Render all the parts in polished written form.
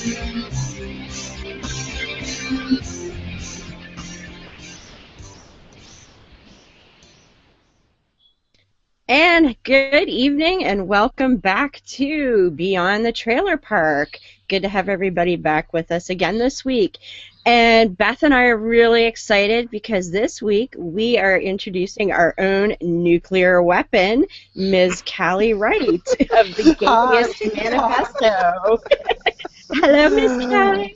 And good evening and welcome back to Beyond the Trailer Park. Good to have everybody back with us again this week. And Beth and I are really excited because this week we are introducing our own nuclear weapon, Ms. Callie Wright of the Gayest Manifesto. Hello, Ms. Callie.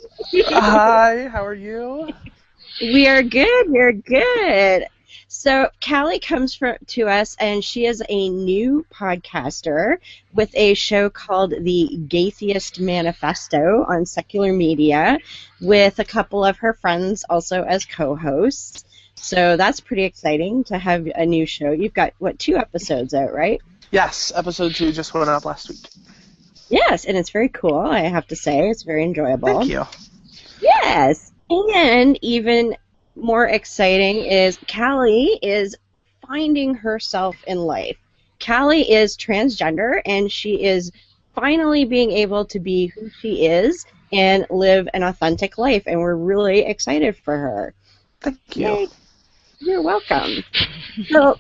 Hi, how are you? We are good. We're good. So Callie comes to us, and she is a new podcaster with a show called the Atheist Manifesto on Secular Media, with a couple of her friends also as co-hosts. So that's pretty exciting to have a new show. You've got, what, 2 episodes out, right? Yes, episode 2 just went up last week. Yes, and it's very cool, I have to say. It's very enjoyable. Thank you. Yes, and even more exciting is Callie is finding herself in life. Callie is transgender, and she is finally being able to be who she is and live an authentic life, and we're really excited for her. Thank you. Yay. You're welcome. So,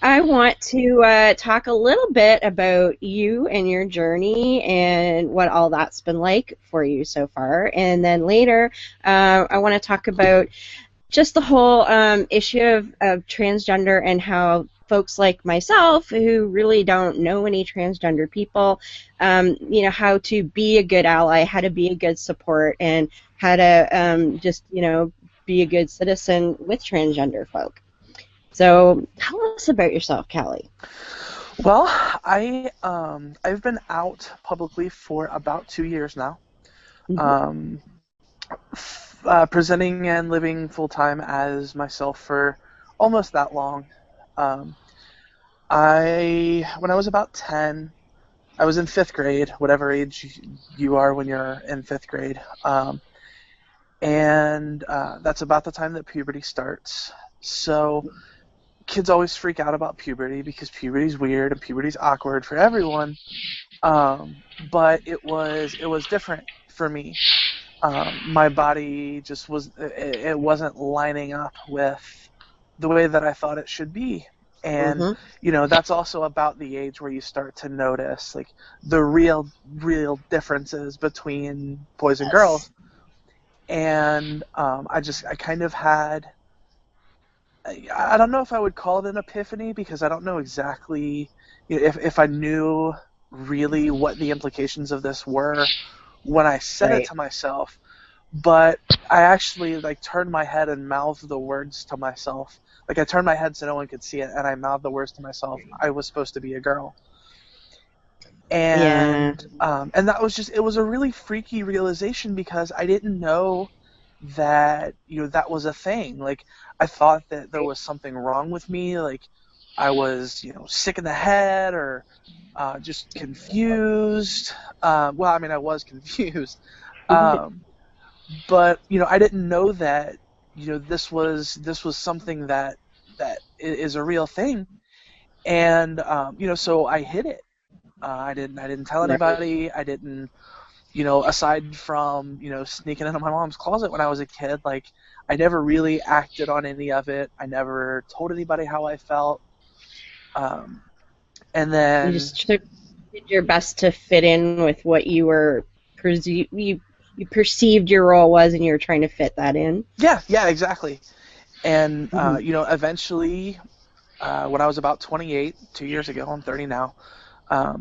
I want to talk a little bit about you and your journey and what all that's been like for you so far. And then later, I want to talk about just the whole issue of transgender and how folks like myself who really don't know any transgender people, how to be a good ally, how to be a good support, and how to just, be a good citizen with transgender folk. So tell us about yourself, Callie. Well, I've been out publicly for about 2 years now, presenting and living full time as myself for almost that long. When I was about 10, I was in 5th grade, whatever age you are when you're in 5th grade, and that's about the time that puberty starts. So kids always freak out about puberty because puberty's weird and puberty's awkward for everyone. But it was different for me. My body just it wasn't lining up with the way that I thought it should be. And that's also about the age where you start to notice like the real differences between boys and girls. And I kind of had, I don't know if I would call it an epiphany because I don't know exactly if I knew really what the implications of this were when I said it to myself, but I actually turned my head and mouthed the words to myself. I turned my head so no one could see it, and I mouthed the words to myself. I was supposed to be a girl. And and that was it was a really freaky realization because I didn't know that that was a thing. I thought that there was something wrong with me, I was sick in the head or just confused. Well, I mean, I was confused, but I didn't know that this was something that is a real thing, and so I hid it. I didn't tell anybody. I didn't, aside from, sneaking into my mom's closet when I was a kid, I never really acted on any of it. I never told anybody how I felt. And then you just did your best to fit in with what you were you perceived your role was, and you were trying to fit that in. Yeah, exactly. And eventually, when I was about 28, 2 years ago, I'm 30 now. I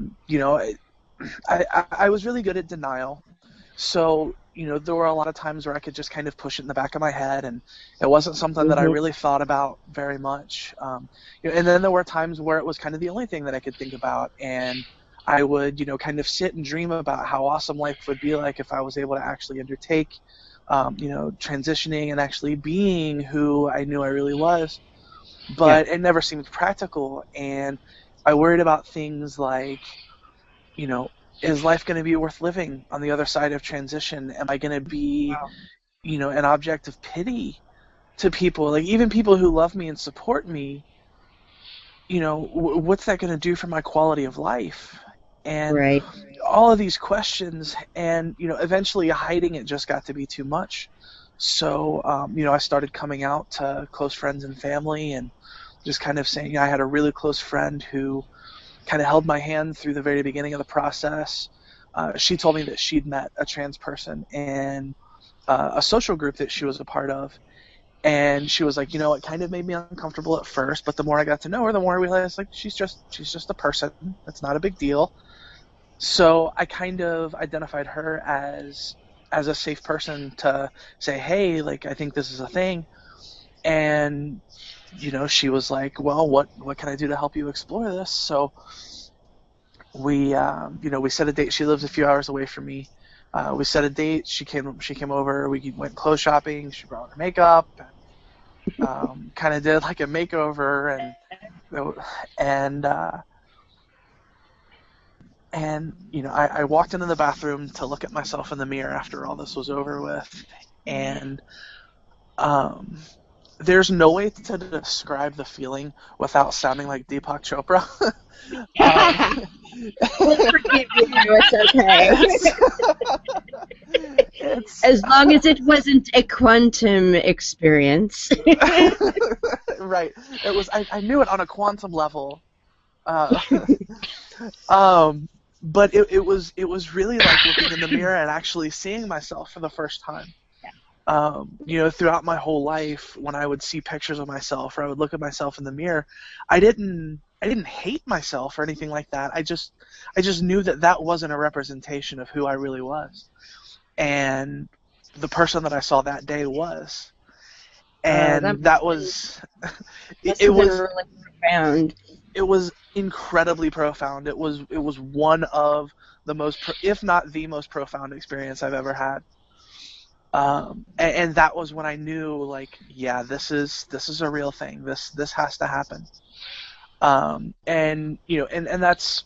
was really good at denial. So, there were a lot of times where I could just kind of push it in the back of my head, and it wasn't something that I really thought about very much. And then there were times where it was kind of the only thing that I could think about, and I would, kind of sit and dream about how awesome life would be like if I was able to actually undertake, transitioning and actually being who I knew I really was. But it never seemed practical, and I worried about things like, is life going to be worth living on the other side of transition? Am I going to be, an object of pity to people? Even people who love me and support me, what's that going to do for my quality of life? And Right. all of these questions, and eventually hiding it just got to be too much. So I started coming out to close friends and family, and just kind of saying I had a really close friend who kind of held my hand through the very beginning of the process. She told me that she'd met a trans person in a social group that she was a part of, and she was like, it kind of made me uncomfortable at first, but the more I got to know her, the more I realized like she's just a person. It's not a big deal. So I kind of identified her as a safe person to say, hey, like I think this is a thing. And she was like, well, what can I do to help you explore this? So we set a date. She lives a few hours away from me. We set a date. She came over. We went clothes shopping. She brought her makeup. Kind of did like a makeover, and I walked into the bathroom to look at myself in the mirror after all this was over with, and um, there's no way to describe the feeling without sounding like Deepak Chopra. We'll forgive you. It's okay. As long as it wasn't a quantum experience. Right. It was. I knew it on a quantum level. Uh, but it was really like looking in the mirror and actually seeing myself for the first time. Throughout my whole life, when I would see pictures of myself or I would look at myself in the mirror, I didn't hate myself or anything like that. I just knew that wasn't a representation of who I really was, and the person that I saw that day was, and that was it was really profound. It was incredibly profound. It was one of the most, if not the most profound experience I've ever had. And that was when I knew, like, yeah, this is a real thing. This has to happen. And that's,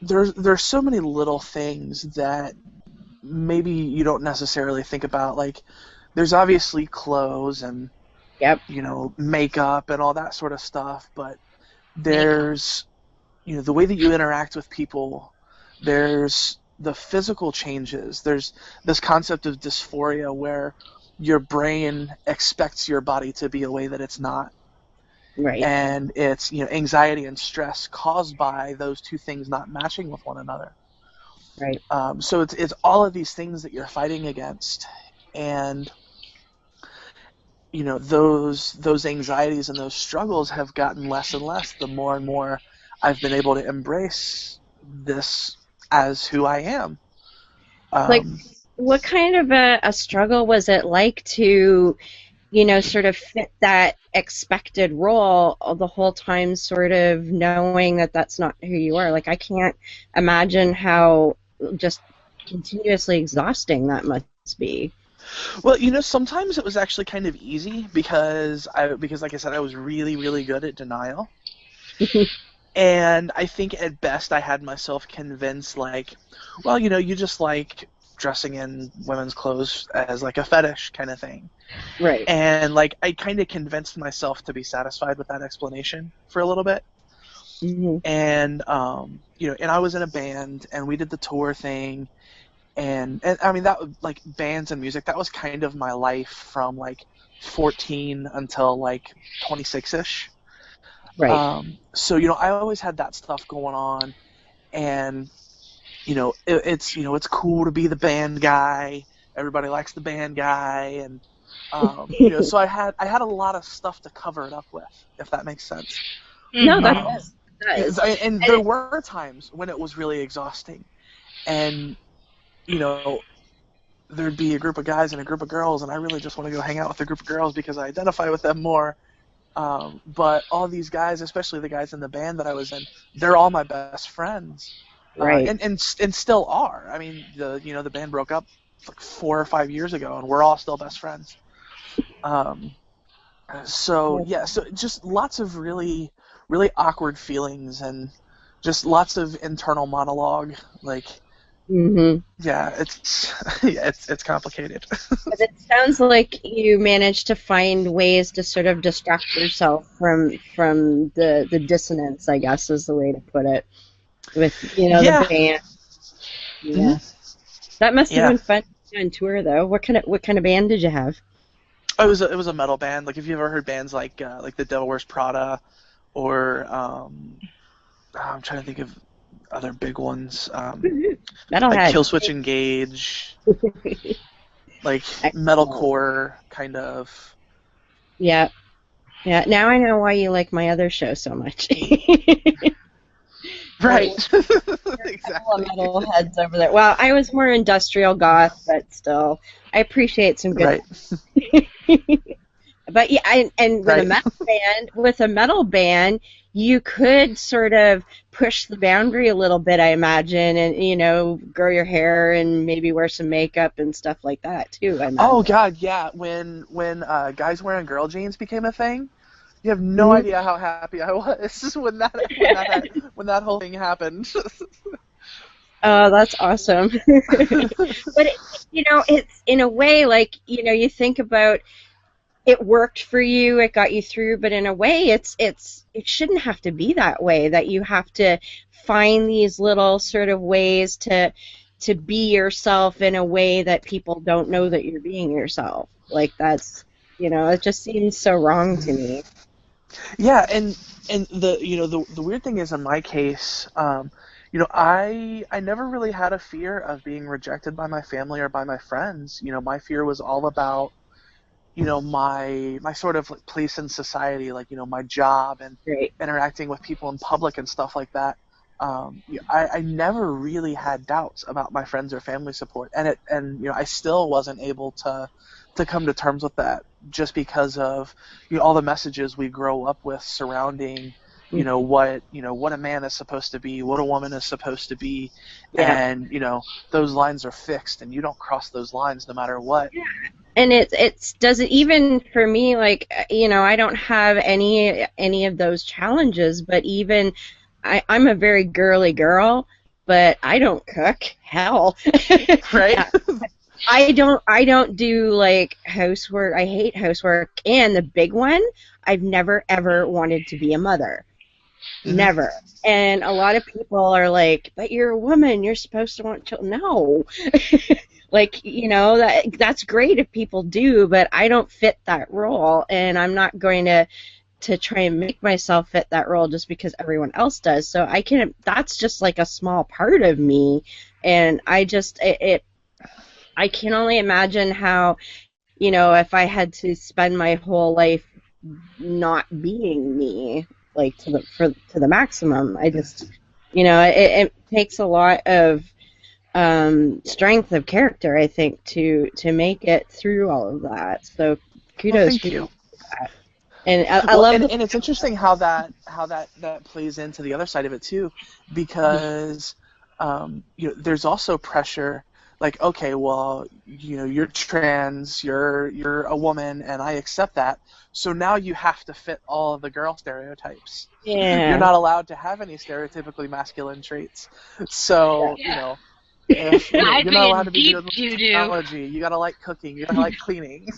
there's so many little things that maybe you don't necessarily think about. Like, there's obviously clothes and Yep. makeup and all that sort of stuff, but there's the way that you interact with people. There's the physical changes. There's this concept of dysphoria where your brain expects your body to be a way that it's not. Right. And it's anxiety and stress caused by those two things not matching with one another. Right. So it's all of these things that you're fighting against, and those anxieties and those struggles have gotten less and less the more and more I've been able to embrace this as who I am. Like, what kind of a struggle was it like to, sort of fit that expected role the whole time, sort of knowing that that's not who you are? Like, I can't imagine how just continuously exhausting that must be. Well, sometimes it was actually kind of easy because like I said, I was really, really good at denial. And I think at best I had myself convinced, like, well, you just like dressing in women's clothes as like a fetish kind of thing. Right. And like I kind of convinced myself to be satisfied with that explanation for a little bit. Mm-hmm. And and I was in a band and we did the tour thing. And I mean, that, like, bands and music, that was kind of my life from, like, 14 until, like, 26-ish. Right. So, I always had that stuff going on. And, it's cool to be the band guy. Everybody likes the band guy. And, so I had a lot of stuff to cover it up with, if that makes sense. No, that does. And there were times when it was really exhausting. And there'd be a group of guys and a group of girls, and I really just want to go hang out with a group of girls because I identify with them more. But all these guys, especially the guys in the band that I was in, they're all my best friends, Right. And still are. I mean, the band broke up like 4 or 5 years ago, and we're all still best friends. So just lots of really, really awkward feelings and just lots of internal monologue, like. Mm-hmm. Yeah, it's complicated. But it sounds like you managed to find ways to sort of distract yourself from the dissonance, I guess is the way to put it. with the Yeah. band. Hmm. Yeah, that must have Yeah. been fun on tour though. What kind of band did you have? It was a metal band. Like, if you ever heard bands like the Devil Wears Prada, or I'm trying to think of other big ones, like Metalhead. Killswitch Engage, like Excellent. metalcore kind of. Yeah, yeah. Now I know why you like my other show so much. we're, Right. we're a couple of Exactly. metalheads over there. Well, I was more industrial goth, but still, I appreciate some good. Right. But yeah, and Right. with a metal band, you could sort of push the boundary a little bit, I imagine, and grow your hair and maybe wear some makeup and stuff like that too, I Oh imagine. God, yeah. When guys wearing girl jeans became a thing, you have no Mhm. idea how happy I was when that whole thing happened. Oh, that's awesome. But it's in a way like you think about it worked for you, it got you through, but in a way it shouldn't have to be that way, that you have to find these little sort of ways to be yourself in a way that people don't know that you're being yourself. Like that's it just seems so wrong to me. Yeah, and the weird thing is, in my case, I never really had a fear of being rejected by my family or by my friends. My fear was all about my sort of like place in society, like my job and Great. interacting with people in public and stuff like that. I never really had doubts about my friends or family support, and I still wasn't able to come to terms with that, just because of all the messages we grow up with surrounding what a man is supposed to be, what a woman is supposed to be, Yeah. and those lines are fixed, and you don't cross those lines no matter what. And it's does it even for me, like I don't have any of those challenges, but even I'm a very girly girl, but I don't cook. Hell. Right. I don't do like housework. I hate housework. And the big one, I've never ever wanted to be a mother. Hmm. Never. And a lot of people are like, but you're a woman, you're supposed to want children. No. Like, that's great if people do, but I don't fit that role, and I'm not going to try and make myself fit that role just because everyone else does. So that's just like a small part of me, and I can only imagine how, if I had to spend my whole life not being me, like to the maximum. I just, it takes a lot of strength of character, I think, to make it through all of that. So Well, kudos for thank you you. for that. And I Well, love and, the and it's interesting how that plays into the other side of it too, because there's also pressure. Like, okay, well, you're trans, you're a woman, and I accept that. So now you have to fit all of the girl stereotypes. You're yeah. not allowed to have any stereotypically masculine traits. So, Yeah. if I'd you're be not allowed in to be deep good with doo doo. technology, you gotta like cooking, you gotta like cleaning.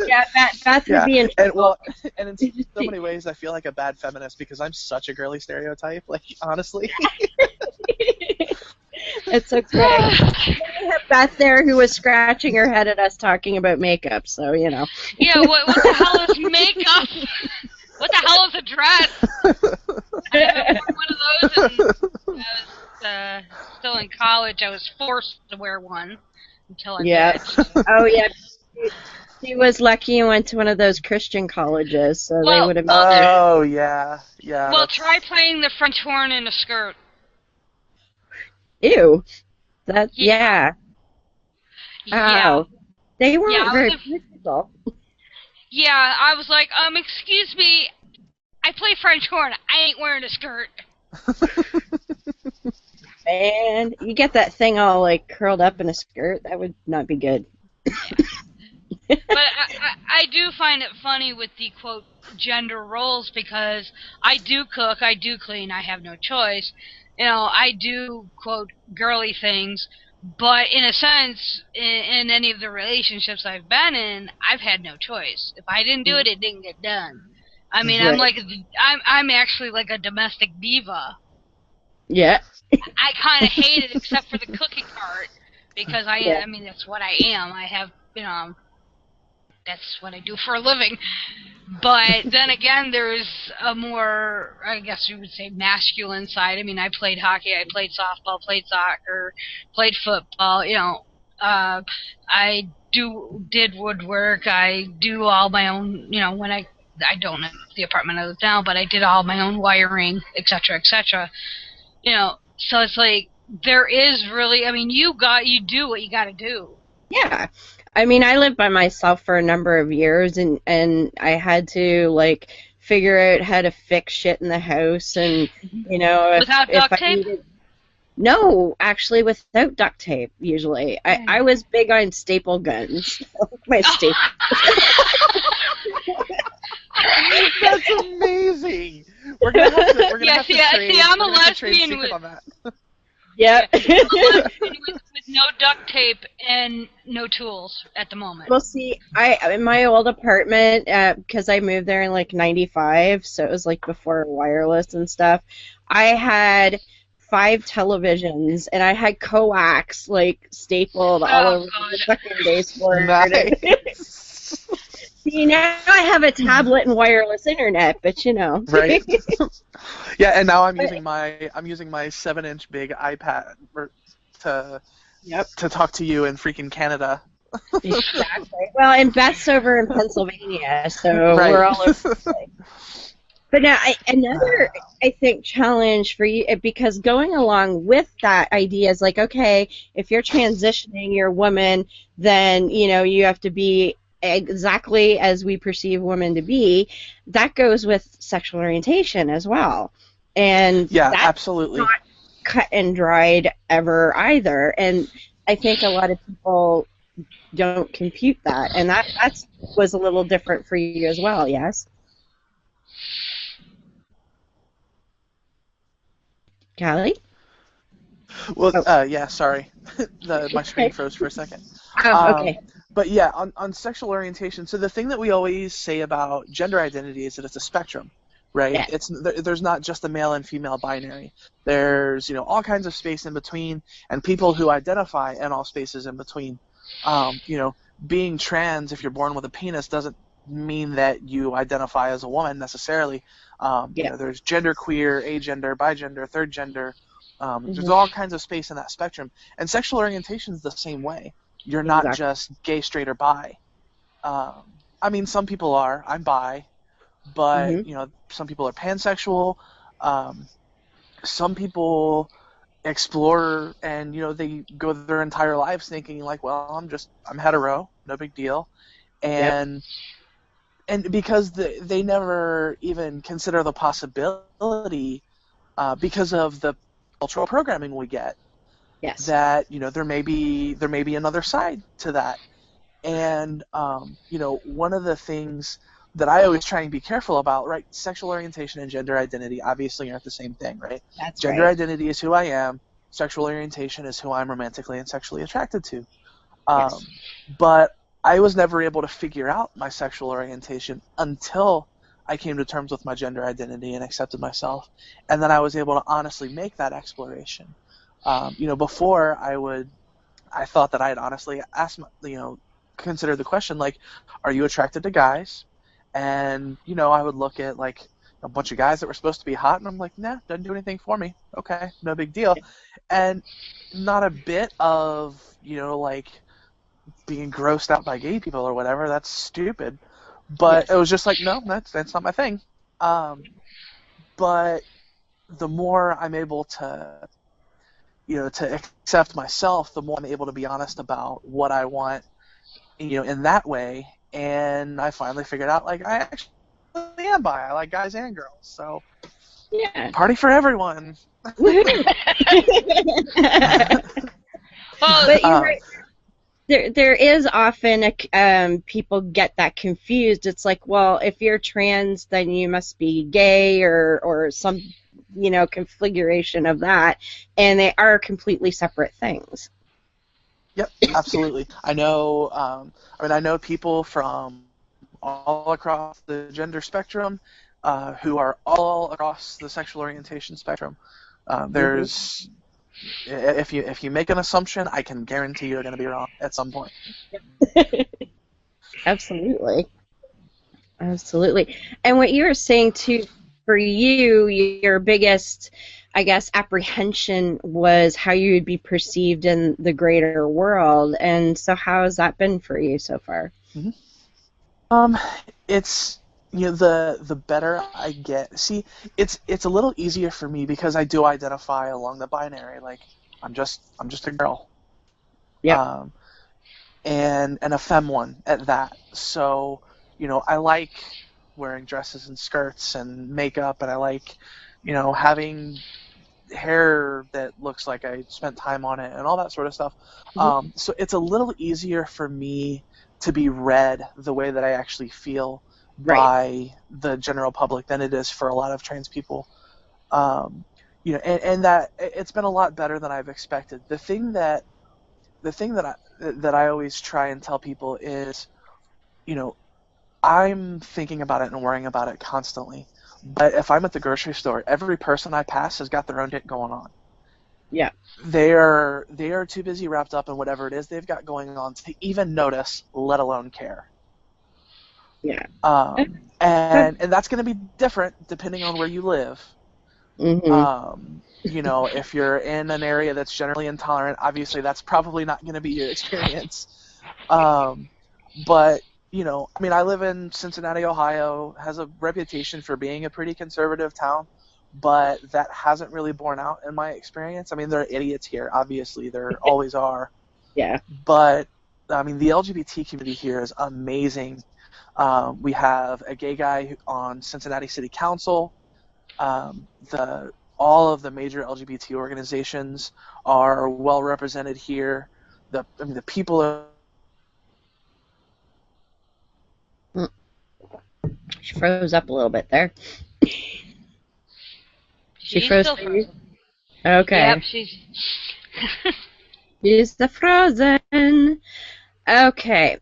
Yeah, Beth would Yeah, be in and trouble. well, and in so many ways, I feel like a bad feminist because I'm such a girly stereotype. Like, honestly. It's okay. We have Beth there who was scratching her head at us talking about makeup, so Yeah, what the hell is makeup? What the hell is a dress? I haven't worn one of those and I was still in college. I was forced to wear one until I Yeah. bitched. Oh yeah. She, she was lucky and went to one of those Christian colleges, so they Well, would have well, made tr- her. Oh yeah, yeah. well, try That's playing the French horn in a skirt. Ew. That Yeah, yeah. yeah, Wow. They yeah. weren't I was very a, practical. yeah. I was like, excuse me. I play French horn. I ain't wearing a skirt. And you get that thing all like curled up in a skirt, that would not be good. Yeah. But I do find it funny with the quote gender roles because I do cook, I do clean, I have no choice. I do quote girly things, but in a sense, in any of the relationships I've been in, I've had no choice. If I didn't do it, it didn't get done. I mean, Right. I'm actually like a domestic diva. Yeah. I kind of hate it, except for the cooking part, because Yeah. I mean, that's what I am. I have, that's what I do for a living. But then again, there's a more, I guess you would say, masculine side. I mean, I played hockey, I played softball, played soccer, played football. I did woodwork. I do all my own. When I don't have the apartment I live now, but I did all my own wiring, etc., etc. So it's like there is really. I mean, you do what you got to do. Yeah. I mean, I lived by myself for a number of years, and I had to like figure out how to fix shit in the house, and Without if duct I tape. needed. No, actually, without duct tape. Usually, I was big on staple guns. My staple. That's amazing. We're gonna have to trade. I'm a We're gonna have to trade lesbian secret with. on that. Yep. with no duct tape and no tools at the moment. Well, see, in my old apartment, because I moved there in like '95, so it was like before wireless and stuff. I had 5 televisions, and I had coax like stapled all over the fucking baseboard. Nice. See, now I have a tablet and wireless internet, but Right. Yeah, and now I'm using my 7-inch big iPad to talk to you in freaking Canada. Exactly. Well, and Beth's over in Pennsylvania, so Right. we're all over the place. But now, another, I think, challenge for you, because going along with that idea is like, okay, if you're transitioning, you're a woman, then, you have to be exactly as we perceive women to be. That goes with sexual orientation as well. And yeah, that's absolutely not cut and dried ever either. And I think a lot of people don't compute that. And that was a little different for you as well, yes? Callie? Well, yeah, sorry. My screen froze for a second. Oh, okay. But yeah, on sexual orientation, so the thing that we always say about gender identity is that it's a spectrum, right? Yeah. There's not just a male and female binary. There's all kinds of space in between, and people who identify in all spaces in between. Being trans, if you're born with a penis, doesn't mean that you identify as a woman necessarily. There's genderqueer, agender, bigender, third gender. There's all kinds of space in that spectrum, and sexual orientation is the same way. You're not just gay, straight, or bi. I mean, some people are. I'm bi, but some people are pansexual. Some people explore, and they go their entire lives thinking like, well, I'm hetero, no big deal, and because they never even consider the possibility, because of the cultural programming we get. Yes. That there may be another side to that, and one of the things that I always try and be careful about, right? Sexual orientation and gender identity obviously aren't the same thing, right? That's gender right. identity is who I am. Sexual orientation is who I'm romantically and sexually attracted to. Yes. But I was never able to figure out my sexual orientation until I came to terms with my gender identity and accepted myself, and then I was able to honestly make that exploration. Before I thought that I had honestly asked, considered the question like, are you attracted to guys? And, I would look at like a bunch of guys that were supposed to be hot, and I'm like, nah, doesn't do anything for me. Okay, no big deal. And not a bit of, like being grossed out by gay people or whatever. That's stupid. But it was just like, no, that's not my thing. But the more I'm able to to accept myself, the more I'm able to be honest about what I want, in that way. And I finally figured out, like, I actually am bi. I like guys and girls. So, party for everyone. Well, but you're right. There is often people get that confused. It's like, well, if you're trans, then you must be gay or some configuration of that, and they are completely separate things. Yep, absolutely. I know. I know people from all across the gender spectrum, who are all across the sexual orientation spectrum, There's if you make an assumption, I can guarantee you're going to be wrong at some point. Absolutely. Absolutely. And what you were saying too, for you, your biggest, I guess, apprehension was how you would be perceived in the greater world. And so how has that been for you so far? Mm-hmm. It's the better I get. See, it's a little easier for me because I do identify along the binary. Like I'm just a girl. Yeah. And a femme one at that. So, I like wearing dresses and skirts and makeup, and I like, having hair that looks like I spent time on it and all that sort of stuff. Mm-hmm. So it's a little easier for me to be read the way that I actually feel Right. by the general public than it is for a lot of trans people. And that it's been a lot better than I've expected. The thing that I always try and tell people is, I'm thinking about it and worrying about it constantly. But if I'm at the grocery store, every person I pass has got their own shit going on. Yeah. They are too busy wrapped up in whatever it is they've got going on to even notice, let alone care. Yeah. And that's going to be different depending on where you live. Mm-hmm. If you're in an area that's generally intolerant, obviously that's probably not going to be your experience. But I live in Cincinnati, Ohio, has a reputation for being a pretty conservative town, but that hasn't really borne out in my experience. There are idiots here, obviously, there always are. Yeah. But the LGBT community here is amazing. We have a gay guy on Cincinnati City Council. All of the major LGBT organizations are well represented here. The people are. She froze up a little bit there. She froze. Okay. Yep, she's. She's the frozen. Okay.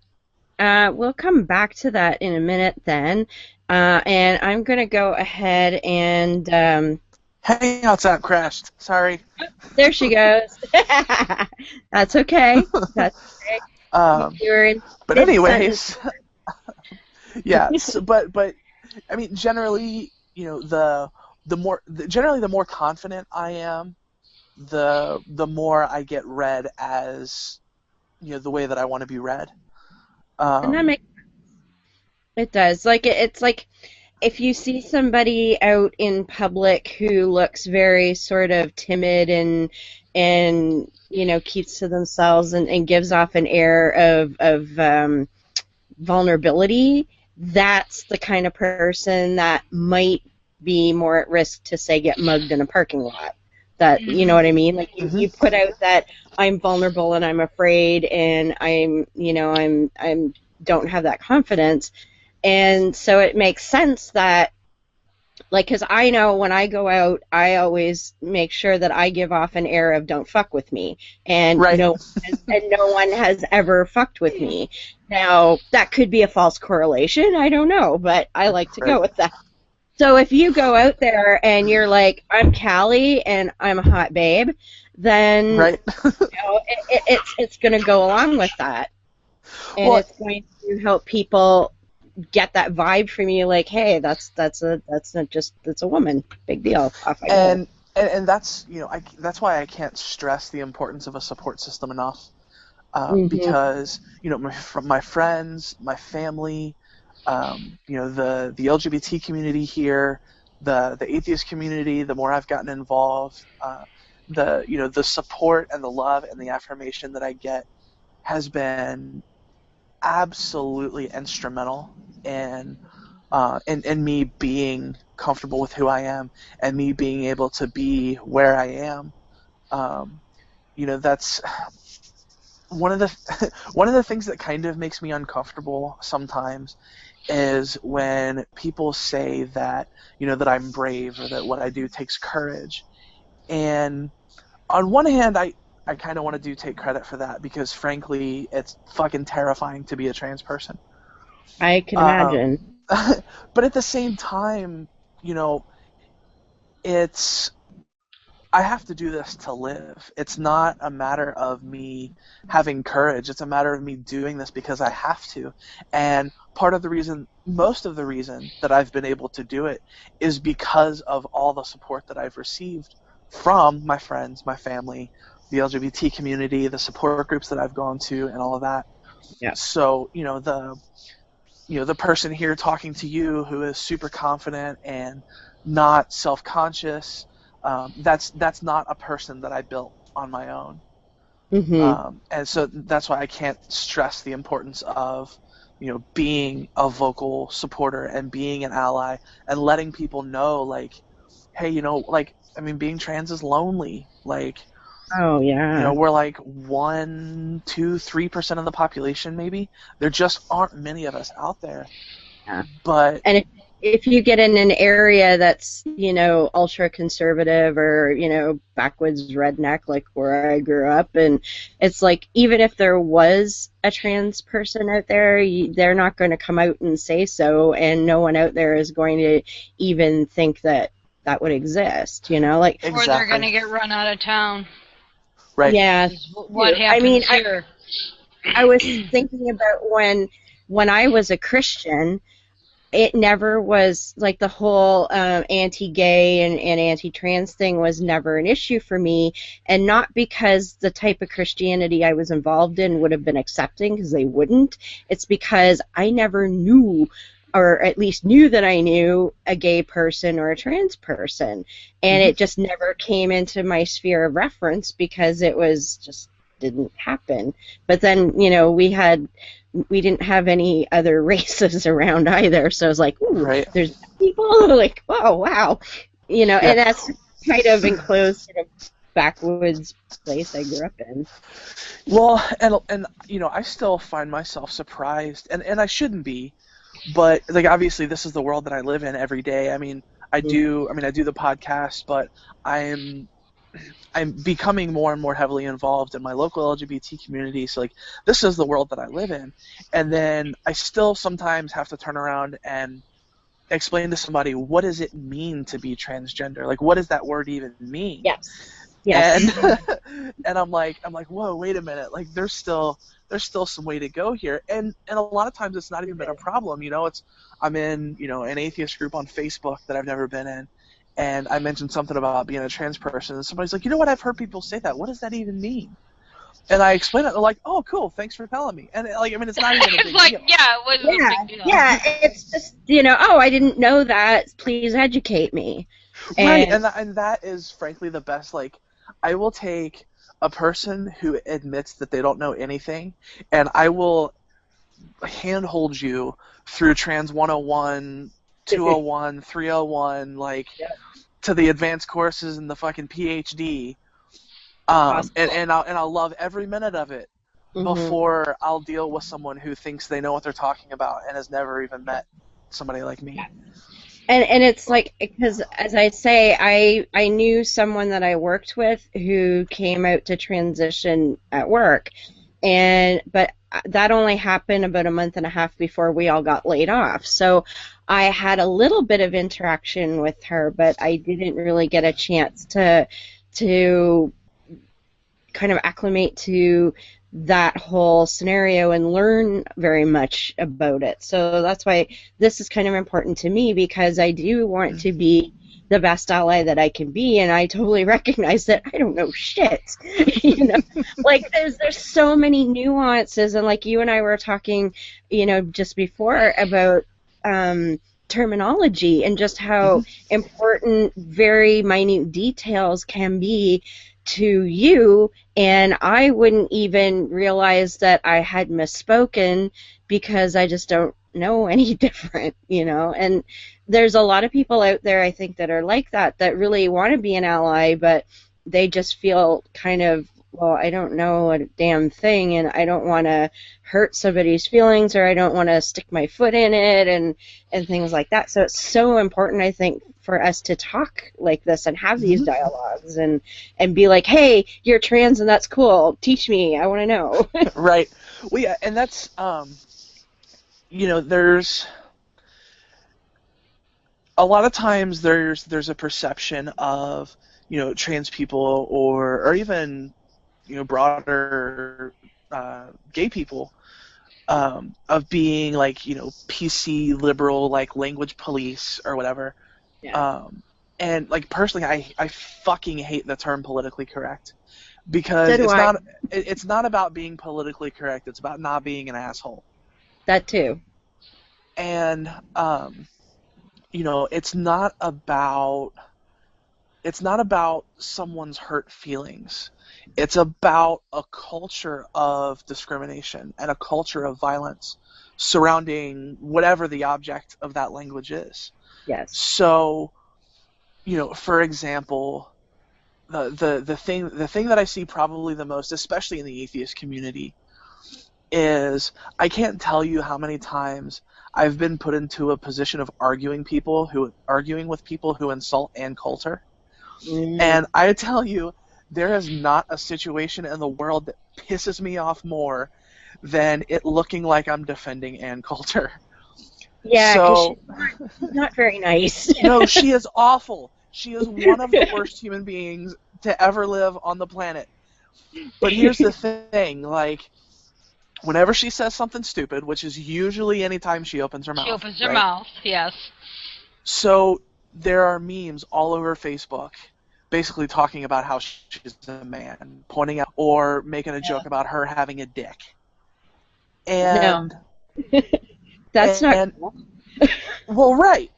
We'll come back to that in a minute then. And I'm going to go ahead and. Hangout's app crashed. Sorry. There she goes. That's okay. That's okay. But anyways, yeah. But generally, the more confident I am, the more I get read as, the way that I want to be read. And that makes sense. It does. It's like if you see somebody out in public who looks very sort of timid and keeps to themselves and gives off an air of vulnerability, that's the kind of person that might be more at risk to, say, get mugged in a parking lot. That, you know what I mean? Like you put out that I'm vulnerable and I'm afraid and I'm don't have that confidence. And so it makes sense that, because I know when I go out, I always make sure that I give off an air of don't fuck with me. And right. no one has ever fucked with me. Now, that could be a false correlation. I don't know, but I like to go with that. So if you go out there and you're like, I'm Callie and I'm a hot babe, then right. It's going to go along with that. And it's going to help people get that vibe from you, like, hey, that's a woman, big deal. Off I go. And that's that's why I can't stress the importance of a support system enough, because from my friends, my family, the LGBT community here, the atheist community, the more I've gotten involved, the support and the love and the affirmation that I get has been absolutely instrumental in me being comfortable with who I am and me being able to be where I am. That's one of the things that kind of makes me uncomfortable sometimes is when people say that that I'm brave or that what I do takes courage. And on one hand, I kind of want to take credit for that because, frankly, it's fucking terrifying to be a trans person. I can imagine. But at the same time, it's I have to do this to live. It's not a matter of me having courage. It's a matter of me doing this because I have to. And part of the reason, most of the reason that I've been able to do it is because of all the support that I've received from my friends, my family, the LGBT community, the support groups that I've gone to, and all of that. Yeah. So, the person here talking to you who is super confident and not self-conscious, that's not a person that I built on my own. Mm-hmm. And so that's why I can't stress the importance of, being a vocal supporter and being an ally and letting people know, like, hey, being trans is lonely. Like, Oh yeah. we're like 1, 2, 3% of the population, maybe. There just aren't many of us out there. Yeah. But And if you get in an area that's, ultra conservative or, backwoods redneck like where I grew up, and it's like even if there was a trans person out there, they're not going to come out and say so, and no one out there is going to even think that that would exist, like Or they're going to get run out of town. Right. Yeah. What happens here? I was thinking about when I was a Christian, it never was like the whole anti-gay and anti-trans thing was never an issue for me, and not because the type of Christianity I was involved in would have been accepting, because they wouldn't. It's because I never knew, or at least knew that I knew, a gay person or a trans person, and it just never came into my sphere of reference because it was just didn't happen. But then, we didn't have any other races around either, so I was like, ooh, Right. there's people, like, oh, wow. And that's kind of enclosed sort of backwoods place I grew up in. Well, and I still find myself surprised, and I shouldn't be, but like obviously this is the world that I live in every day. I do the podcast, but I'm becoming more and more heavily involved in my local LGBT community. So like this is the world that I live in, and then I still sometimes have to turn around and explain to somebody, what does it mean to be transgender? Like, what does that word even mean? Yes. Yes. And I'm like, whoa, wait a minute. Like there's still some way to go here. And a lot of times it's not even been a problem. I'm in, an atheist group on Facebook that I've never been in. And I mentioned something about being a trans person, and somebody's like, what, I've heard people say that. What does that even mean? And I explain it, they're like, oh, cool, thanks for telling me. And it's not even a big deal. Yeah, it was a big deal. Yeah, it's just, oh, I didn't know that. Please educate me. Right, and that is frankly the best. Like, I will take a person who admits that they don't know anything, and I will handhold you through Trans 101, 201, 301, like, to the advanced courses and the fucking PhD. Awesome. And I'll love every minute of it before I'll deal with someone who thinks they know what they're talking about and has never even met somebody like me. And it's like, because as I say, I knew someone that I worked with who came out to transition at work, but that only happened about a month and a half before we all got laid off. So I had a little bit of interaction with her, but I didn't really get a chance to kind of acclimate to that whole scenario and learn very much about it. So that's why this is kind of important to me, because I do want to be the best ally that I can be, and I totally recognize that I don't know shit. Like there's so many nuances, and like you and I were talking, just before about terminology and just how important very minute details can be to you, and I wouldn't even realize that I had misspoken because I just don't know any different, and there's a lot of people out there, I think, that are like that really want to be an ally, but they just feel kind of, well, I don't know a damn thing, and I don't want to hurt somebody's feelings, or I don't want to stick my foot in it, and things like that. So it's so important, I think, for us to talk like this and have these dialogues and be like, hey, you're trans and that's cool. Teach me. I want to know. Right. Well, yeah, and that's, there's a lot of times there's a perception of, trans people or even, broader gay people, of being like, PC liberal, like language police or whatever. Yeah. And like personally, I fucking hate the term politically correct, So because do it's I. not about being politically correct. It's about not being an asshole. That too. And it's not about someone's hurt feelings. It's about a culture of discrimination and a culture of violence surrounding whatever the object of that language is. Yes. So, for example, the thing that I see probably the most, especially in the atheist community, is I can't tell you how many times I've been put into a position of arguing with people who insult Ann Coulter. And I tell you, there is not a situation in the world that pisses me off more than it looking like I'm defending Ann Coulter. Yeah, So, she's not very nice. no, she is awful. She is one of the worst human beings to ever live on the planet. But here's the thing, like, whenever she says something stupid, which is usually any time she opens her mouth. She opens her mouth, yes. So there are memes all over Facebook basically talking about how she's a man, pointing out or making a joke about her having a dick. And no. That's not cool. Well, right.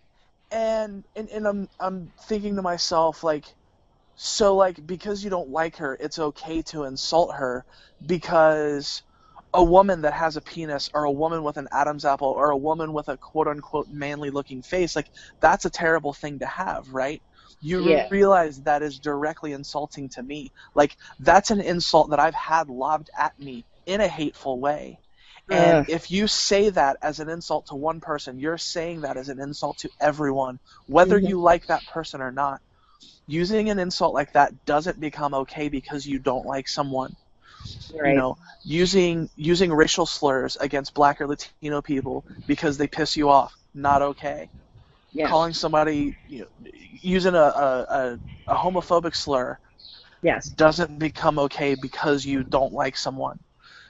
And I'm thinking to myself, like, so, like, because you don't like her, it's okay to insult her because a woman that has a penis, or a woman with an Adam's apple, or a woman with a quote-unquote manly-looking face, like, that's a terrible thing to have, right? You realize that is directly insulting to me. Like, that's an insult that I've had lobbed at me in a hateful way. And if you say that as an insult to one person, you're saying that as an insult to everyone, whether you like that person or not. Using an insult like that doesn't become okay because you don't like someone. Right. Using racial slurs against Black or Latino people because they piss you off, not okay. Yeah. Calling somebody, using a homophobic slur, doesn't become okay because you don't like someone.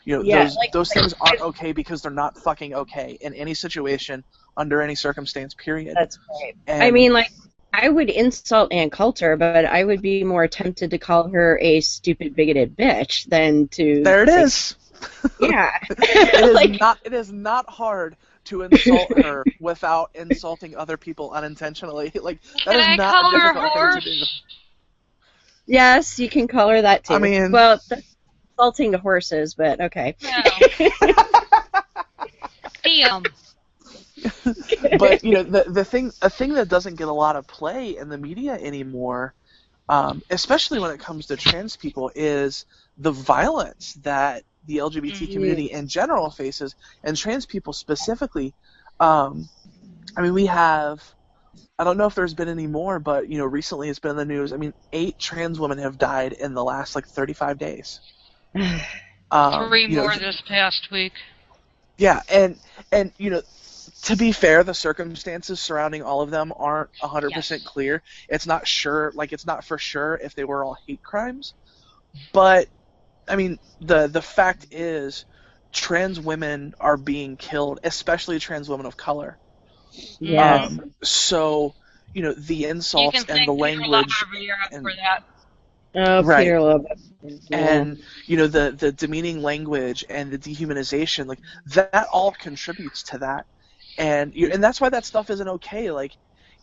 Those things aren't okay because they're not fucking okay in any situation, under any circumstance, period. That's right. And, I mean, like, I would insult Ann Coulter, but I would be more tempted to call her a stupid, bigoted bitch than to... There it is! Yeah. It is not hard to insult her without insulting other people unintentionally. Like, that is not a difficult thing to do. Yes, you can call her that too. I mean... Well, that's insulting to horses, but okay. No. Damn. But a thing that doesn't get a lot of play in the media anymore, especially when it comes to trans people, is the violence that the LGBT community in general faces, and trans people specifically. I mean, we have, I don't know if there's been any more, but recently it's been in the news. I mean, 8 trans women have died in the last 35 days. 3 more this past week. Yeah, and to be fair, the circumstances surrounding all of them aren't 100% clear. It's not for sure if they were all hate crimes. But, I mean, the fact is, trans women are being killed, especially trans women of color. Yes. So, the insults and the language... And, for that. Oh, right. Peter Lobo. And, the demeaning language and the dehumanization, like, that all contributes to that. And that's why that stuff isn't okay. Like,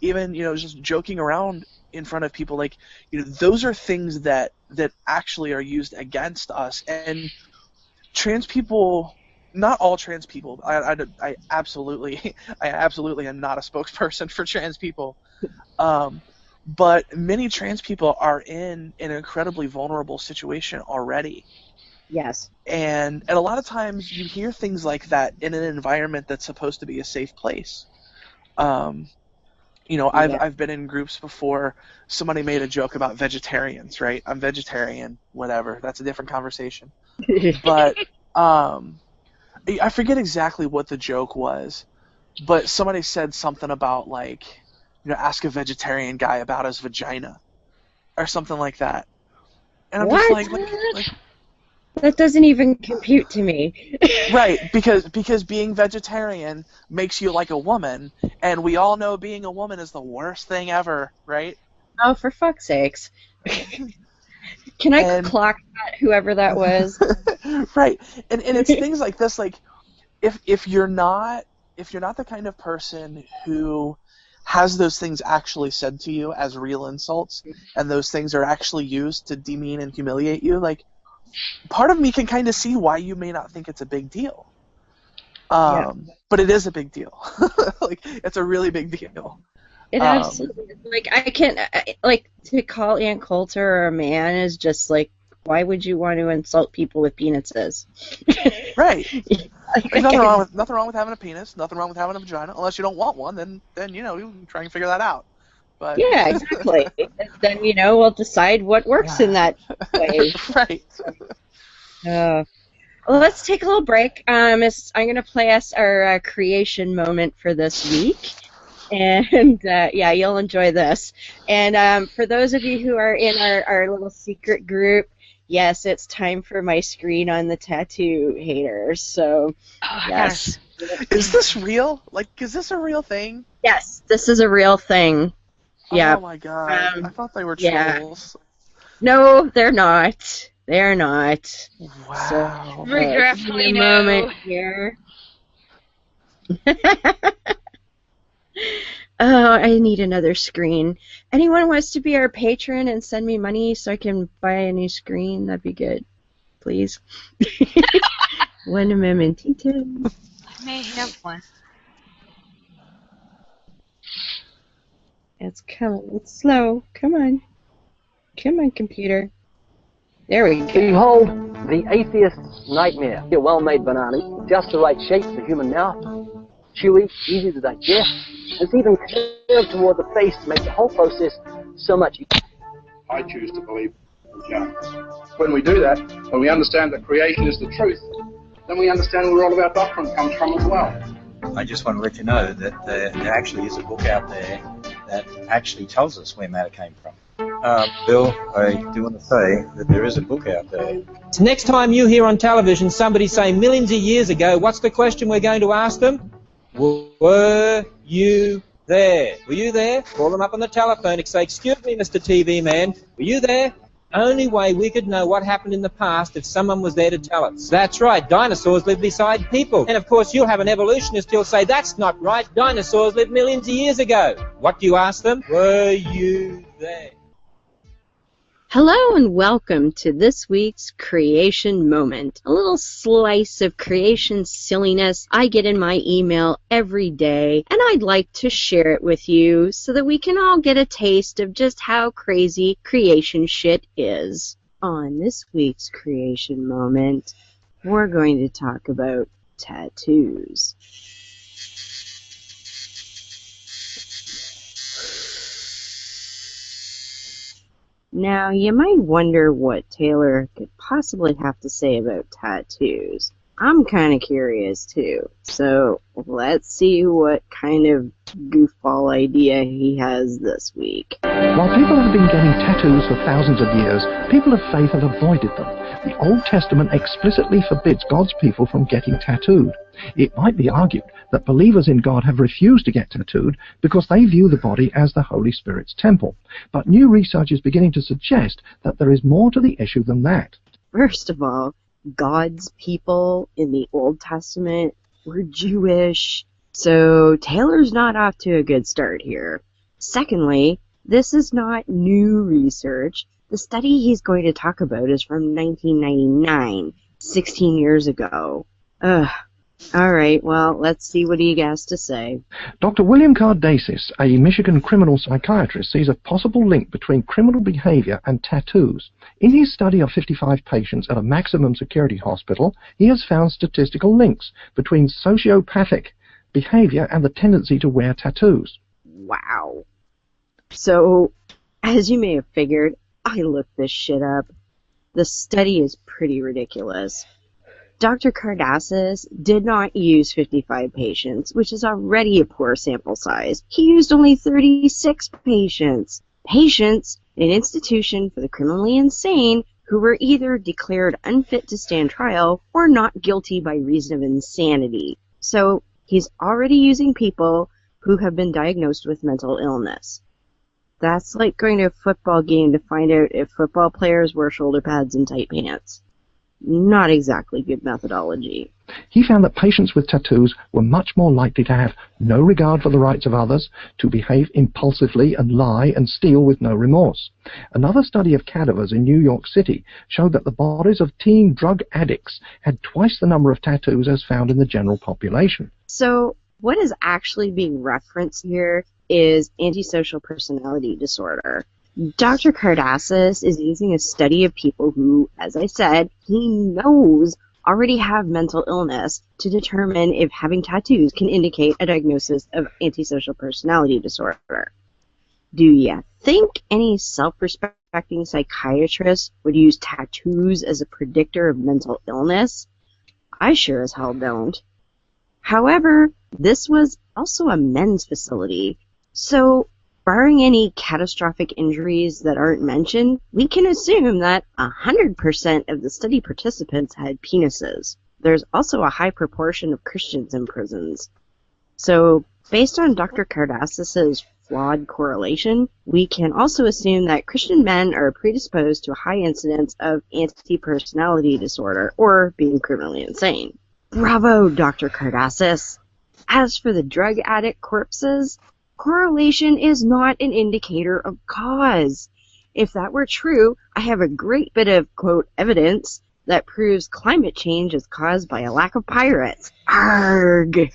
even, just joking around in front of people, like, those are things that actually are used against us. And trans people, not all trans people, I absolutely am not a spokesperson for trans people. But many trans people are in an incredibly vulnerable situation already. Yes. And a lot of times you hear things like that in an environment that's supposed to be a safe place. I've been in groups before. Somebody made a joke about vegetarians, right? I'm vegetarian, whatever. That's a different conversation. But I forget exactly what the joke was, but somebody said something about, like, ask a vegetarian guy about his vagina. or something like that. And I'm What? just like That doesn't even compute to me. right, because being vegetarian makes you like a woman, and we all know being a woman is the worst thing ever, right? Oh, for fuck's sakes. Can I And clock that, whoever that was? right. And it's things like this, like if you're not the kind of person who has those things actually said to you as real insults, and those things are actually used to demean and humiliate you, like, part of me can kind of see why you may not think it's a big deal. But it is a big deal. Like, it's a really big deal. It absolutely is. Like, I can't, like, to call Aunt Coulter a man is just like, why would you want to insult people with penises? Right. Like, There's nothing wrong with having a penis, nothing wrong with having a vagina, unless you don't want one, then you can try and figure that out. But yeah, exactly. Then, we'll decide what works in that way. Right. Well, let's take a little break. I'm going to play us our creation moment for this week. And, you'll enjoy this. And for those of you who are in our little secret group, yes, it's time for my screen on the tattoo haters. So, yes. Is this real? Like, is this a real thing? Yes, this is a real thing. Yeah. Oh, my God. I thought they were trolls. Yeah. No, they're not. They're not. Wow. So, regretfully a moment here. Oh, I need another screen. Anyone wants to be our patron and send me money so I can buy a new screen? That'd be good. Please. One amendment. I may have one. It's coming. It's slow. Come on. Come on, computer. There we go. Behold, the atheist's nightmare. A well-made banana, just the right shape for the human mouth, chewy, easy to digest. It's even curved toward the face to make the whole process so much easier. I choose to believe in. When we do that, when we understand that creation is the truth, then we understand where all of our doctrine comes from as well. I just want to let you know that there actually is a book out there that actually tells us where matter came from. Bill, I do want to say that there is a book out there. Next time you hear on television somebody say millions of years ago, what's the question we're going to ask them? Were you there? Were you there? Call them up on the telephone and say, excuse me, Mr. TV man, were you there? Only way we could know what happened in the past if someone was there to tell us. That's right, dinosaurs lived beside people. And of course you'll have an evolutionist who'll say, that's not right, dinosaurs lived millions of years ago. What do you ask them? Were you there? Hello and welcome to this week's Creation Moment, a little slice of creation silliness I get in my email every day, and I'd like to share it with you so that we can all get a taste of just how crazy creation shit is. On this week's Creation Moment, we're going to talk about tattoos. Now, you might wonder what Taylor could possibly have to say about tattoos. I'm kind of curious, too. So, let's see what kind of goofball idea he has this week. While people have been getting tattoos for thousands of years, people of faith have avoided them. The Old Testament explicitly forbids God's people from getting tattooed. It might be argued that believers in God have refused to get tattooed because they view the body as the Holy Spirit's temple. But new research is beginning to suggest that there is more to the issue than that. First of all, God's people in the Old Testament were Jewish, so Taylor's not off to a good start here. Secondly, this is not new research. The study he's going to talk about is from 1999, 16 years ago. Ugh. All right, well, let's see what he has to say. Dr. William Cardasis, a Michigan criminal psychiatrist, sees a possible link between criminal behavior and tattoos. In his study of 55 patients at a maximum security hospital, he has found statistical links between sociopathic behavior and the tendency to wear tattoos. Wow. So, as you may have figured, I looked this shit up. The study is pretty ridiculous. Dr. Cardasis did not use 55 patients, which is already a poor sample size. He used only 36 patients. Patients an institution for the criminally insane who were either declared unfit to stand trial or not guilty by reason of insanity. So he's already using people who have been diagnosed with mental illness. That's like going to a football game to find out if football players wear shoulder pads and tight pants. Not exactly good methodology. He found that patients with tattoos were much more likely to have no regard for the rights of others, to behave impulsively and lie and steal with no remorse. Another study of cadavers in New York City showed that the bodies of teen drug addicts had twice the number of tattoos as found in the general population. So what is actually being referenced here is antisocial personality disorder. Dr. Kardassis is using a study of people who, as I said, he knows already have mental illness to determine if having tattoos can indicate a diagnosis of antisocial personality disorder. Do you think any self-respecting psychiatrist would use tattoos as a predictor of mental illness? I sure as hell don't. However, this was also a men's facility, so barring any catastrophic injuries that aren't mentioned, we can assume that 100% of the study participants had penises. There's also a high proportion of Christians in prisons. So, based on Dr. Kardassis' flawed correlation, we can also assume that Christian men are predisposed to a high incidence of anti-personality disorder, or being criminally insane. Bravo, Dr. Kardassis! As for the drug addict corpses, correlation is not an indicator of cause. If that were true, I have a great bit of, quote, evidence that proves climate change is caused by a lack of pirates. Arrgh!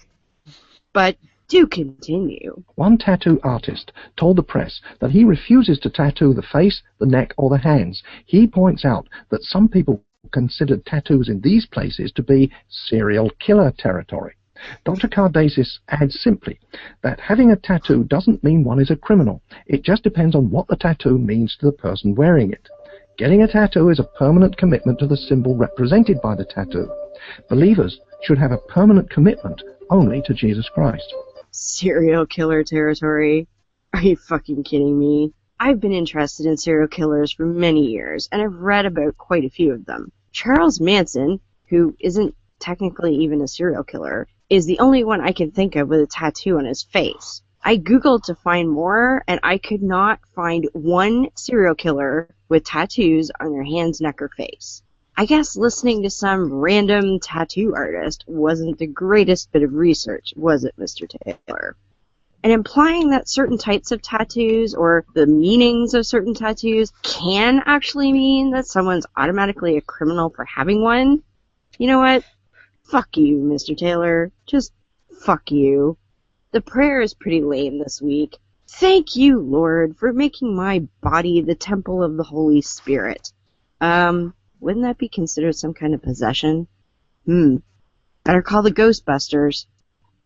But do continue. One tattoo artist told the press that he refuses to tattoo the face, the neck, or the hands. He points out that some people considered tattoos in these places to be serial killer territory. Dr. Kardassis adds simply that having a tattoo doesn't mean one is a criminal. It just depends on what the tattoo means to the person wearing it. Getting a tattoo is a permanent commitment to the symbol represented by the tattoo. Believers should have a permanent commitment only to Jesus Christ. Serial killer territory? Are you fucking kidding me? I've been interested in serial killers for many years, and I've read about quite a few of them. Charles Manson, who isn't technically even a serial killer, is the only one I can think of with a tattoo on his face. I googled to find more, and I could not find one serial killer with tattoos on their hands, neck, or face. I guess listening to some random tattoo artist wasn't the greatest bit of research, was it, Mr. Taylor? And implying that certain types of tattoos or the meanings of certain tattoos can actually mean that someone's automatically a criminal for having one? You know what? Fuck you, Mr. Taylor. Just fuck you. The prayer is pretty lame this week. Thank you, Lord, for making my body the temple of the Holy Spirit. Wouldn't that be considered some kind of possession? Better call the Ghostbusters.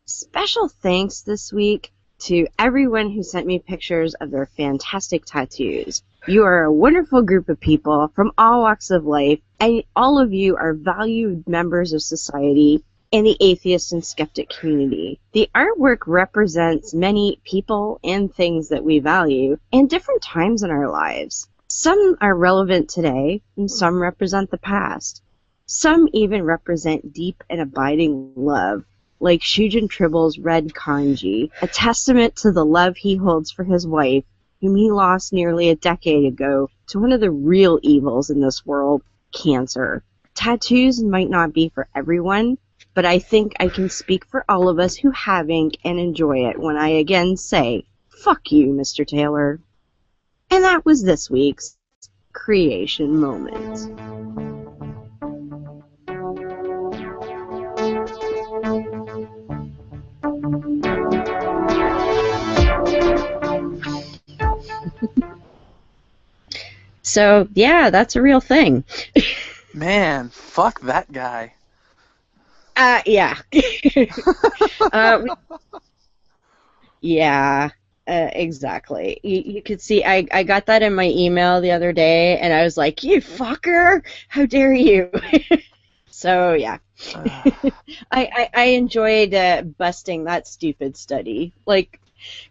Special thanks this week to everyone who sent me pictures of their fantastic tattoos. You are a wonderful group of people from all walks of life, and all of you are valued members of society and the atheist and skeptic community. The artwork represents many people and things that we value and different times in our lives. Some are relevant today, and some represent the past. Some even represent deep and abiding love, like Shujin Tribble's red kanji, a testament to the love he holds for his wife, whom he lost nearly a decade ago to one of the real evils in this world, cancer. Tattoos might not be for everyone, but I think I can speak for all of us who have ink and enjoy it when I again say, fuck you, Mr. Taylor. And that was this week's Creation Moment. So, yeah, that's a real thing. Man, fuck that guy. Yeah. Yeah, exactly. You could see, I got that in my email the other day, and I was like, you fucker! How dare you! So, yeah. I enjoyed busting that stupid study. Like,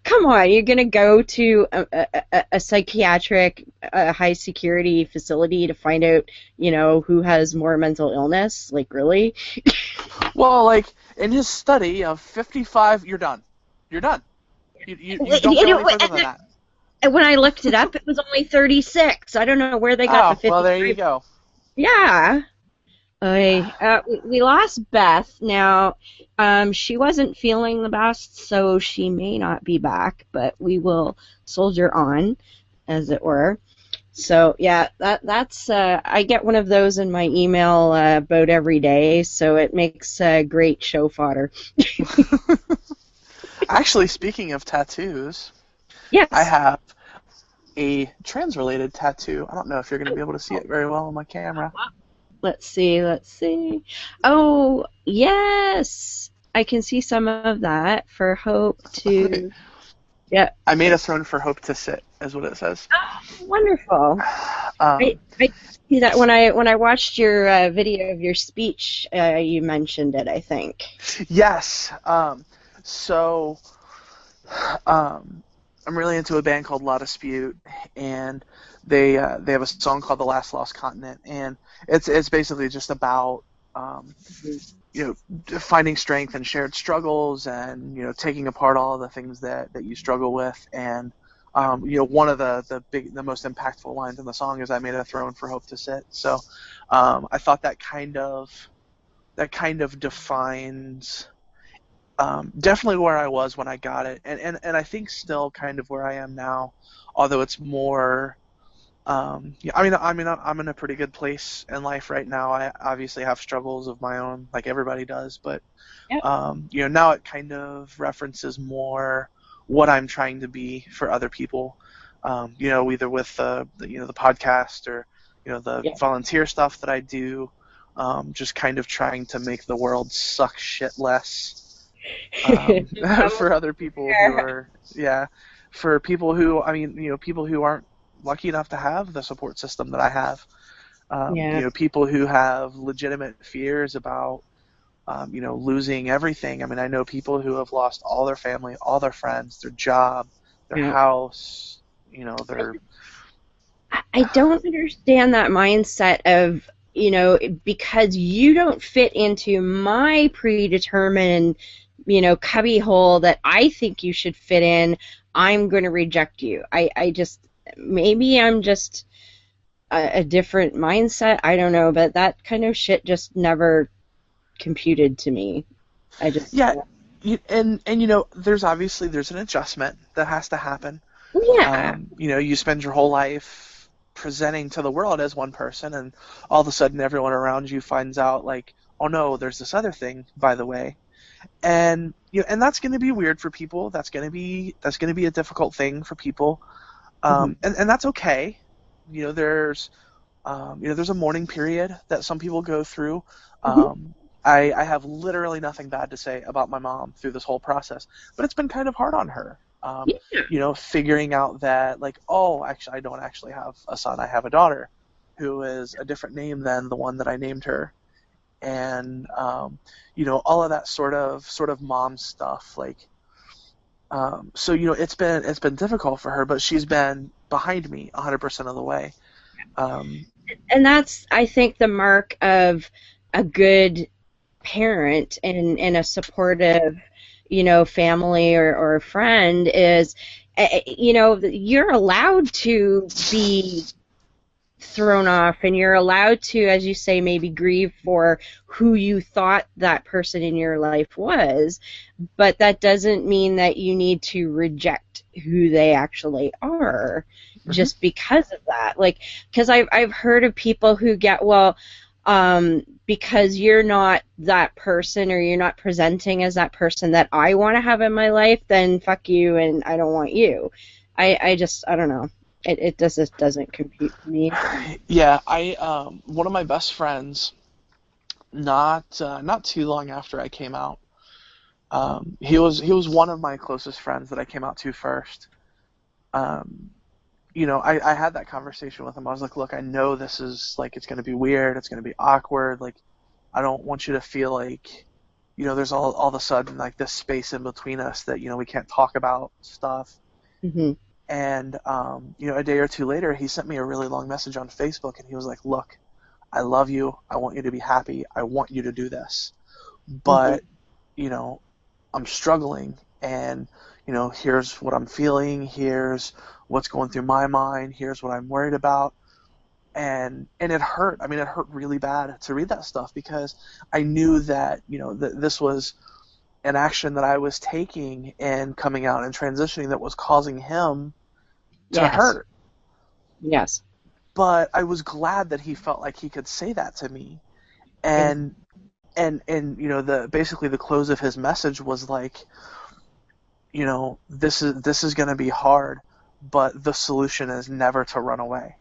Come on, you're going to go to a psychiatric, high security facility to find out, who has more mental illness? Like, really? Well, like, in his study of 55, you're done. You're done. You don't go any further than that. And when I looked it up, it was only 36. I don't know where they got the 55. Well, there you go. Yeah. We lost Beth. Now, she wasn't feeling the best, so she may not be back, but we will soldier on, as it were. So, yeah, that's I get one of those in my email about every day, so it makes great show fodder. Actually, speaking of tattoos, yes. I have a trans-related tattoo. I don't know if you're going to be able to see it very well on my camera. Let's see. Oh, yes! I can see some of that for Hope to... Yeah. I made a throne for Hope to sit, is what it says. Oh, wonderful. I see that when I watched your video of your speech, you mentioned it, I think. Yes. So, I'm really into a band called La Dispute, and they have a song called "The Last Lost Continent," and it's basically just about finding strength and shared struggles, and taking apart all of the things that you struggle with, and one of the most impactful lines in the song is "I made a throne for Hope to sit." So, I thought that kind of defines. Definitely where I was when I got it, and I think still kind of where I am now, although it's more. I'm in a pretty good place in life right now. I obviously have struggles of my own, like everybody does, but yep. Now it kind of references more what I'm trying to be for other people. Either with the podcast or the volunteer stuff that I do, just kind of trying to make the world suck shit less. For other people who are, for people who, people who aren't lucky enough to have the support system that I have, people who have legitimate fears about, losing everything. I mean, I know people who have lost all their family, all their friends, their job, their house, their... I don't understand that mindset of, because you don't fit into my predetermined cubbyhole that I think you should fit in, I'm going to reject you. Maybe I'm just a different mindset. I don't know, but that kind of shit just never computed to me. There's an adjustment that has to happen. Yeah. You spend your whole life presenting to the world as one person, and all of a sudden everyone around you finds out, like, oh no, there's this other thing, by the way. And and that's going to be weird for people. That's going to be a difficult thing for people, and that's okay. There's a mourning period that some people go through. I have literally nothing bad to say about my mom through this whole process, but it's been kind of hard on her. Figuring out that, like, oh, actually, I don't actually have a son. I have a daughter who is a different name than the one that I named her. And all of that sort of mom stuff, like, so it's been difficult for her, but she's been behind me 100% of the way. And that's, I think, the mark of a good parent and a supportive family or friend is, you're allowed to be thrown off, and you're allowed to, as you say, maybe grieve for who you thought that person in your life was, but that doesn't mean that you need to reject who they actually are just because of that. Like, because I've heard of people who get, because you're not that person, or you're not presenting as that person that I want to have in my life, then fuck you and I don't want you. I don't know. It just doesn't compute for me. Yeah, one of my best friends, not too long after I came out, he was one of my closest friends that I came out to first. I had that conversation with him. I was like, look, I know this is, like, it's going to be weird, it's going to be awkward, like, I don't want you to feel like there's all of a sudden like this space in between us that, we can't talk about stuff. Mm-hmm. And, a day or two later, he sent me a really long message on Facebook, and he was like, look, I love you. I want you to be happy. I want you to do this. But, I'm struggling, and, here's what I'm feeling. Here's what's going through my mind. Here's what I'm worried about. And it hurt. I mean, it hurt really bad to read that stuff, because I knew that, that this was an action that I was taking and coming out and transitioning that was causing him to hurt. Yes. But I was glad that he felt like he could say that to me. And basically the close of his message was like, this is going to be hard, but the solution is never to run away.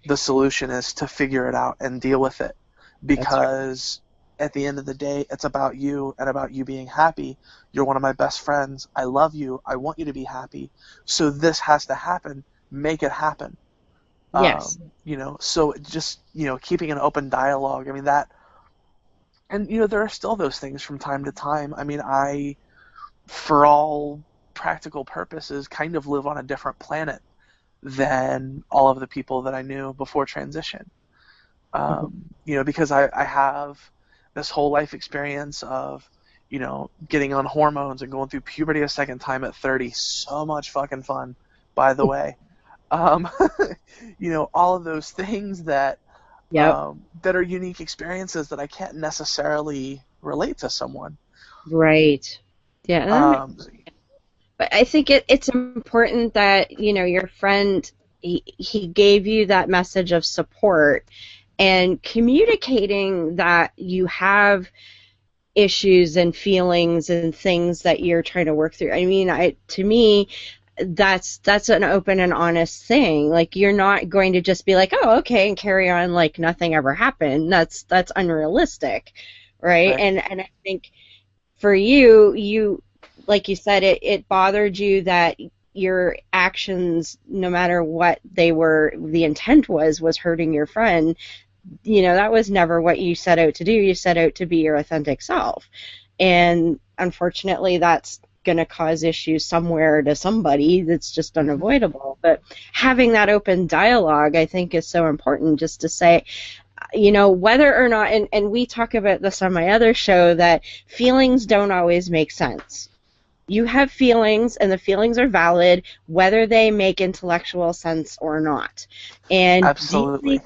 The solution is to figure it out and deal with it, because at the end of the day, it's about you and about you being happy. You're one of my best friends. I love you. I want you to be happy. So this has to happen. Make it happen. Yes. So just, keeping an open dialogue. I mean, that, and, there are still those things from time to time. I mean, I, for all practical purposes, kind of live on a different planet than all of the people that I knew before transition. Because I have this whole life experience of, getting on hormones and going through puberty a second time at 30. So much fucking fun, by the way. All of those things that that are unique experiences that I can't necessarily relate to someone. Right. Yeah. But I think it's important that, your friend, he gave you that message of support, and communicating that you have issues and feelings and things that you're trying to work through. I mean, to me, that's an open and honest thing. Like, you're not going to just be like, oh, okay, and carry on like nothing ever happened. That's unrealistic, right? And I think for you, like you said, it bothered you that your actions, no matter what they were, the intent was hurting your friend. That was never what you set out to do. You set out to be your authentic self. And unfortunately, that's going to cause issues somewhere to somebody. That's just unavoidable. But having that open dialogue, I think, is so important, just to say, whether or not, and we talk about this on my other show, that feelings don't always make sense. You have feelings, and the feelings are valid, whether they make intellectual sense or not. And absolutely,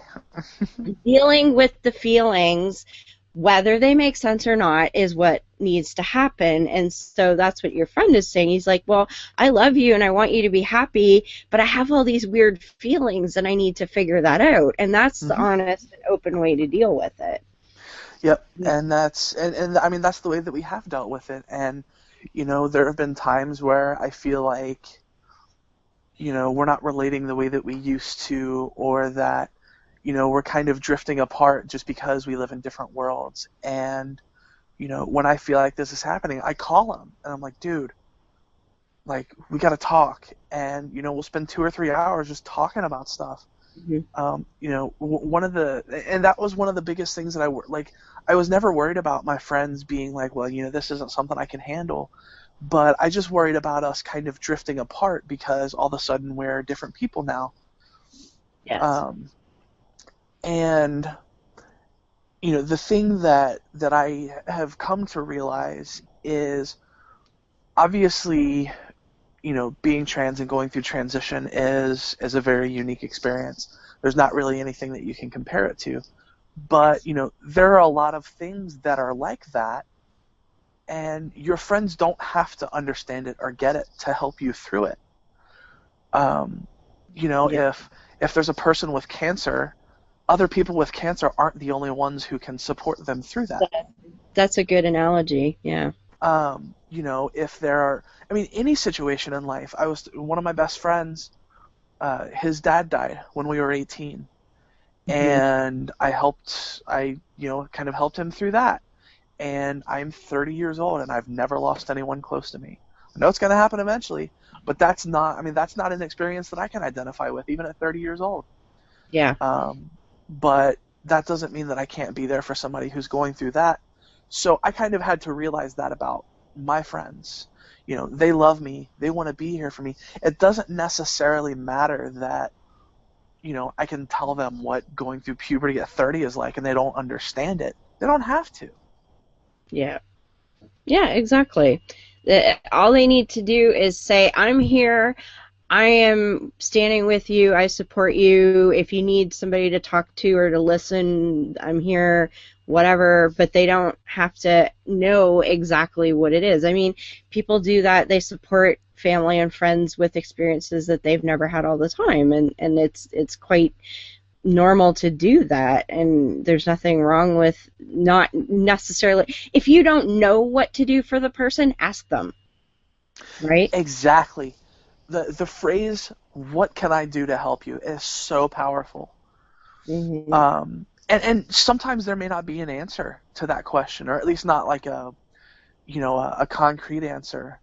dealing with the feelings, whether they make sense or not, is what needs to happen. And so that's what your friend is saying. He's like, well, I love you and I want you to be happy, but I have all these weird feelings and I need to figure that out. And that's the honest and open way to deal with it. Yep. And that's, and I mean, that's the way that we have dealt with it. And, there have been times where I feel like, we're not relating the way that we used to, or that, we're kind of drifting apart just because we live in different worlds. And, when I feel like this is happening, I call him and I'm like, dude, like, we got to talk. And, we'll spend 2 or 3 hours just talking about stuff. One of the biggest things that I was never worried about my friends being like, well, this isn't something I can handle. But I just worried about us kind of drifting apart, because all of a sudden we're different people now. Yes. And, the thing that I have come to realize is, obviously, being trans and going through transition is a very unique experience. There's not really anything that you can compare it to. But, there are a lot of things that are like that, and your friends don't have to understand it or get it to help you through it. If there's a person with cancer, other people with cancer aren't the only ones who can support them through that. That's a good analogy, yeah. If there are, any situation in life. One of my best friends, his dad died when we were 18. And I kind of helped him through that. And I'm 30 years old, and I've never lost anyone close to me. I know it's going to happen eventually, but that's not an experience that I can identify with, even at 30 years old. Yeah. But that doesn't mean that I can't be there for somebody who's going through that. So I kind of had to realize that about my friends. You know, they love me. They want to be here for me. It doesn't necessarily matter that, you know, I can tell them what going through puberty at 30 is like and they don't understand it. They don't have to. Yeah. Yeah, exactly. All they need to do is say, I'm here. I am standing with you. I support you. If you need somebody to talk to or to listen, I'm here, whatever. But they don't have to know exactly what it is. I mean, people do that. They support family and friends with experiences that they've never had all the time. And it's quite normal to do that. And there's nothing wrong with not necessarily. If you don't know what to do for the person, ask them. Right? Exactly. The phrase, what can I do to help you, is so powerful. Mm-hmm. And sometimes there may not be an answer to that question, or at least not like a concrete answer.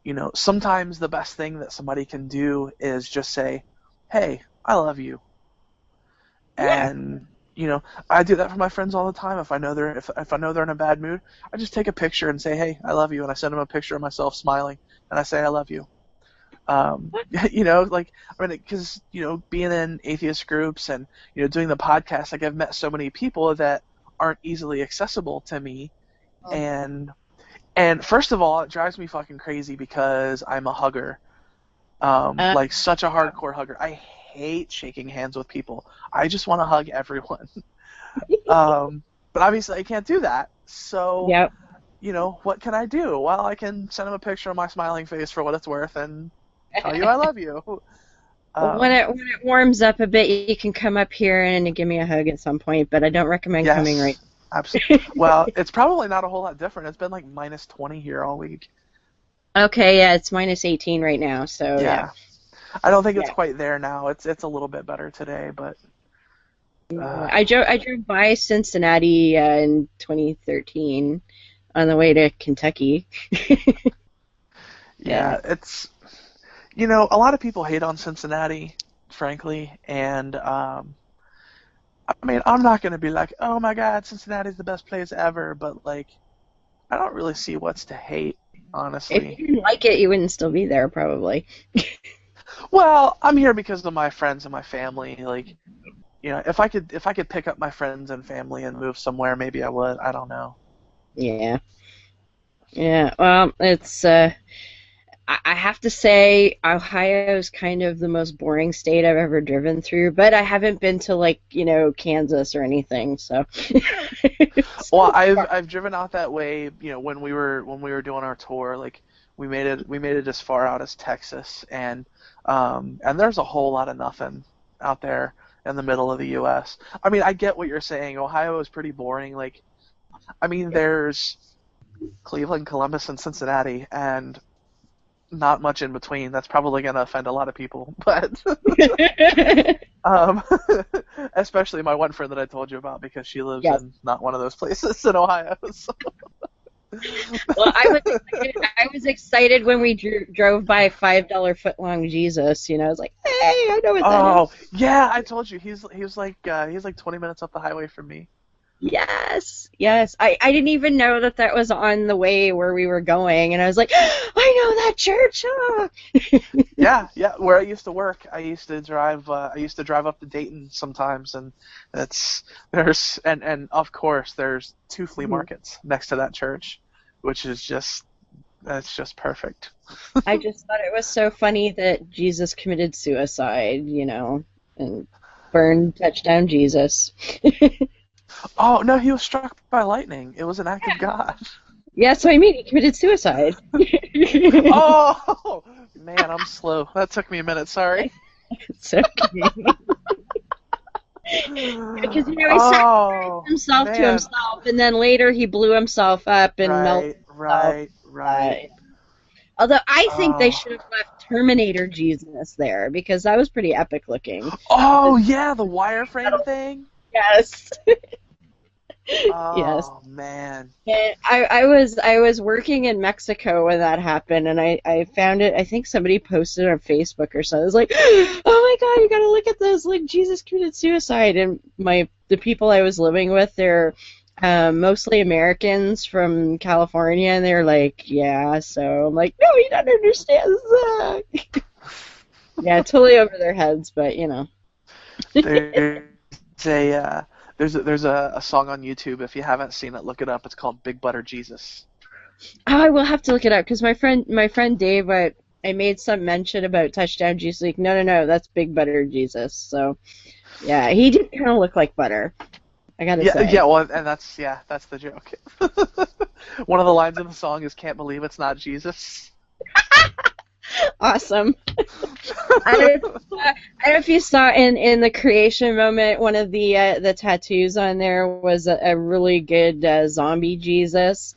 You know, sometimes the best thing that somebody can do is just say, hey, I love you. Yeah. And, you know, I do that for my friends all the time. If I know they're in a bad mood, I just take a picture and say, hey, I love you. And I send them a picture of myself smiling, and I say, I love you. You know, like, I mean, because, you know, being in atheist groups and, you know, doing the podcast, like, I've met so many people that aren't easily accessible to me. And first of all, it drives me fucking crazy because I'm a hugger. Like, such a hardcore hugger. I hate shaking hands with people. I just want to hug everyone. But obviously I can't do that. So, Yep. you know, what can I do? Well, I can send them a picture of my smiling face for what it's worth and tell you I love you. When it warms up a bit, you can come up here and give me a hug at some point, but I don't recommend coming right now. Absolutely. Well, it's probably not a whole lot different. It's been like minus 20 here all week. Okay, yeah, it's minus 18 right now, so yeah. I don't think it's quite there now. It's a little bit better today, but I drove by Cincinnati in 2013 on the way to Kentucky. Yeah, it's, you know, a lot of people hate on Cincinnati, frankly, and I mean, I'm not going to be like, oh my God, Cincinnati's the best place ever, but like, I don't really see what's to hate, honestly. If you didn't like it, you wouldn't still be there, probably. Well, I'm here because of my friends and my family. Like, you know, if I could pick up my friends and family and move somewhere, maybe I would. I don't know. Yeah. Yeah. Well, it's. I have to say, Ohio is kind of the most boring state I've ever driven through, but I haven't been to, like, you know, Kansas or anything. So. Well, I've driven out that way. You know, when we were doing our tour, like, we made it as far out as Texas, and there's a whole lot of nothing out there in the middle of the U.S. I mean, I get what you're saying. Ohio is pretty boring. Like, I mean, there's Cleveland, Columbus, and Cincinnati, and not much in between. That's probably going to offend a lot of people, but especially my one friend that I told you about, because she lives in not one of those places in Ohio. So. Well, I was excited when we drove by $5 footlong Jesus. You know, I was like, hey, I know what that is. Oh, yeah, I told you. He was like 20 minutes up the highway from me. Yes. I didn't even know that was on the way where we were going, and I was like, I know that church. Oh. Yeah. Where I used to work, I used to drive up to Dayton sometimes, and there's two flea markets next to that church, which is just perfect. I just thought it was so funny that Jesus committed suicide, you know, and burned touchdown Jesus. Oh, no, he was struck by lightning. It was an act of God. Yeah, that's what I mean. He committed suicide. Oh, man, I'm slow. That took me a minute. Sorry. It's okay. Because, you know, he sacrificed himself to himself, and then later he blew himself up and melted himself. Right. Although I think they should have left Terminator Jesus there, because that was pretty epic looking. Oh, yeah, the wireframe thing? Yes. Oh, yes. Man. And I was working in Mexico when that happened, and I found it. I think somebody posted it on Facebook or something. I was like, oh my God, you gotta look at this! Like, Jesus committed suicide. And the people I was living with, they're mostly Americans from California, and they're like, yeah. So I'm like, no, you don't understand that. Yeah, totally over their heads, but you know. There's a song on YouTube. If you haven't seen it, look it up. It's called Big Butter Jesus. Oh, I will have to look it up because my friend Dave, I made some mention about Touchdown Jesus. Like, no, that's Big Butter Jesus. So, yeah, he did kind of look like butter. I gotta say. Yeah, well, and that's the joke. One of the lines in the song is "Can't believe it's not Jesus." Awesome. I don't know if you saw in the creation moment, one of the tattoos on there was a really good zombie Jesus,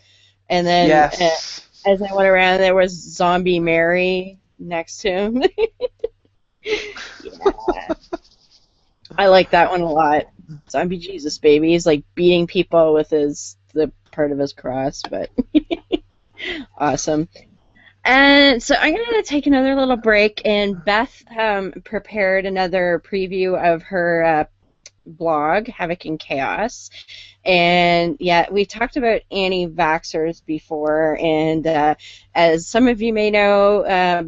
and then Yes. as I went around, there was Zombie Mary next to him. Yeah. I like that one a lot. Zombie Jesus, baby. He's like beating people with the part of his cross, but awesome. And so I'm going to take another little break, and Beth prepared another preview of her blog, Havoc and Chaos. And yeah, we talked about anti-vaxxers before, and as some of you may know,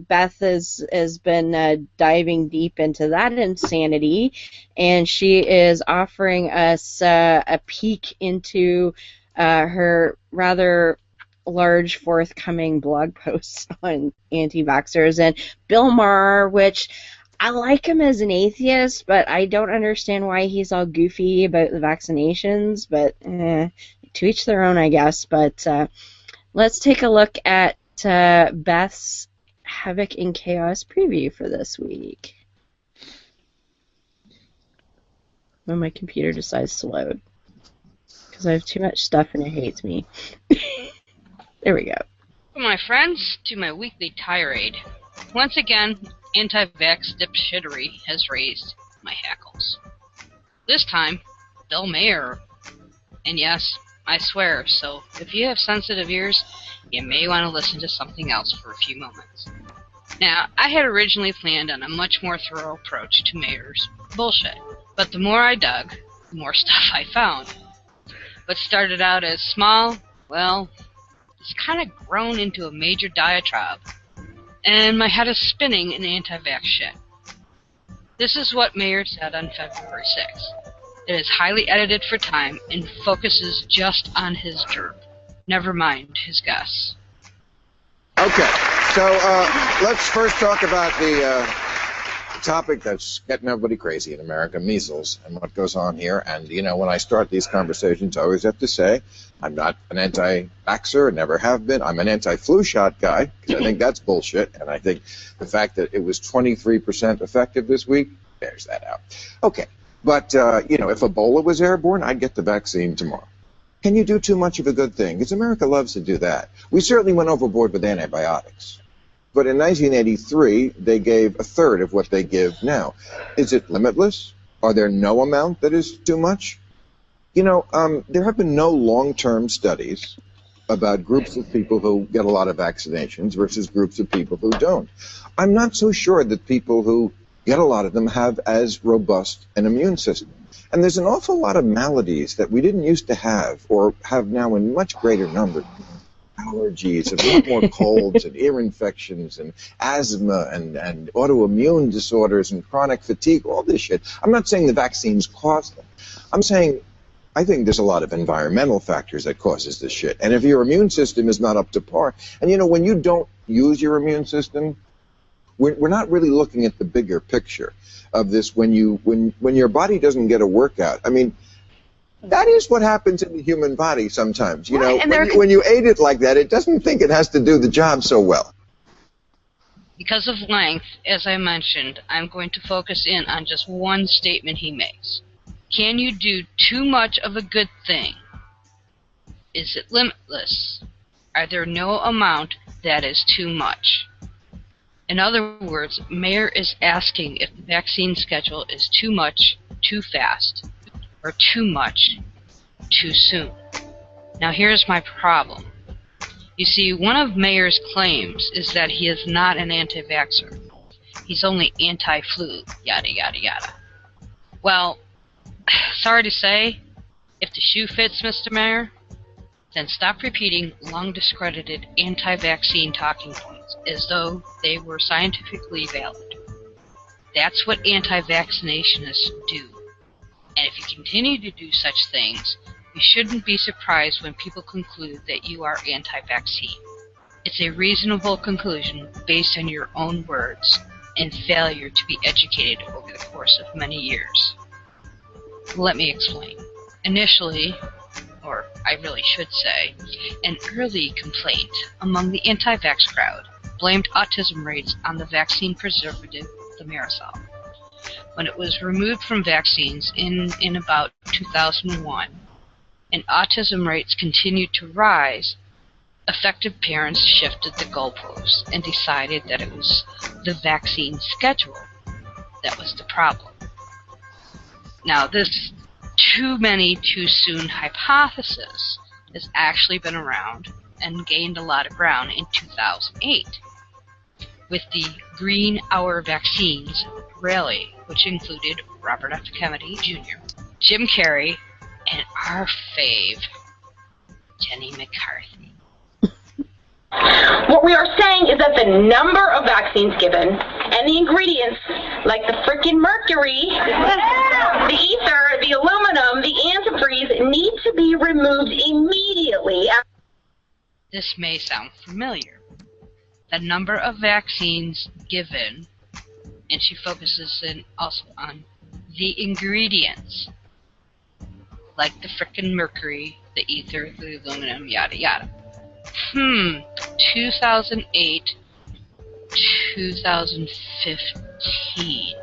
Beth has been diving deep into that insanity, and she is offering us a peek into her rather large forthcoming blog posts on anti-vaxxers and Bill Maher, which I like him as an atheist, but I don't understand why he's all goofy about the vaccinations, but to each their own, I guess. But let's take a look at Beth's Havoc and Chaos preview for this week. When my computer decides to load, because I have too much stuff and it hates me. There we go. My friends, to my weekly tirade. Once again, anti-vax dipshittery has raised my hackles. This time, Bill Maher. And yes, I swear, so if you have sensitive ears, you may want to listen to something else for a few moments. Now, I had originally planned on a much more thorough approach to Maher's bullshit, but the more I dug, the more stuff I found. What started out as small, well, it's kind of grown into a major diatribe, and my head is spinning in anti-vax shit. This is what Maher said on February 6th. It is highly edited for time and focuses just on his derp. Never mind his guests. Okay, so let's first talk about the topic that's getting everybody crazy in America, measles, and what goes on here. And, you know, when I start these conversations, I always have to say, I'm not an anti-vaxxer, never have been. I'm an anti-flu shot guy, because I think that's bullshit. And I think the fact that it was 23% effective this week bears that out. Okay, but, you know, if Ebola was airborne, I'd get the vaccine tomorrow. Can you do too much of a good thing? Because America loves to do that. We certainly went overboard with antibiotics. But in 1983, they gave a third of what they give now. Is it limitless? Are there no amount that is too much? You know, there have been no long-term studies about groups of people who get a lot of vaccinations versus groups of people who don't. I'm not so sure that people who get a lot of them have as robust an immune system. And there's an awful lot of maladies that we didn't used to have or have now in much greater numbers. Allergies and a lot more colds and ear infections and asthma and autoimmune disorders and chronic fatigue, all this shit. I'm not saying the vaccines cause them. I'm saying I think there's a lot of environmental factors that causes this shit. And if your immune system is not up to par, and you know, when you don't use your immune system, we're not really looking at the bigger picture of this when your body doesn't get a workout. I mean, that is what happens in the human body sometimes. You know, when you ate it like that, it doesn't think it has to do the job so well. Because of length, as I mentioned, I'm going to focus in on just one statement he makes. Can you do too much of a good thing? Is it limitless? Are there no amount that is too much? In other words, Maher is asking if the vaccine schedule is too much, too fast, or too much, too soon. Now here's my problem. You see, one of Maher's claims is that he is not an anti-vaxxer. He's only anti-flu, yada yada yada. Well, sorry to say, If the shoe fits, Mr. Mayor, then stop repeating long-discredited anti-vaccine talking points as though they were scientifically valid. That's what anti-vaccinationists do. And if you continue to do such things, you shouldn't be surprised when people conclude that you are anti-vaccine. It's a reasonable conclusion based on your own words and failure to be educated over the course of many years. Let me explain. Initially, or I really should say, an early complaint among the anti-vax crowd blamed autism rates on the vaccine preservative, the thimerosal. When it was removed from vaccines in about 2001, and autism rates continued to rise, affected parents shifted the goalposts and decided that it was the vaccine schedule that was the problem. Now, this too many too soon hypothesis has actually been around and gained a lot of ground in 2008 with the Green Hour Vaccines rally, which included Robert F. Kennedy Jr., Jim Carrey, and our fave, Jenny McCarthy. What we are saying is that the number of vaccines given and the ingredients, like the frickin' mercury, the ether, the aluminum, the antifreeze, need to be removed immediately. This may sound familiar. The number of vaccines given, and she focuses in also on the ingredients, like the frickin' mercury, the ether, the aluminum, yada yada. 2008, 2015.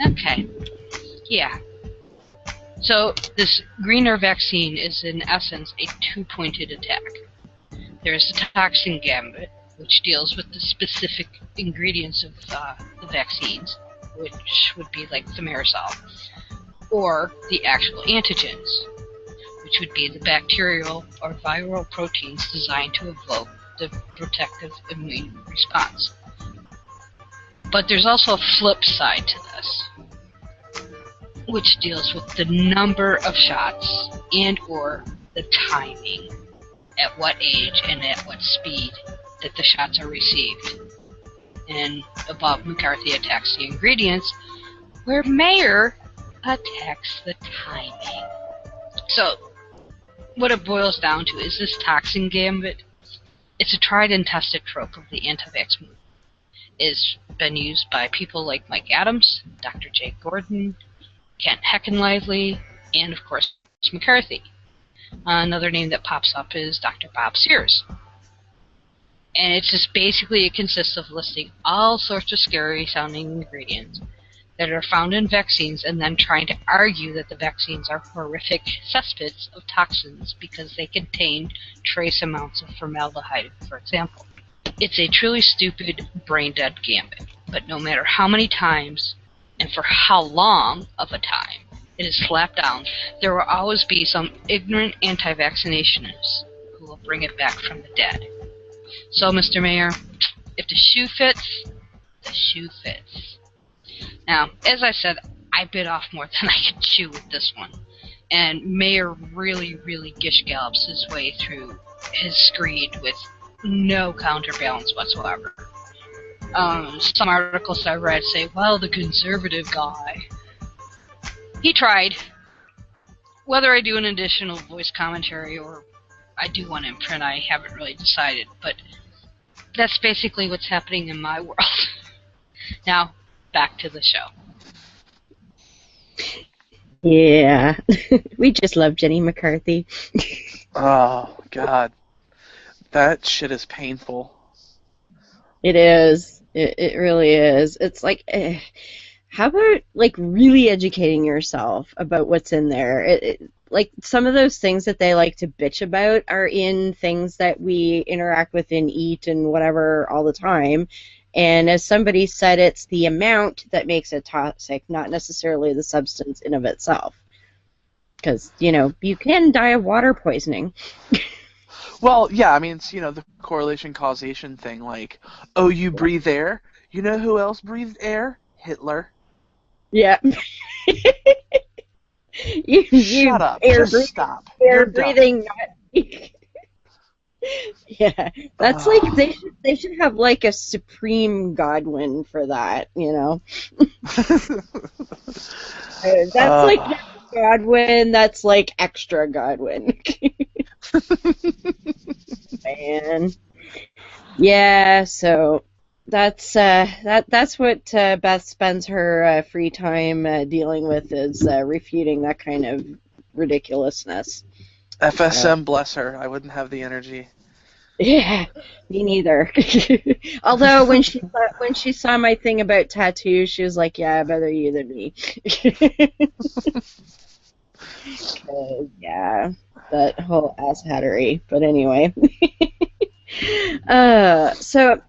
Okay. Yeah. So this greener vaccine is in essence a two-pointed attack. There's the toxin gambit, which deals with the specific ingredients of the vaccines, which would be like thimerosal, or the actual antigens, which would be the bacterial or viral proteins designed to evoke the protective immune response. But there's also a flip side to this, which deals with the number of shots and or the timing, at what age and at what speed that the shots are received. And Bob McCarthy attacks the ingredients, where Mayer attacks the timing. So, what it boils down to is this toxin gambit. It's a tried and tested trope of the anti-vax movement. It's been used by people like Mike Adams, Dr. Jay Gordon, Kent Heckenlively, and of course McCarthy. Another name that pops up is Dr. Bob Sears. And it's just basically, it consists of listing all sorts of scary sounding ingredients that are found in vaccines and then trying to argue that the vaccines are horrific cesspits of toxins because they contain trace amounts of formaldehyde, for example. It's a truly stupid, brain-dead gambit, but no matter how many times and for how long of a time it is slapped down, there will always be some ignorant anti-vaccinationists who will bring it back from the dead. So, Mr. Mayor, if the shoe fits, the shoe fits. Now, as I said, I bit off more than I could chew with this one. And Mayor really, really gish-gallops his way through his screed with no counterbalance whatsoever. Some articles I read say, well, the conservative guy. He tried. Whether I do an additional voice commentary or I do one in print, I haven't really decided. But that's basically what's happening in my world. Now, back to the show. Yeah. We just love Jenny McCarthy. Oh, God. That shit is painful. It is. It really is. It's like, how about, like, really educating yourself about what's in there? Like, some of those things that they like to bitch about are in things that we interact with and eat and whatever all the time. And as somebody said, it's the amount that makes it toxic, not necessarily the substance in of itself. Because, you know, you can die of water poisoning. Well, yeah, I mean, it's, you know, the correlation causation thing, like, oh, you breathe air? You know who else breathed air? Hitler. Yeah. you Shut up. Just stop. You're done. breathing, not. Yeah, that's like they should have like a supreme Godwin for that, you know. That's like Godwin. That's like extra Godwin. Man, yeah. So that's what Beth spends her free time dealing with is refuting that kind of ridiculousness. FSM, bless her. I wouldn't have the energy. Yeah, me neither. Although when she saw my thing about tattoos, she was like, "Yeah, better you than me." 'Cause, yeah, that whole ass hattery. But anyway, so.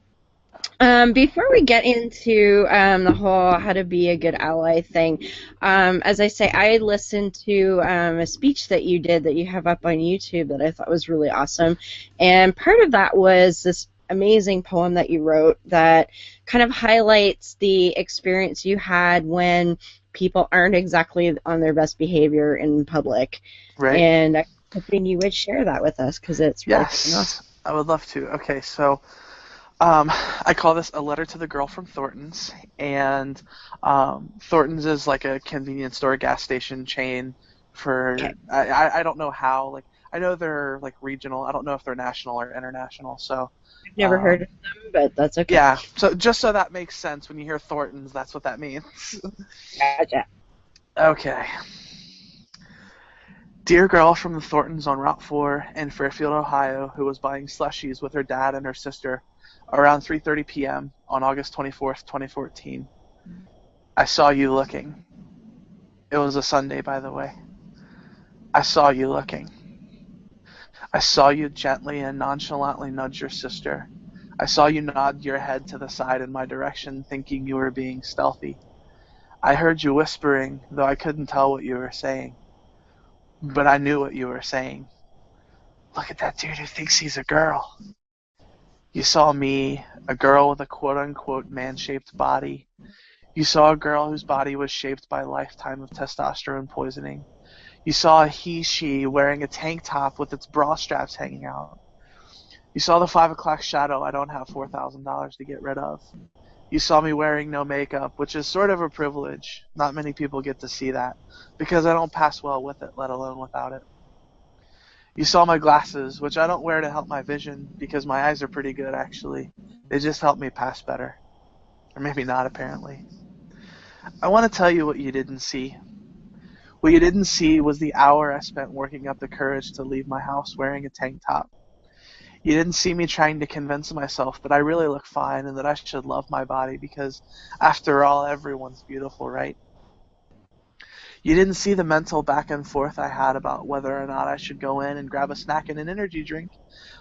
Before we get into the whole how to be a good ally thing, as I say, I listened to a speech that you did that you have up on YouTube that I thought was really awesome. And part of that was this amazing poem that you wrote that kind of highlights the experience you had when people aren't exactly on their best behavior in public. Right. And I'm hoping you would share that with us because it's really awesome. I would love to. Okay, so I call this a letter to the girl from Thornton's, and Thornton's is like a convenience store, gas station chain for, I don't know how, like, I know they're like regional, I don't know if they're national or international, so. I've never heard of them, but that's okay. Yeah, so just so that makes sense, when you hear Thornton's, that's what that means. Gotcha. Okay. Dear girl from the Thorntons on Route 4 in Fairfield, Ohio, who was buying slushies with her dad and her sister around 3:30 p.m. on August 24th, 2014. I saw you looking. It was a Sunday, by the way. I saw you looking. I saw you gently and nonchalantly nudge your sister. I saw you nod your head to the side in my direction, thinking you were being stealthy. I heard you whispering, though I couldn't tell what you were saying. But I knew what you were saying. Look at that dude who thinks he's a girl. You saw me, a girl with a quote-unquote man-shaped body. You saw a girl whose body was shaped by a lifetime of testosterone poisoning. You saw a he-she wearing a tank top with its bra straps hanging out. You saw the 5 o'clock shadow I don't have $4,000 to get rid of. You saw me wearing no makeup, which is sort of a privilege. Not many people get to see that, because I don't pass well with it, let alone without it. You saw my glasses, which I don't wear to help my vision, because my eyes are pretty good, actually. They just help me pass better. Or maybe not, apparently. I want to tell you what you didn't see. What you didn't see was the hour I spent working up the courage to leave my house wearing a tank top. You didn't see me trying to convince myself that I really look fine and that I should love my body because, after all, everyone's beautiful, right? You didn't see the mental back and forth I had about whether or not I should go in and grab a snack and an energy drink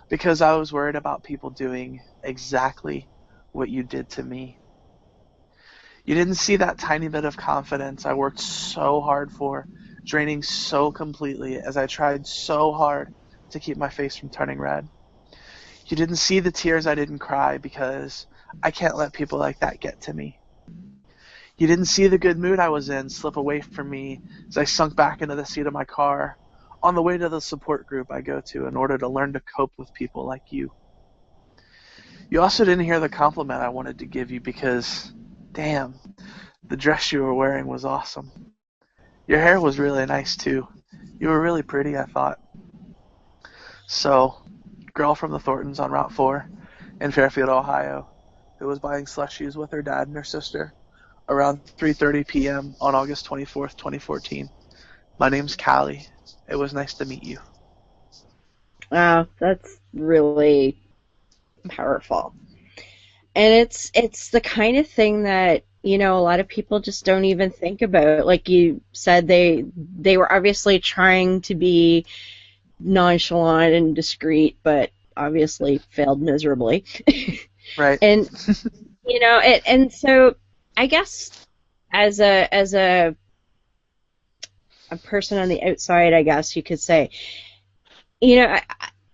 because I was worried about people doing exactly what you did to me. You didn't see that tiny bit of confidence I worked so hard for, draining so completely as I tried so hard to keep my face from turning red. You didn't see the tears I didn't cry because I can't let people like that get to me. You didn't see the good mood I was in slip away from me as I sunk back into the seat of my car on the way to the support group I go to in order to learn to cope with people like you. You also didn't hear the compliment I wanted to give you because, damn, the dress you were wearing was awesome. Your hair was really nice too. You were really pretty, I thought. So, girl from the Thorntons on Route 4 in Fairfield, Ohio, who was buying slushies with her dad and her sister around 3:30 p.m. on August 24th, 2014. My name's Callie. It was nice to meet you. Wow, that's really powerful. And it's the kind of thing that, you know, a lot of people just don't even think about. Like you said, they were obviously trying to be nonchalant and discreet, but obviously failed miserably. Right. And you know, and so I guess as a person on the outside, I guess you could say, you know,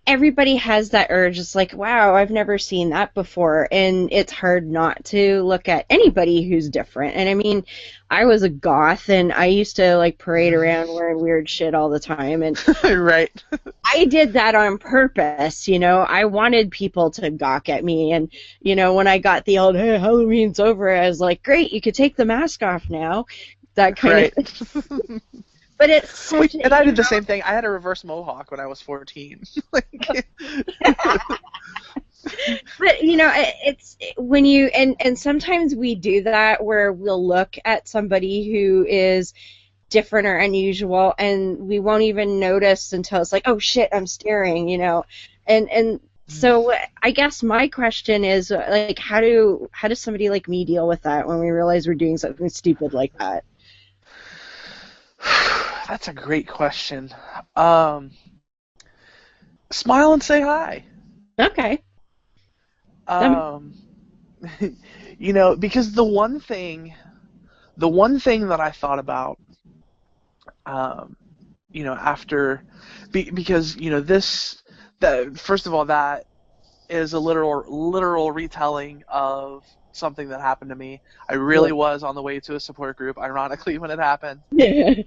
everybody has that urge. It's like, wow, I've never seen that before. And it's hard not to look at anybody who's different. And I mean, I was a goth and I used to like parade around wearing weird shit all the time. And Right. I did that on purpose, you know. I wanted people to gawk at me. And, you know, when I got the old, hey, Halloween's over, I was like, great, you could take the mask off now. That kind Right. of But it's such And I did the same thing. I had a reverse mohawk when I was 14. Like, but you know, it's when you and sometimes we do that where we'll look at somebody who is different or unusual and we won't even notice until it's like, oh shit, I'm staring, you know. And so I guess my question is like, how does somebody like me deal with that when we realize we're doing something stupid like that? that's a great question. Smile and say hi. Okay. You know, because the one thing that I thought about, you know, after, because, you know, first of all, that is a literal retelling of something that happened to me. I really was on the way to a support group, ironically, when it happened. And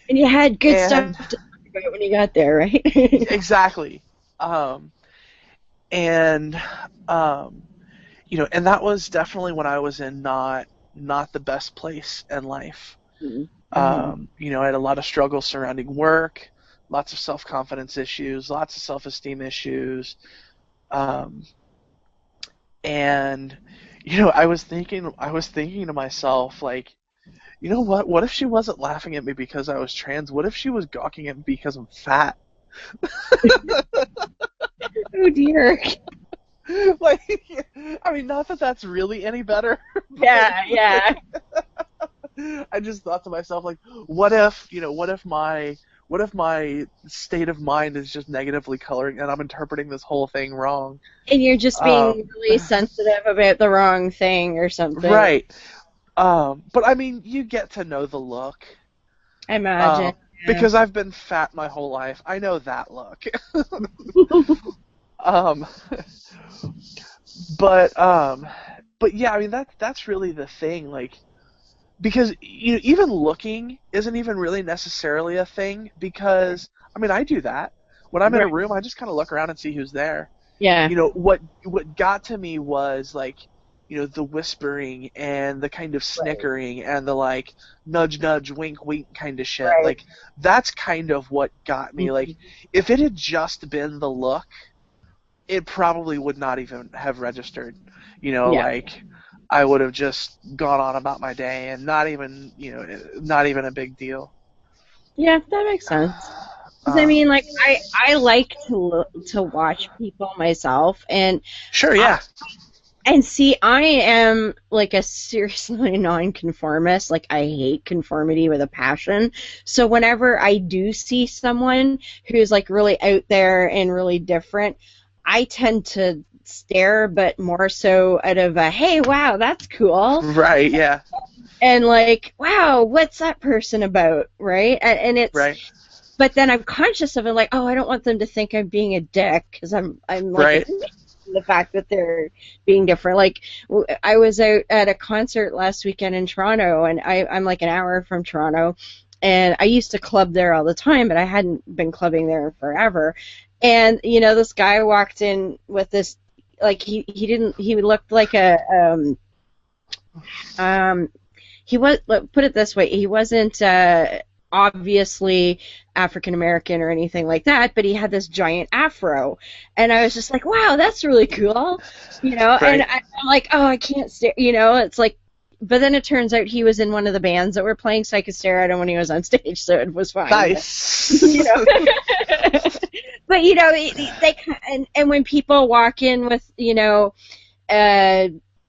you had good stuff to talk about when you got there, right? Exactly. You know, and that was definitely when I was in not the best place in life. Mm-hmm. You know, I had a lot of struggles surrounding work, lots of self-confidence issues, lots of self-esteem issues. And, you know, I was thinking to myself, like, you know what? What if she wasn't laughing at me because I was trans? What if she was gawking at me because I'm fat? Oh dear. Like, I mean, not that that's really any better. Yeah. I just thought to myself, like, what if my state of mind is just negatively coloring and I'm interpreting this whole thing wrong? And you're just being really sensitive about the wrong thing or something. Right. But I mean, you get to know the look. I imagine. Because I've been fat my whole life. I know that look. But yeah, I mean, that's really the thing, like, because, you know, even looking isn't even really necessarily a thing, because, I mean, I do that. When I'm in a room, I just kind of look around and see who's there. Yeah. You know, what got to me was, like, you know, the whispering and the kind of snickering and the, like, nudge, nudge, wink, wink kind of shit. Like, that's kind of what got me. Like, if it had just been the look, it probably would not even have registered. You know, like, I would have just gone on about my day and not even a big deal. Yeah, that makes sense. 'Cause I mean, like, I like to watch people myself, and sure, yeah. And see, I am like a seriously nonconformist. Like, I hate conformity with a passion. So whenever I do see someone who's like really out there and really different, I tend to stare, but more so out of a, hey, wow, that's cool. Right, yeah. And like, wow, what's that person about, right? And it's, right. But then I'm conscious of it, like, oh, I don't want them to think I'm being a dick, because I'm like, the fact that they're being different. Like, I was out at a concert last weekend in Toronto, and I'm like an hour from Toronto, and I used to club there all the time, but I hadn't been clubbing there forever. And, you know, this guy walked in with this, like, he looked like he was, put it this way, he wasn't obviously African American or anything like that, but he had this giant afro, and I was just like, wow, that's really cool, you know. And I'm like, oh, I can't stare, you know. It's like, but then it turns out he was in one of the bands that were playing, so I could stare at him when he was on stage, so it was fine. Nice. But, you know. But, you know, they and when people walk in with, you know,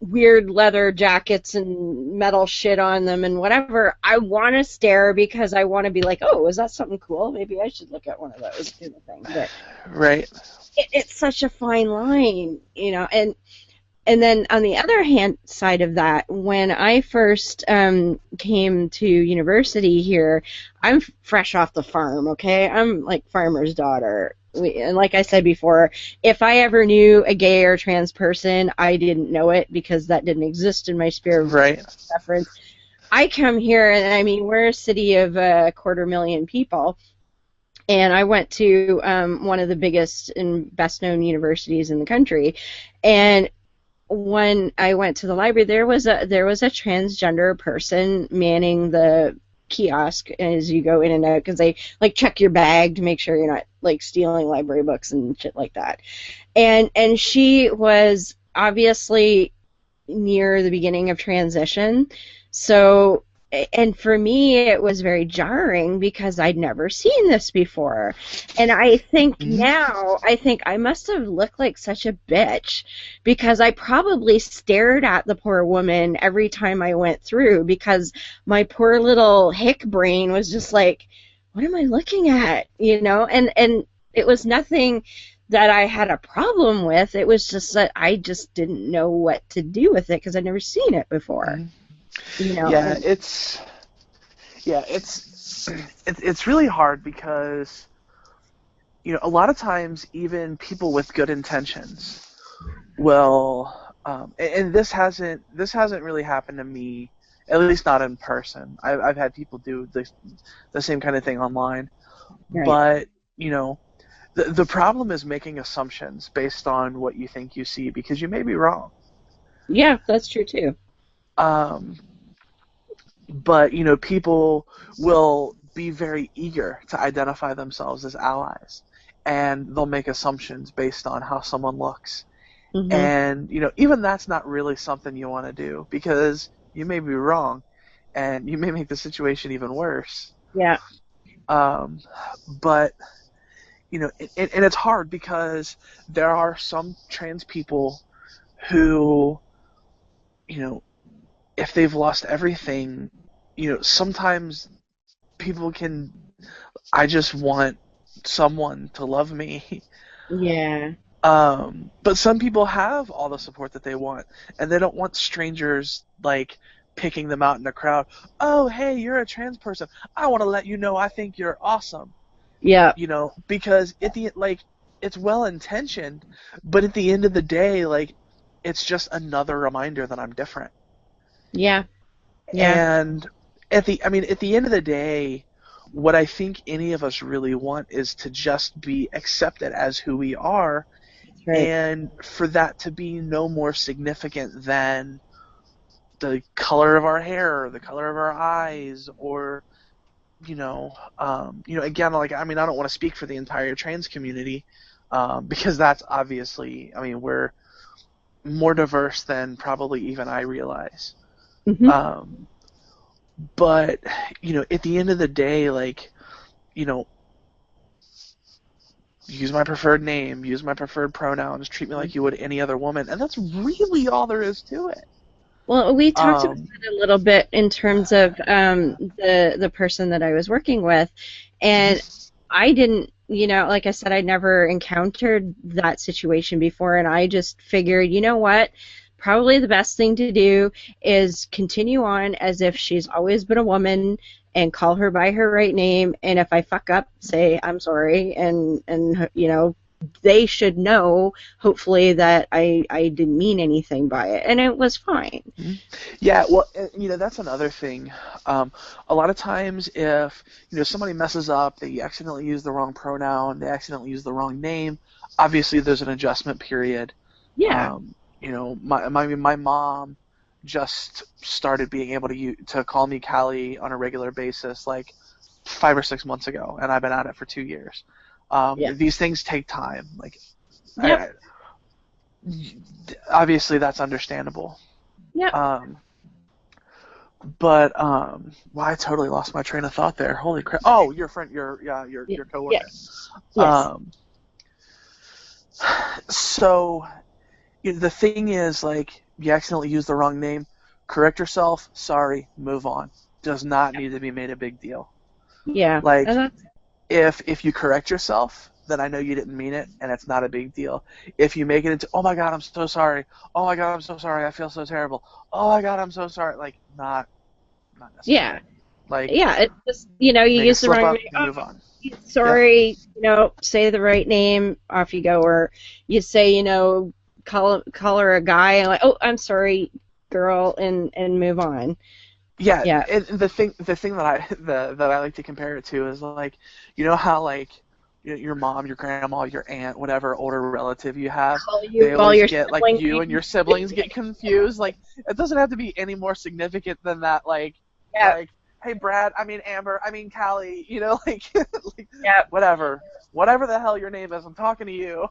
weird leather jackets and metal shit on them and whatever, I want to stare because I want to be like, oh, is that something cool? Maybe I should look at one of those kind of things. But it's such a fine line, you know. And then on the other hand side of that, when I first came to university here, I'm fresh off the farm, okay? I'm like farmer's daughter. and like I said before, if I ever knew a gay or trans person, I didn't know it because that didn't exist in my sphere of reference. I come here, and I mean, we're a city of 250,000 people, and I went to one of the biggest and best-known universities in the country, and when I went to the library, there was a transgender person manning the kiosk as you go in and out, because they like check your bag to make sure you're not like stealing library books and shit like that. And she was obviously near the beginning of transition, so. And for me, it was very jarring because I'd never seen this before. And I think now, I must have looked like such a bitch because I probably stared at the poor woman every time I went through, because my poor little hick brain was just like, what am I looking at? You know? And it was nothing that I had a problem with. It was just that I just didn't know what to do with it because I'd never seen it before. You know, it's really hard because, you know, a lot of times even people with good intentions will, and this hasn't really happened to me, at least not in person. I've had people do the same kind of thing online, but you know, the problem is making assumptions based on what you think you see, because you may be wrong. Yeah, that's true too. But, you know, people will be very eager to identify themselves as allies, and they'll make assumptions based on how someone looks. Mm-hmm. And, you know, even that's not really something you want to do, because you may be wrong, and you may make the situation even worse. Yeah. But, you know, and it's hard because there are some trans people who, you know, if they've lost everything, you know, sometimes people can, I just want someone to love me. Yeah. But some people have all the support that they want, and they don't want strangers, like, picking them out in the crowd. Oh, hey, you're a trans person. I want to let you know I think you're awesome. Yeah. You know, because it's well-intentioned, but at the end of the day, like, it's just another reminder that I'm different. Yeah. Yeah. And at the end of the day, what I think any of us really want is to just be accepted as who we are, and for that to be no more significant than the color of our hair, or the color of our eyes, or again, like, I mean, I don't want to speak for the entire trans community, because that's obviously, I mean, we're more diverse than probably even I realize. Mm-hmm. But, you know, at the end of the day, like, you know, use my preferred name, use my preferred pronouns, treat me like you would any other woman, and that's really all there is to it. Well, we talked about it a little bit in terms of the person that I was working with, and I didn't, you know, like I said, I'd never encountered that situation before, and I just figured, you know what, probably the best thing to do is continue on as if she's always been a woman and call her by her right name, and if I fuck up, say I'm sorry, and you know, they should know, hopefully, that I didn't mean anything by it, and it was fine. Yeah, well, you know, that's another thing. A lot of times if, you know, somebody messes up, they accidentally use the wrong pronoun, they accidentally use the wrong name, obviously there's an adjustment period. Yeah. You know, my mom just started being able to call me Callie on a regular basis like 5 or 6 months ago, and I've been at it for 2 years. These things take time. Like, obviously that's understandable. Yeah. But well, I totally lost my train of thought there. Holy crap! Oh, your friend, your coworker. Yes. Yes. So, you know, the thing is, like, you accidentally use the wrong name. Correct yourself. Sorry. Move on. Does not need to be made a big deal. Yeah. Like, if you correct yourself, then I know you didn't mean it, and it's not a big deal. If you make it into, oh my God, I'm so sorry. Oh my God, I'm so sorry. I feel so terrible. Oh my God, I'm so sorry. Like, not necessary. Yeah. Like, yeah, it's just, you know, you use the wrong name. Move on. sorry, say the right name, off you go. Or you say, call her a guy, and like, oh, I'm sorry, girl, and move on. Yeah, Yeah. and the thing that I like to compare it to is like, how like your mom, your grandma, your aunt, whatever older relative you have, they always get like you and your siblings get confused. Like, it doesn't have to be any more significant than that. Like, hey Brad, I mean Amber, I mean Callie, like, whatever the hell your name is, I'm talking to you.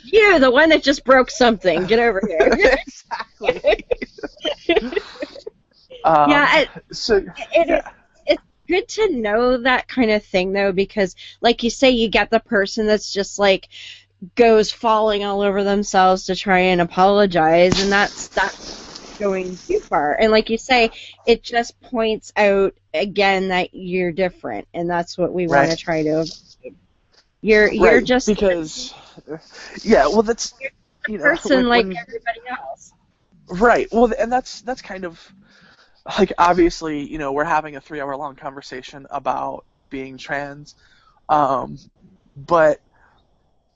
You, the one that just broke something, get over here. Exactly. It's good to know that kind of thing, though, because, like you say, you get the person that's just like goes falling all over themselves to try and apologize, and that's going too far. And like you say, it just points out again that you're different, and that's what we want to try to avoid. You're just because well, that's a person like everybody else. Right. Well, and that's kind of like, obviously, we're having a 3-hour-long conversation about being trans, but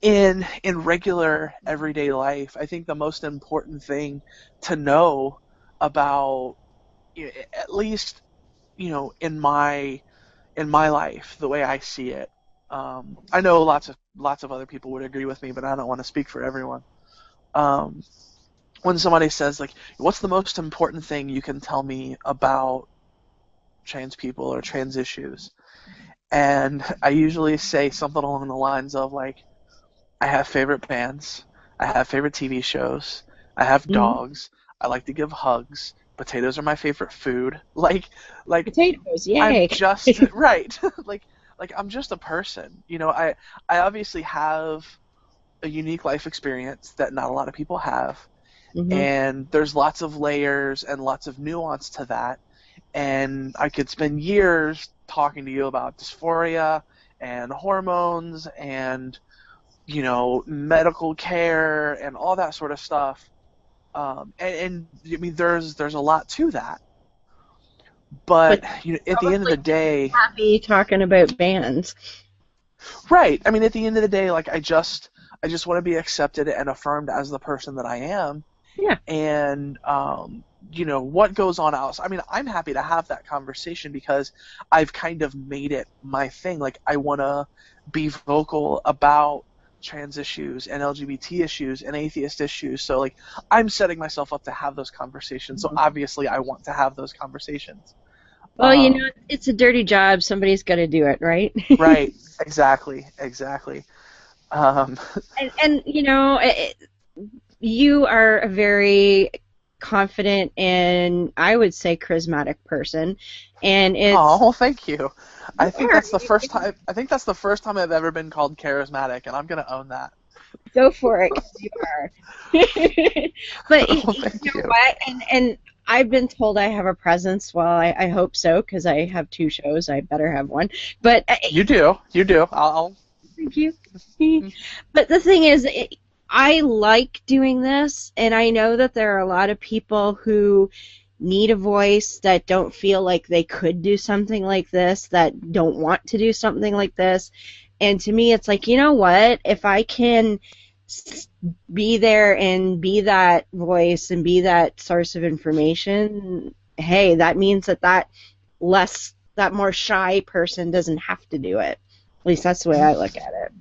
in regular everyday life, I think the most important thing to know about, at least, in my life, the way I see it, I know lots of other people would agree with me, but I don't want to speak for everyone. When somebody says, like, what's the most important thing you can tell me about trans people or trans issues? And I usually say something along the lines of, like, I have favorite bands, I have favorite TV shows, I have dogs, I like to give hugs, potatoes are my favorite food. Like potatoes, yay. I'm just, right. like I'm just a person. I obviously have a unique life experience that not a lot of people have. Mm-hmm. And there's lots of layers and lots of nuance to that. And I could spend years talking to you about dysphoria and hormones and, medical care and all that sort of stuff. And I mean, there's a lot to that. But at the end of the day, happy talking about bands. Right. I mean, at the end of the day, like, I just want to be accepted and affirmed as the person that I am. Yeah. And, what goes on else? I mean, I'm happy to have that conversation because I've kind of made it my thing. Like, I want to be vocal about trans issues and LGBT issues and atheist issues. So, like, I'm setting myself up to have those conversations. So, obviously, I want to have those conversations. Well, it's a dirty job. Somebody's got to do it, right? Right. Exactly. And you are a very confident and, I would say, charismatic person, and it's. Oh, thank you. I think that's the first time. I think that's the first time I've ever been called charismatic, and I'm gonna own that. Go for it, 'cause you are. But you know what? And I've been told I have a presence. Well, I hope so, because I have 2 shows. I better have one. But you do. I'll. Thank you. But the thing is, I like doing this, and I know that there are a lot of people who need a voice, that don't feel like they could do something like this, that don't want to do something like this. And to me, it's like, you know what? If I can be there and be that voice and be that source of information, hey, that means that more shy person doesn't have to do it. At least that's the way I look at it.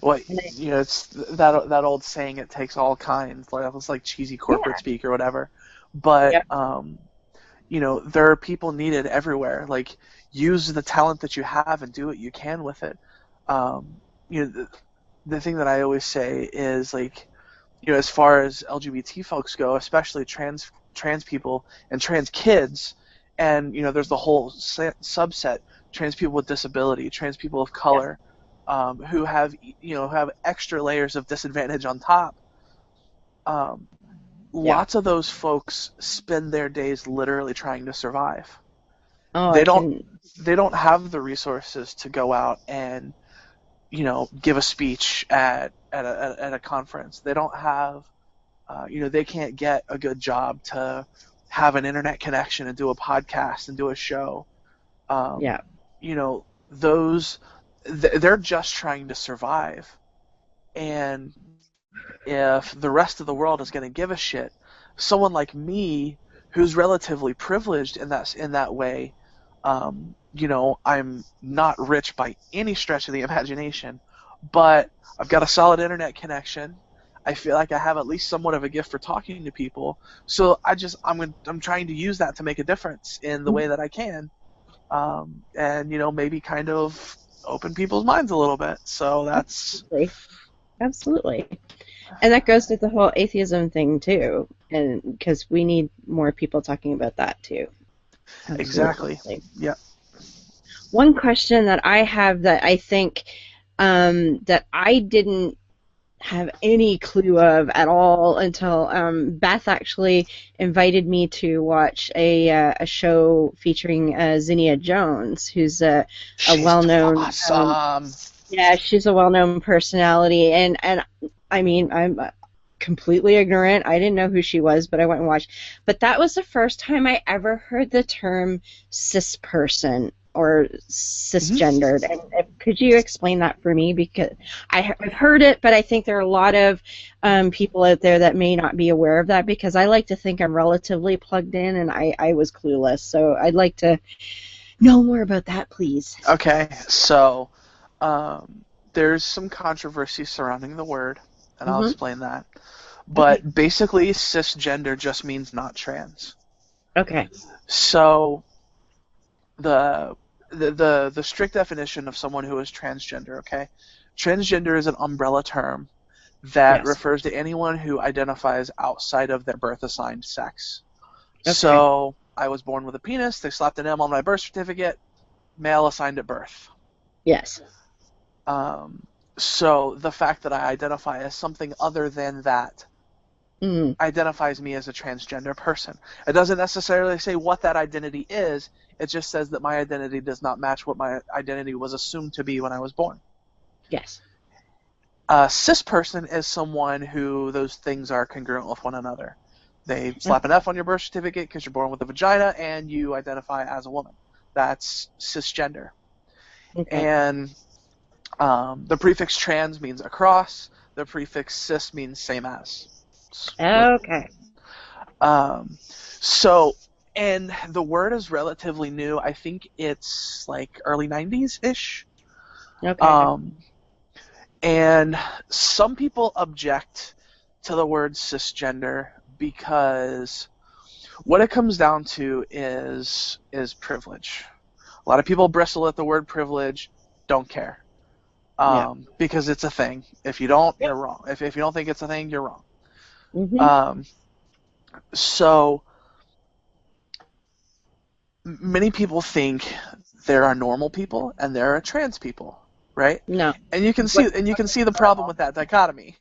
Well, it's that old saying, it takes all kinds. Like, it's like cheesy corporate speak or whatever. But there are people needed everywhere. Like, use the talent that you have and do what you can with it. The thing that I always say is, like, as far as LGBT folks go, especially trans people and trans kids, and there's the whole subset, trans people with disability, trans people of color, who have extra layers of disadvantage on top. Lots of those folks spend their days literally trying to survive. They don't have the resources to go out and give a speech at a conference. They don't have they can't get a good job to have an internet connection and do a podcast and do a show. Those they're just trying to survive. And if the rest of the world is going to give a shit, someone like me, who's relatively privileged in that way, I'm not rich by any stretch of the imagination, but I've got a solid internet connection. I feel like I have at least somewhat of a gift for talking to people, so I'm trying to use that to make a difference in the way that I can, and maybe kind of open people's minds a little bit. So that's Absolutely. And that goes to the whole atheism thing too, and because we need more people talking about that too. Exactly. Yeah. One question that I have that I think that I didn't have any clue of at all until Beth actually invited me to watch a show featuring Zinnia Jones, who's a well-known. Awesome. Yeah, she's a well-known personality, and I mean, I'm completely ignorant. I didn't know who she was, but I went and watched. But that was the first time I ever heard the term cis person or cisgendered. And could you explain that for me? Because I've heard it, but I think there are a lot of people out there that may not be aware of that, because I like to think I'm relatively plugged in, and I was clueless. So I'd like to know more about that, please. Okay, so there's some controversy surrounding the word, and I'll explain that. But basically, cisgender just means not trans. Okay. So the strict definition of someone who is transgender, okay? Transgender is an umbrella term that refers to anyone who identifies outside of their birth-assigned sex. Okay. So I was born with a penis, they slapped an M on my birth certificate, male assigned at birth. Yes. So the fact that I identify as something other than that identifies me as a transgender person. It doesn't necessarily say what that identity is, it just says that my identity does not match what my identity was assumed to be when I was born. Yes. A cis person is someone who those things are congruent with one another. They slap an F on your birth certificate because you're born with a vagina and you identify as a woman. That's cisgender. Okay. And the prefix trans means across. The prefix cis means same as. Okay. So, and the word is relatively new. I think it's like early 90s-ish. Okay. And some people object to the word cisgender because what it comes down to is privilege. A lot of people bristle at the word privilege, don't care. Because it's a thing. If you don't, you're wrong. If you don't think it's a thing, you're wrong. So many people think there are normal people and there are trans people, right? No. And you can see the problem with that dichotomy.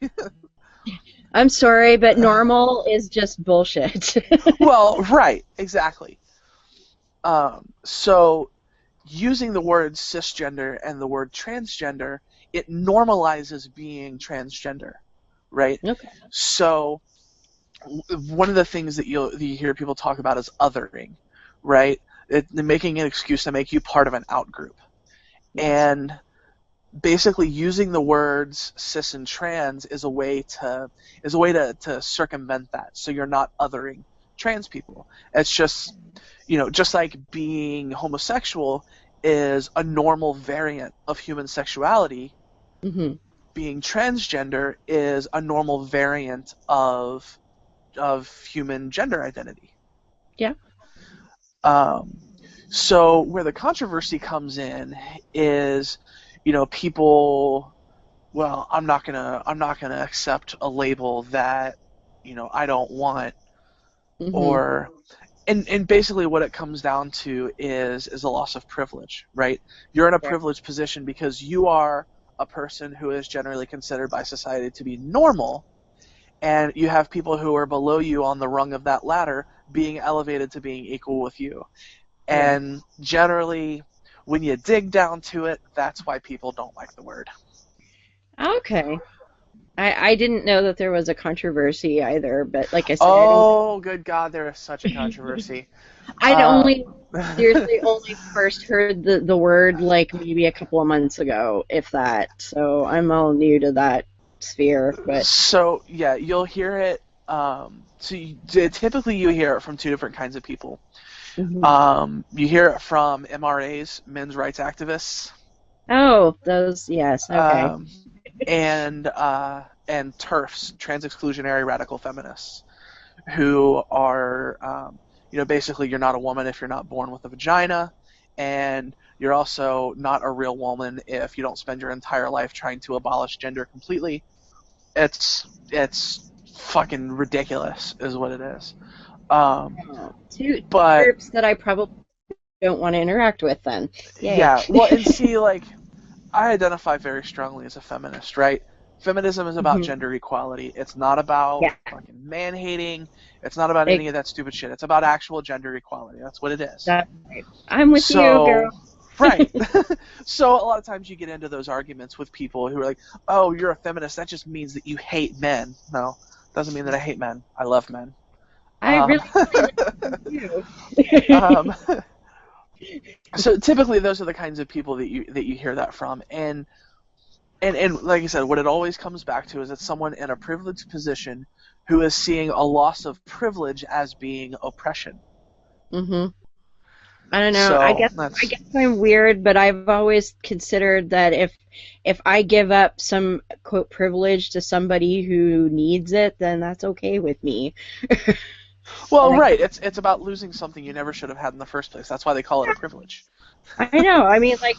I'm sorry, but normal is just bullshit. Well, right, exactly. So using the word cisgender and the word transgender, it normalizes being transgender, right? Okay. So one of the things that you hear people talk about is othering, right? Making an excuse to make you part of an out-group. Yes. And basically using the words cis and trans is a way to circumvent that, so you're not othering trans people. It's just, just like being homosexual is a normal variant of human sexuality, being transgender is a normal variant of human gender identity. Yeah. So where the controversy comes in is, people, well, I'm not gonna accept a label that, I don't want, or, and basically what it comes down to is a loss of privilege, right? You're in a privileged position because you are a person who is generally considered by society to be normal, and you have people who are below you on the rung of that ladder being elevated to being equal with you. And generally, when you dig down to it, that's why people don't like the word. Okay. I didn't know that there was a controversy either, but like I said, Oh, good God, there is such a controversy. I'd only seriously only first heard the word like maybe a couple of months ago, if that. So I'm all new to that sphere, but So yeah, you'll hear it. Typically you hear it from two different kinds of people. You hear it from MRAs, men's rights activists. oh, those yes, okay. And TERFs, trans exclusionary radical feminists, who are, basically you're not a woman if you're not born with a vagina, and you're also not a real woman if you don't spend your entire life trying to abolish gender completely. It's fucking ridiculous, is what it is. Two But groups that I probably don't want to interact with then. Yay. yeah, well, and see, like, I identify very strongly as a feminist, right? Feminism is about gender equality. It's not about fucking man-hating. It's not about any of that stupid shit. It's about actual gender equality. That's what it is. That's right. I'm with you, girl. Right. So a lot of times you get into those arguments with people who are like, oh, you're a feminist. That just means that you hate men. No, doesn't mean that I hate men. I love men. I really do. So typically those are the kinds of people that you hear that from. And like I said, what it always comes back to is it's someone in a privileged position who is seeing a loss of privilege as being oppression. I don't know. So I guess I'm weird, but I've always considered that if I give up some quote privilege to somebody who needs it, then that's okay with me. Well, right. It's about losing something you never should have had in the first place. That's why they call it a privilege. I know. I mean, like,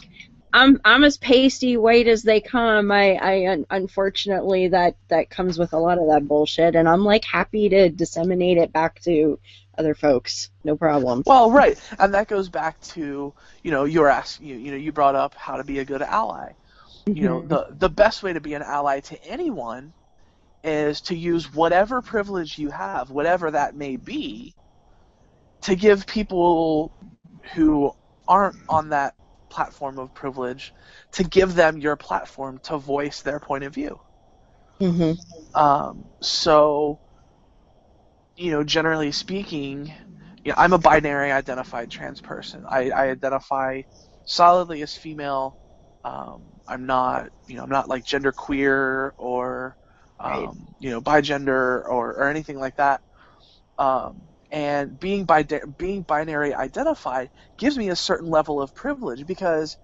I'm as pasty white as they come. I unfortunately that comes with a lot of that bullshit, and I'm like happy to disseminate it back to other folks. No problem. Well, right, and that goes back to you were asked you brought up how to be a good ally. The best way to be an ally to anyone is to use whatever privilege you have, whatever that may be, to give people who aren't on that platform of privilege, to give them your platform to voice their point of view. So, generally speaking, I'm a binary identified trans person. I identify solidly as female. I'm not like gender queer or bigender or anything like that. And being binary identified gives me a certain level of privilege, because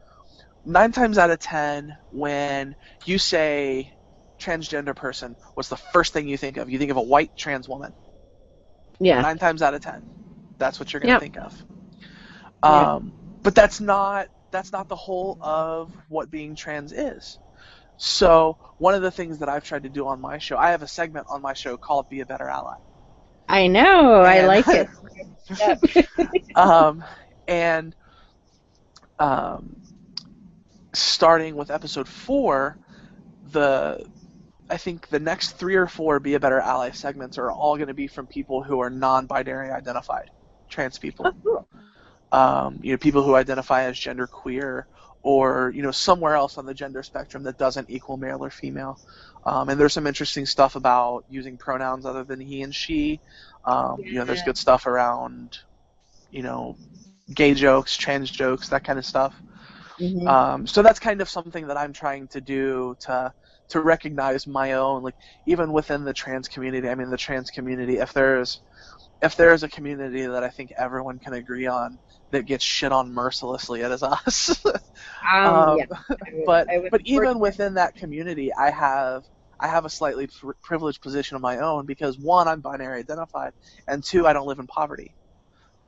9 times out of 10, when you say transgender person, what's the first thing you think of? You think of a white trans woman. Yeah. 9 times out of 10, that's what you're going to think of. But that's not the whole of what being trans is. So one of the things that I've tried to do on my show, I have a segment on my show called Be a Better Ally. I know, I like it. Starting with episode 4, I think the next 3 or 4 Be a Better Ally segments are all going to be from people who are non-binary identified, trans people. People who identify as gender queer or somewhere else on the gender spectrum that doesn't equal male or female. And there's some interesting stuff about using pronouns other than he and she. There's good stuff around gay jokes, trans jokes, that kind of stuff. So that's kind of something that I'm trying to do to recognize my own, like, even within the trans community. I mean, the trans community, if there's a community that I think everyone can agree on that gets shit on mercilessly, it is us. But even within that community, I have a slightly privileged position of my own, because 1, I'm binary identified, and 2, I don't live in poverty.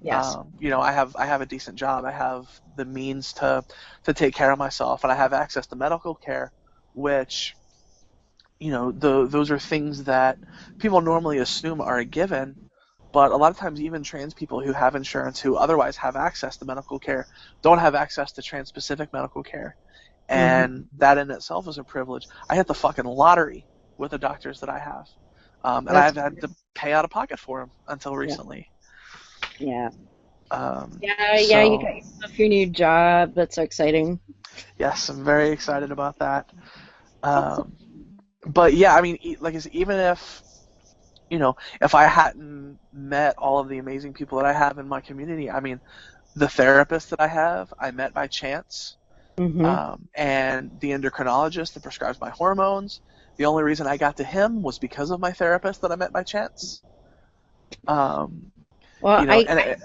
Yes. I have a decent job. I have the means to take care of myself, and I have access to medical care, which those are things that people normally assume are a given. But a lot of times, even trans people who have insurance, who otherwise have access to medical care, don't have access to trans-specific medical care. And that in itself is a privilege. I hit the fucking lottery with the doctors that I have. And I've had to pay out of pocket for them until recently. Yeah. So, you got yourself your new job. That's so exciting. Yes, I'm very excited about that. but yeah, I mean, like I said, even if, if I hadn't met all of the amazing people that I have in my community, I mean, the therapist that I met by chance. Mm-hmm. And the endocrinologist that prescribes my hormones, the only reason I got to him was because of my therapist that I met by chance. Well, And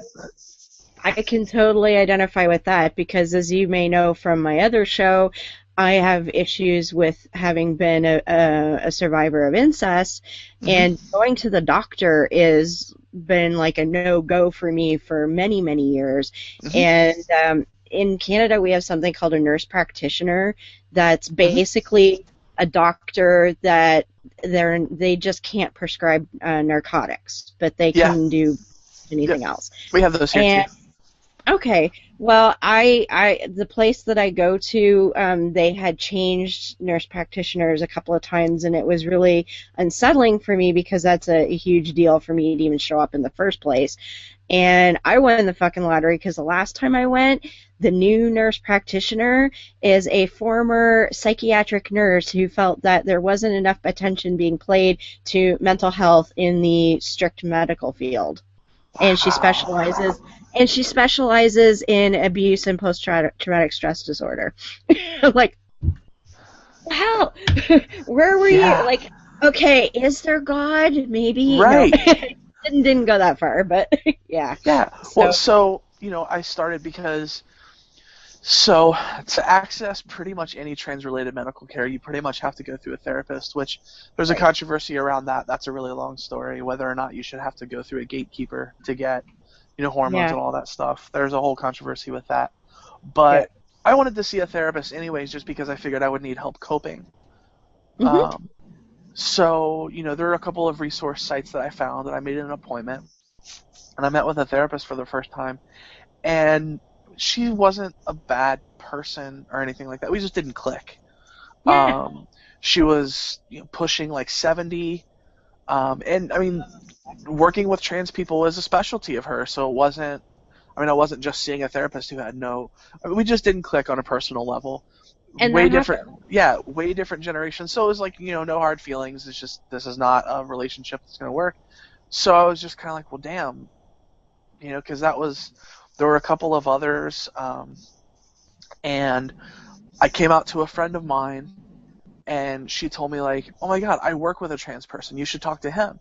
I can totally identify with that because, as you may know from my other show, I have issues with having been a survivor of incest, and going to the doctor is been like a no-go for me for many, many years. And in Canada, we have something called a nurse practitioner that's basically a doctor that they just can't prescribe narcotics, but they can do anything else. We have those here too. Okay, well, the place that I go to, they had changed nurse practitioners a couple of times, and it was really unsettling for me because that's a huge deal for me to even show up in the first place. And I won the fucking lottery because the last time I went, the new nurse practitioner is a former psychiatric nurse who felt that there wasn't enough attention being paid to mental health in the strict medical field. And she specializes in abuse and post-traumatic stress disorder. Like, hell, where were you? Like, okay, is there God? Maybe. Right. No. Didn't go that far, but yeah. Yeah. Well, so I started because to access pretty much any trans-related medical care, you pretty much have to go through a therapist, which there's a controversy around that. That's a really long story, whether or not you should have to go through a gatekeeper to get, hormones and all that stuff. There's a whole controversy with that. But I wanted to see a therapist anyways, just because I figured I would need help coping. So, there are a couple of resource sites that I found, and I made an appointment, and I met with a therapist for the first time, and she wasn't a bad person or anything like that. We just didn't click. Yeah. She was pushing like 70, and I mean, working with trans people is a specialty of hers, so it wasn't. I mean, I wasn't just seeing a therapist who had we just didn't click on a personal level. And way different, way different generation. So it was like, no hard feelings. It's just, this is not a relationship that's going to work. So I was just kind of like, well, damn, because there were a couple of others, and I came out to a friend of mine, and she told me like, oh my God, I work with a trans person. You should talk to him.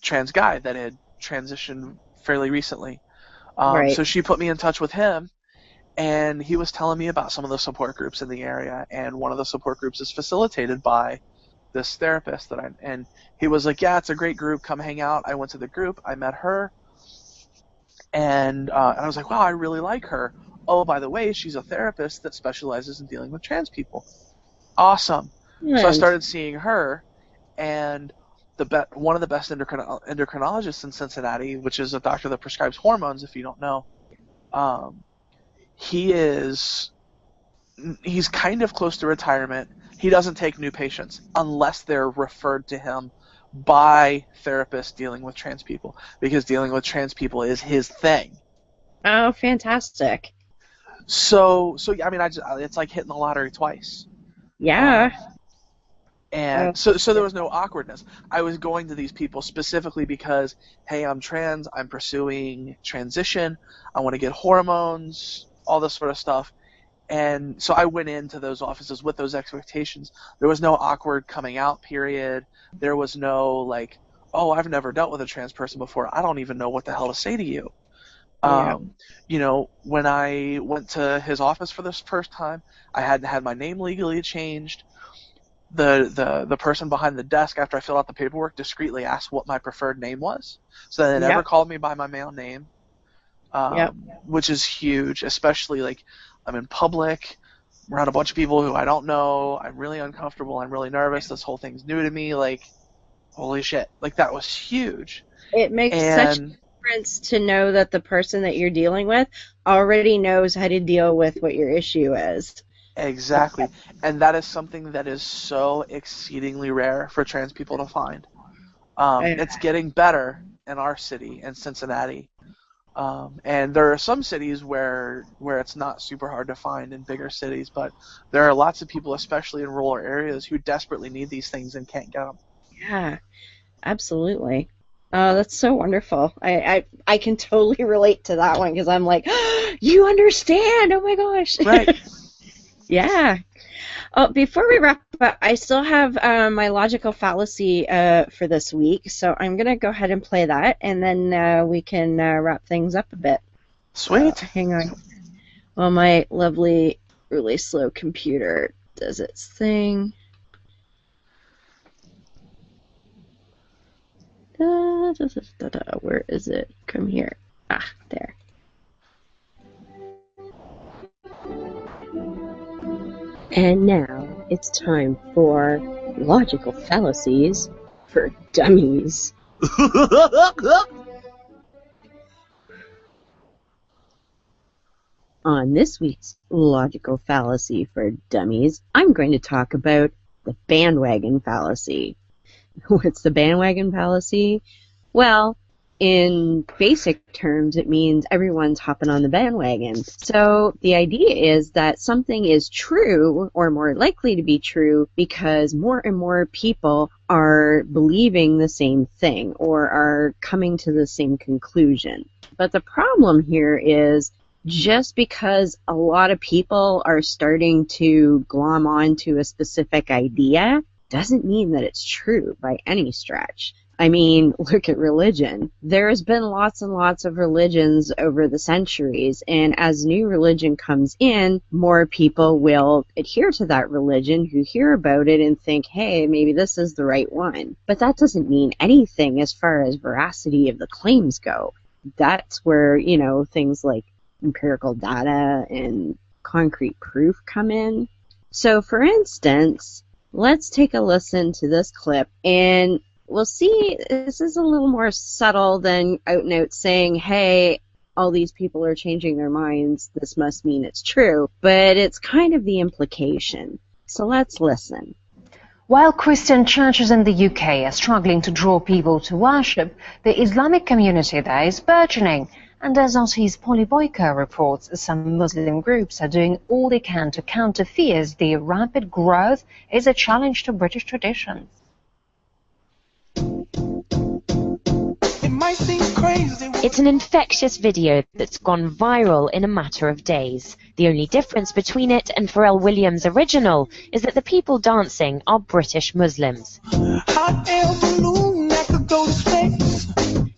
Trans guy that had transitioned fairly recently. So she put me in touch with him. And he was telling me about some of the support groups in the area, and one of the support groups is facilitated by this therapist and he was like, yeah, it's a great group, come hang out. I went to the group, I met her, and I was like, wow, I really like her. Oh, by the way, she's a therapist that specializes in dealing with trans people. Awesome. Nice. So I started seeing her, and one of the best endocrinologists in Cincinnati, which is a doctor that prescribes hormones, if you don't know, he's kind of close to retirement. He doesn't take new patients unless they're referred to him by therapists dealing with trans people, because dealing with trans people is his thing. Oh, fantastic. So I mean, it's like hitting the lottery twice. Yeah. So there was no awkwardness. I was going to these people specifically because, hey, I'm trans, I'm pursuing transition, I want to get hormones, all this sort of stuff. And so I went into those offices with those expectations. There was no awkward coming out period. There was no like, oh, I've never dealt with a trans person before, I don't even know what the hell to say to you. When I went to his office for this first time, I hadn't had my name legally changed. The person behind the desk, after I filled out the paperwork, discreetly asked what my preferred name was. So they never called me by my male name. Which is huge, especially like I'm in public, around a bunch of people who I don't know. I'm really uncomfortable. I'm really nervous. This whole thing's new to me. Like, holy shit! Like, that was huge. It makes such a difference to know that the person that you're dealing with already knows how to deal with what your issue is. Exactly, and that is something that is so exceedingly rare for trans people to find. It's getting better in our city, in Cincinnati. And there are some cities where it's not super hard to find in bigger cities, but there are lots of people, especially in rural areas, who desperately need these things and can't get them. Yeah, absolutely. That's so wonderful. I can totally relate to that one because I'm like, oh, you understand? Oh my gosh. Right. Yeah. Oh, before we wrap up, I still have my logical fallacy for this week, so I'm going to go ahead and play that, and then we can wrap things up a bit. Sweet. Hang on. Well, my lovely, really slow computer does its thing. Where is it? Come here. Ah, there. And now it's time for logical fallacies for dummies. On this week's logical fallacy for dummies, I'm going to talk about the bandwagon fallacy. What's the bandwagon fallacy? Well, in basic terms, it means everyone's hopping on the bandwagon. So the idea is that something is true or more likely to be true because more and more people are believing the same thing or are coming to the same conclusion. But the problem here is just because a lot of people are starting to glom on to a specific idea doesn't mean that it's true by any stretch. I mean, look at religion. There's been lots and lots of religions over the centuries, and as new religion comes in, more people will adhere to that religion who hear about it and think, hey, maybe this is the right one. But that doesn't mean anything as far as veracity of the claims go. That's where, things like empirical data and concrete proof come in. So, for instance, let's take a listen to this clip, and we'll see this is a little more subtle than out and out saying, hey, all these people are changing their minds, this must mean it's true, but it's kind of the implication. So let's listen. While Christian churches in the UK are struggling to draw people to worship, the Islamic community there is burgeoning. And as Aussie's Polly Boyker reports, some Muslim groups are doing all they can to counter fears the rapid growth is a challenge to British traditions. It's an infectious video that's gone viral in a matter of days. The only difference between it and Pharrell Williams' original is that the people dancing are British Muslims.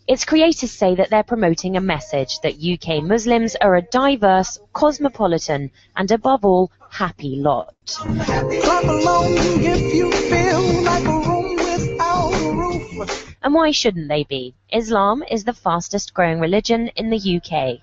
Its creators say that they're promoting a message that UK Muslims are a diverse, cosmopolitan, and above all, happy lot. And why shouldn't they be? Islam is the fastest growing religion in the UK.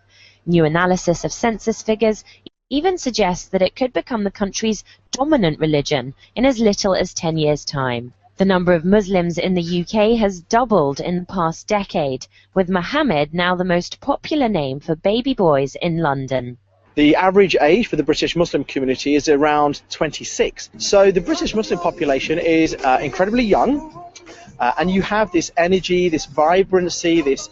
New analysis of census figures even suggests that it could become the country's dominant religion in as little as 10 years' time. The number of Muslims in the UK has doubled in the past decade, with Mohammed now the most popular name for baby boys in London. The average age for the British Muslim community is around 26. So the British Muslim population is incredibly young, and you have this energy, this vibrancy, this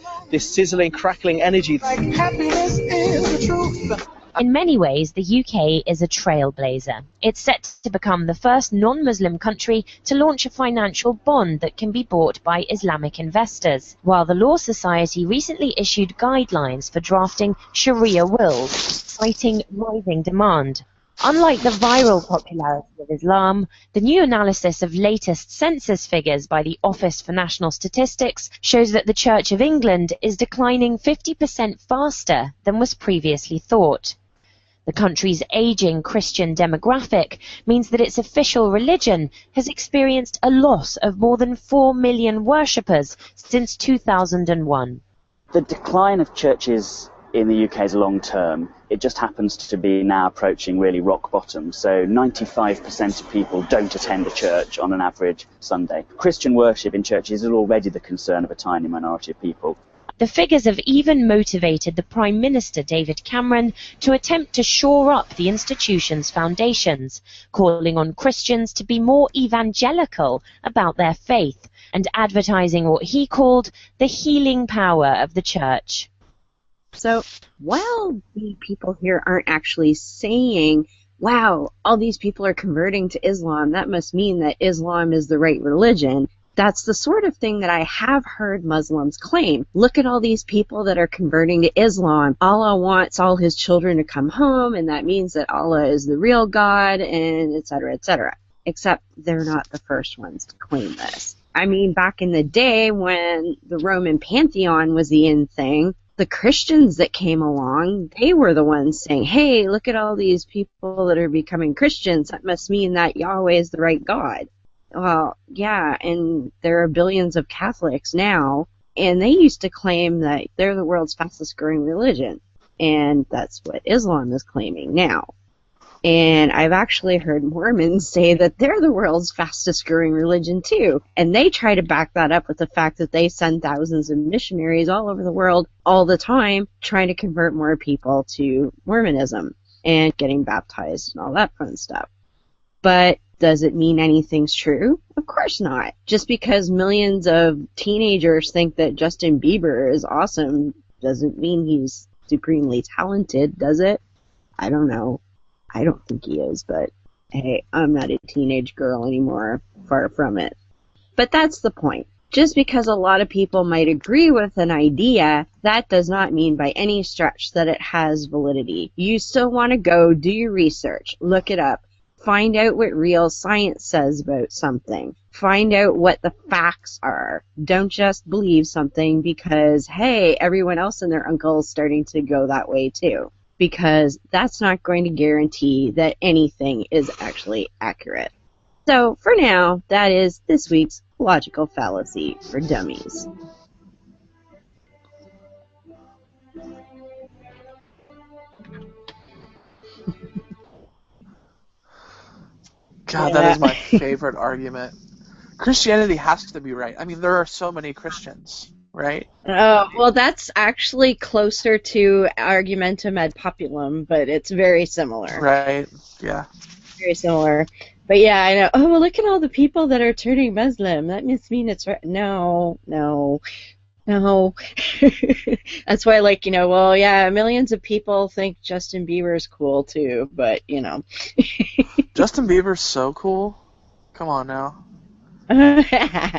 sizzling, crackling energy. Happiness is the truth. In many ways, the UK is a trailblazer. It's set to become the first non-Muslim country to launch a financial bond that can be bought by Islamic investors, while the Law Society recently issued guidelines for drafting Sharia wills, citing rising demand. Unlike the viral popularity of Islam, the new analysis of latest census figures by the Office for National Statistics shows that the Church of England is declining 50% faster than was previously thought. The country's aging Christian demographic means that its official religion has experienced a loss of more than 4 million worshippers since 2001. The decline of churches in the UK is long term. It just happens to be now approaching really rock bottom. So 95% of people don't attend a church on an average Sunday. Christian worship in churches is already the concern of a tiny minority of people. The figures have even motivated the Prime Minister David Cameron to attempt to shore up the institution's foundations, calling on Christians to be more evangelical about their faith and advertising what he called the healing power of the church. So while the people here aren't actually saying, wow, all these people are converting to Islam, that must mean that Islam is the right religion, that's the sort of thing that I have heard Muslims claim. Look at all these people that are converting to Islam. Allah wants all his children to come home, and that means that Allah is the real God, and et cetera, et cetera. Except they're not the first ones to claim this. I mean, back in the day when the Roman pantheon was the in thing, the Christians that came along, they were the ones saying, hey, look at all these people that are becoming Christians. That must mean that Yahweh is the right God. Well, yeah, and there are billions of Catholics now, and they used to claim that they're the world's fastest growing religion. And that's what Islam is claiming now. And I've actually heard Mormons say that they're the world's fastest growing religion too. And they try to back that up with the fact that they send thousands of missionaries all over the world all the time trying to convert more people to Mormonism and getting baptized and all that fun stuff. But does it mean anything's true? Of course not. Just because millions of teenagers think that Justin Bieber is awesome doesn't mean he's supremely talented, does it? I don't know. I don't think he is, but hey, I'm not a teenage girl anymore. Far from it. But that's the point. Just because a lot of people might agree with an idea, that does not mean by any stretch that it has validity. You still want to go do your research, look it up, find out what real science says about something, find out what the facts are. Don't just believe something because, hey, everyone else and their uncle is starting to go that way too. Because that's not going to guarantee that anything is actually accurate. So, for now, that is this week's Logical Fallacy for Dummies. God, that is my favorite argument. Christianity has to be right. I mean, there are so many Christians, right? Well, that's actually closer to argumentum ad populum, but it's very similar. Right, yeah. Very similar. But yeah, I know. Oh, well, look at all the people that are turning Muslim. That must mean it's right. No. That's why, like, well, yeah, millions of people think Justin Bieber is cool too, but, Justin Bieber's so cool. Come on now.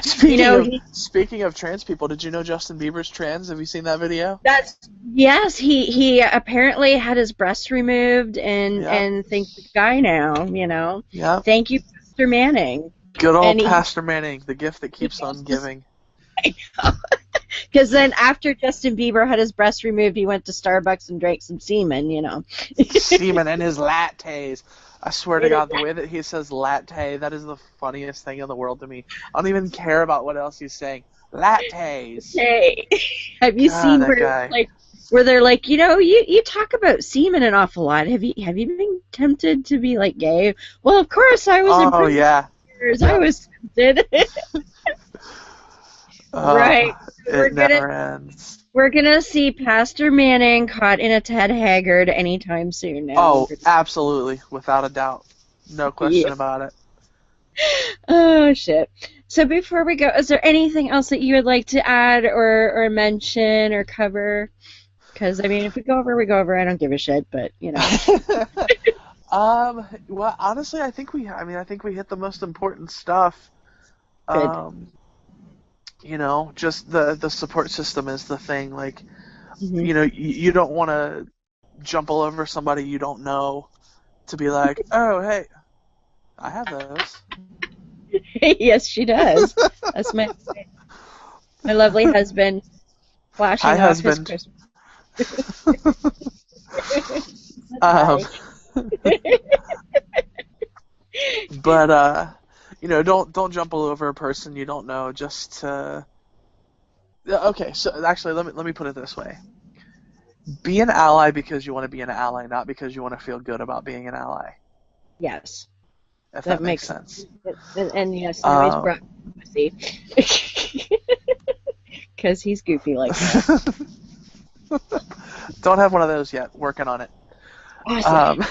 Speaking of trans people, did you know Justin Bieber's trans? Have you seen that video? Yes, he apparently had his breast removed and thinks he's a guy now, Yeah. Thank you, Pastor Manning. Good old Pastor Manning, the gift that keeps on giving. I know. Because then after Justin Bieber had his breast removed, he went to Starbucks and drank some semen, Semen and his lattes. I swear to God, the way that he says latte, that is the funniest thing in the world to me. I don't even care about what else he's saying. Lattes. Hey, have you seen where they're like, you talk about semen an awful lot. Have you been tempted to be like gay? Well, of course I was. Oh yeah. I was tempted. Right. It never ends. We're gonna see Pastor Manning caught in a Ted Haggard anytime soon now. Oh, absolutely, without a doubt, no question about it. Oh shit! So before we go, is there anything else that you would like to add or mention or cover? Because I mean, if we go over, we go over. I don't give a shit, but Well, honestly, I think we hit the most important stuff. Good. Just the support system is the thing. Like, you don't want to jump all over somebody you don't know to be like, oh, hey, I have those. Yes, she does. That's my lovely husband flashing Hi, off husband. his Christmas. But don't jump all over a person you don't know just to. Okay, so actually, let me put it this way: be an ally because you want to be an ally, not because you want to feel good about being an ally. Yes, if that makes sense. And yes, now he's brought pussy because he's goofy like that. Don't have one of those yet. Working on it. Awesome.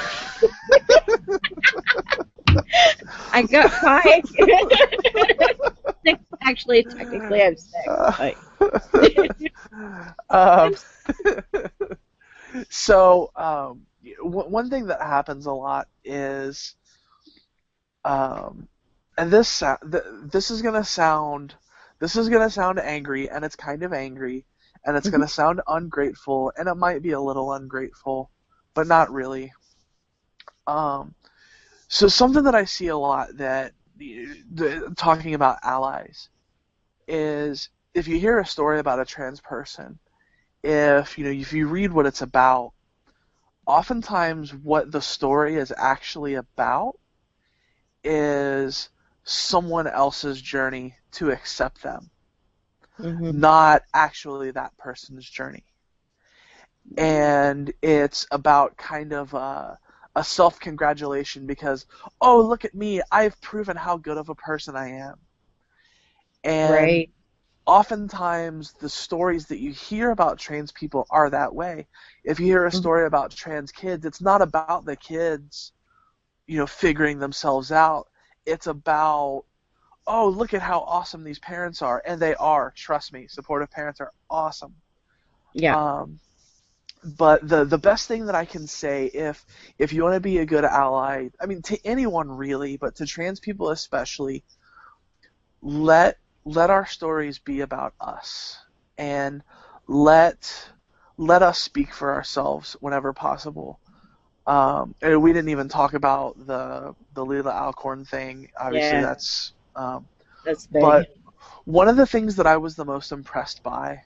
I got 5. 6, actually, technically I'm 6. So one thing that happens a lot is, and this is gonna sound angry, and it's kind of angry, and it's gonna sound ungrateful, and it might be a little ungrateful, but not really. So something that I see a lot that talking about allies is, if you hear a story about a trans person, if you read what it's about, oftentimes what the story is actually about is someone else's journey to accept them, not actually that person's journey. And it's about kind of a self-congratulation because, oh, look at me, I've proven how good of a person I am. And oftentimes the stories that you hear about trans people are that way. If you hear a story about trans kids, it's not about the kids, figuring themselves out. It's about, oh, look at how awesome these parents are. And they are, trust me, supportive parents are awesome. Yeah. But the best thing that I can say, if you want to be a good ally, I mean, to anyone really, but to trans people especially, let our stories be about us, and let us speak for ourselves whenever possible. And we didn't even talk about the Leela Alcorn thing. Obviously, that's big. But one of the things that I was the most impressed by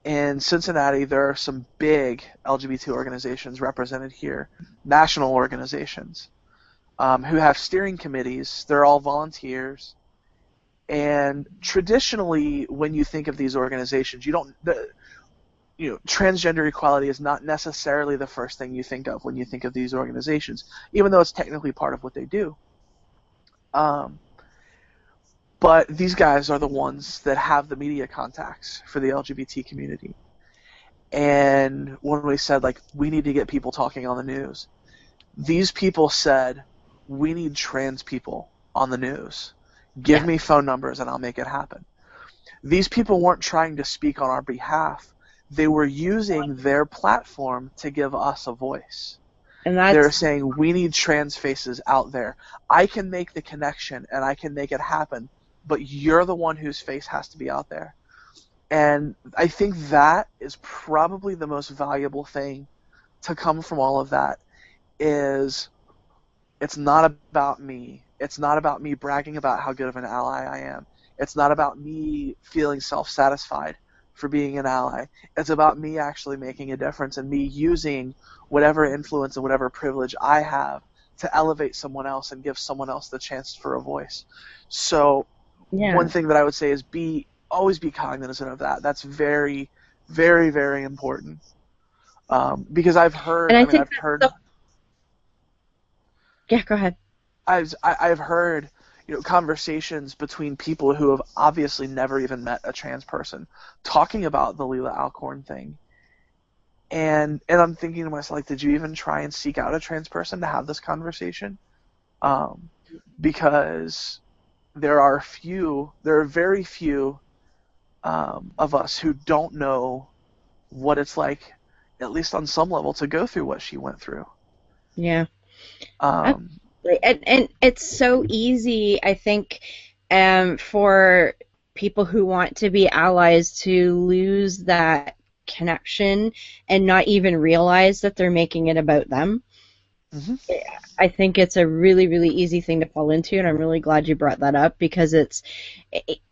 in Cincinnati, there are some big LGBT organizations represented here, national organizations, who have steering committees. They're all volunteers. And traditionally, when you think of these organizations, transgender equality is not necessarily the first thing you think of when you think of these organizations, even though it's technically part of what they do. But these guys are the ones that have the media contacts for the LGBT community. And when we said, we need to get people talking on the news, these people said, we need trans people on the news. Give me phone numbers and I'll make it happen. These people weren't trying to speak on our behalf. They were using their platform to give us a voice. And they're saying, we need trans faces out there. I can make the connection and I can make it happen, but you're the one whose face has to be out there. And I think that is probably the most valuable thing to come from all of that, is it's not about me. It's not about me bragging about how good of an ally I am. It's not about me feeling self-satisfied for being an ally. It's about me actually making a difference and me using whatever influence and whatever privilege I have to elevate someone else and give someone else the chance for a voice. So one thing that I would say is always be cognizant of that. That's very, very, very important. Because I've heard, yeah, go ahead. I've heard, conversations between people who have obviously never even met a trans person talking about the Leela Alcorn thing. And I'm thinking to myself, did you even try and seek out a trans person to have this conversation? Because there are very few of us who don't know what it's like, at least on some level, to go through what she went through. Yeah. And it's so easy, I think, for people who want to be allies to lose that connection and not even realize that they're making it about them. I think it's a really, really easy thing to fall into, and I'm really glad you brought that up, because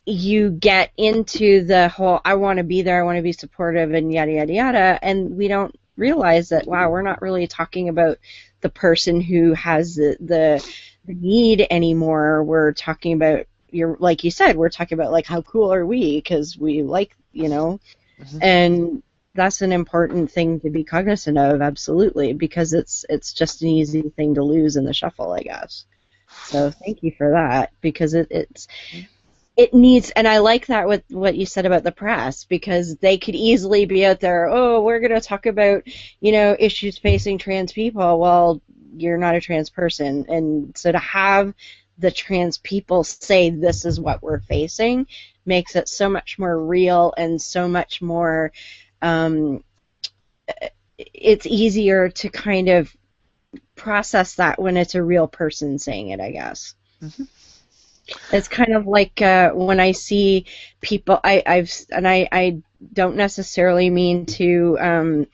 you get into the whole, I want to be there, I want to be supportive, and yada, yada, yada, and we don't realize that, wow, we're not really talking about the person who has the need anymore. We're talking about, like you said, we're talking about, how cool are we, because we like, and that's an important thing to be cognizant of, absolutely, because it's just an easy thing to lose in the shuffle, I guess. So thank you for that, because it needs, and I like that with what you said about the press, because they could easily be out there, oh, we're going to talk about, issues facing trans people. Well, you're not a trans person. And so to have the trans people say this is what we're facing makes it so much more real and so much more it's easier to kind of process that when it's a real person saying it, I guess. Mm-hmm. It's kind of like when I see people, I don't necessarily mean to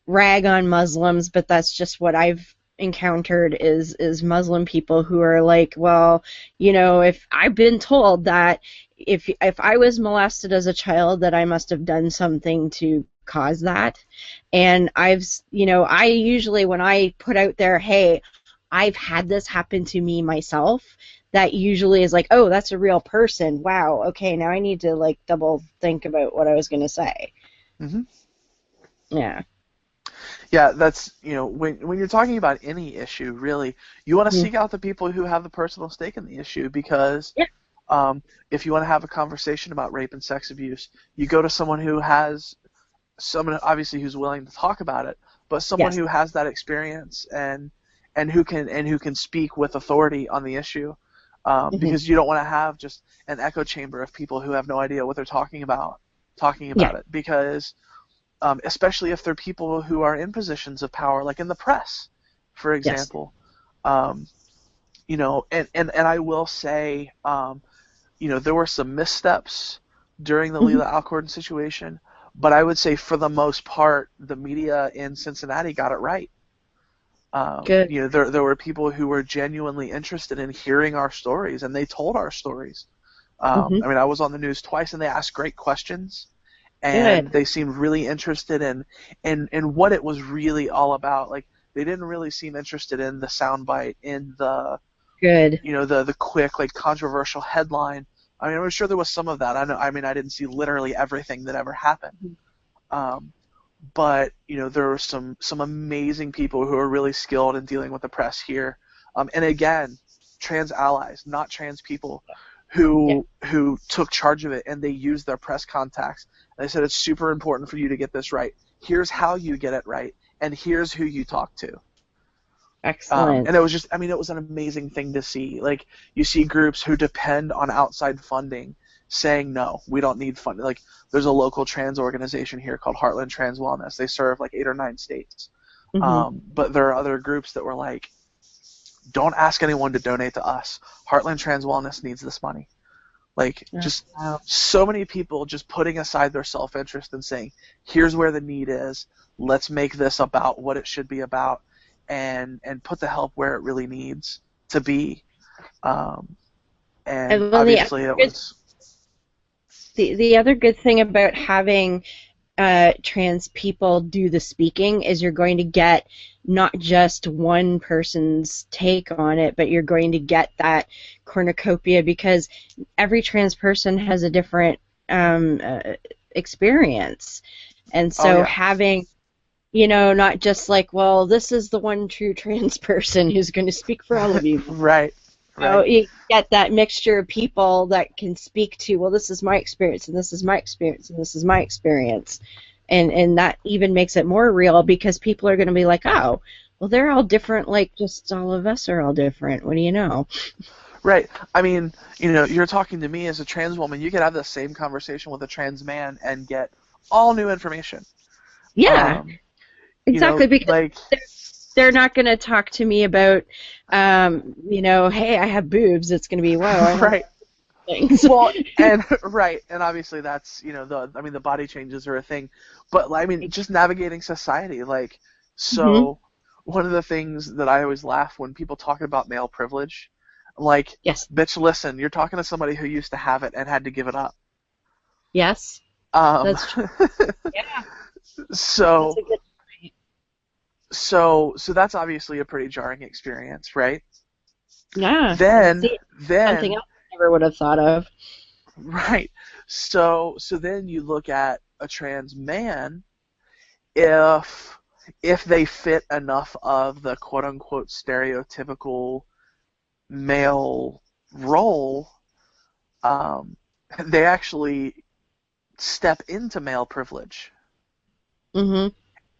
rag on Muslims, but that's just what I've encountered is Muslim people who are like, well, you know, if I've been told that if I was molested as a child, that I must have done something to cause that, and I usually, when I put out there, hey, I've had this happen to me myself, that usually is like, oh, that's a real person. Wow, okay, now I need to like double think about what I was going to say. Mm-hmm. Yeah. Yeah, that's, when you're talking about any issue, really, you want to seek out the people who have the personal stake in the issue, because if you want to have a conversation about rape and sex abuse, you go to someone someone obviously who's willing to talk about it, but someone who has that experience and who can speak with authority on the issue, because you don't want to have just an echo chamber of people who have no idea what they're talking about it, because especially if they're people who are in positions of power, like in the press, for example. And I will say, there were some missteps during the Leila Alcorn situation, but I would say for the most part, the media in Cincinnati got it right. Good. There were people who were genuinely interested in hearing our stories, and they told our stories. I mean, I was on the news twice, and they asked great questions. And they seemed really interested in what it was really all about. Like, they didn't really seem interested in the soundbite, in the the quick, like, controversial headline. I mean, I'm sure there was some of that. I didn't see literally everything that ever happened. But there were some amazing people who are really skilled in dealing with the press here. And again, trans allies, not trans people, who took charge of it, and they used their press contacts. And they said, it's super important for you to get this right. Here's how you get it right, and here's who you talk to. Excellent. And it was it was an amazing thing to see. Like, you see groups who depend on outside funding saying, no, we don't need funding. Like, there's a local trans organization here called Heartland Trans Wellness. They serve like 8 or 9 states. But there are other groups that were like, don't ask anyone to donate to us. Heartland Trans Wellness needs this money. Like, so many people just putting aside their self-interest and saying, here's where the need is. Let's make this about what it should be about, and put the help where it really needs to be. And obviously it was... The other good thing about having trans people do the speaking is you're going to get not just one person's take on it, but you're going to get that cornucopia, because every trans person has a different experience. And so having, not just like, well, this is the one true trans person who's going to speak for all of you. Right. You get that mixture of people that can speak to, well, this is my experience, and this is my experience, and this is my experience. And that even makes it more real, because people are going to be like, oh, well, they're all different, like just all of us are all different. What do you know? Right. I mean, you're talking to me as a trans woman. You could have the same conversation with a trans man and get all new information. Yeah, exactly, because they're not going to talk to me about, hey, I have boobs. It's going to be, wow, right. Things. Well, and obviously that's, the body changes are a thing, but I mean, just navigating society, like, so one of the things that I always laugh when people talk about male privilege, like, bitch, listen, you're talking to somebody who used to have it and had to give it up. Yes, that's true. Yeah. So that's obviously a pretty jarring experience, right? Yeah. Then something else I never would have thought of. Right. So then you look at a trans man, if they fit enough of the quote unquote stereotypical male role, they actually step into male privilege.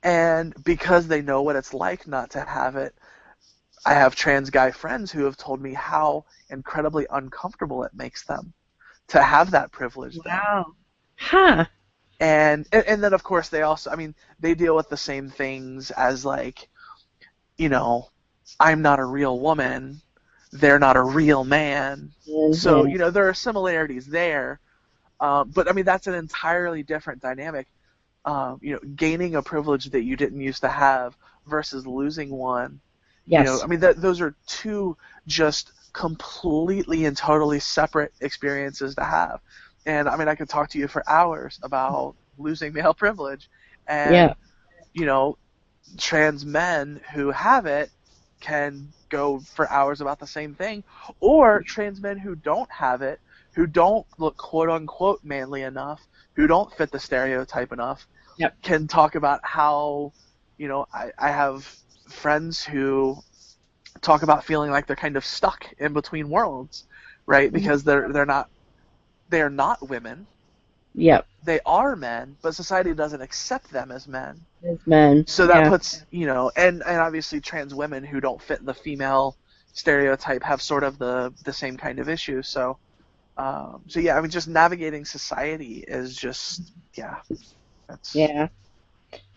And because they know what it's like not to have it, I have trans guy friends who have told me how incredibly uncomfortable it makes them to have that privilege. Wow. Huh. And then, of course, they also, I mean, they deal with the same things as, like, you know, I'm not a real woman, they're not a real man. Mm-hmm. So, you know, there are similarities there. But, I mean, that's an entirely different dynamic. You know, gaining a privilege that you didn't used to have versus losing one. Yes. You know, I mean, those are two just completely and totally separate experiences to have. And, I mean, I could talk to you for hours about losing male privilege. And, you know, trans men who have it can go for hours about the same thing. Or trans men who don't have it, who don't look quote-unquote manly enough, who don't fit the stereotype enough, can talk about how, you know, I have friends who talk about feeling like they're kind of stuck in between worlds, right? Because they're not women. Yep. They are men, but society doesn't accept them as men. As men. So that puts, you know, and obviously trans women who don't fit the female stereotype have sort of the same kind of issue. So yeah, I mean, just navigating society is just,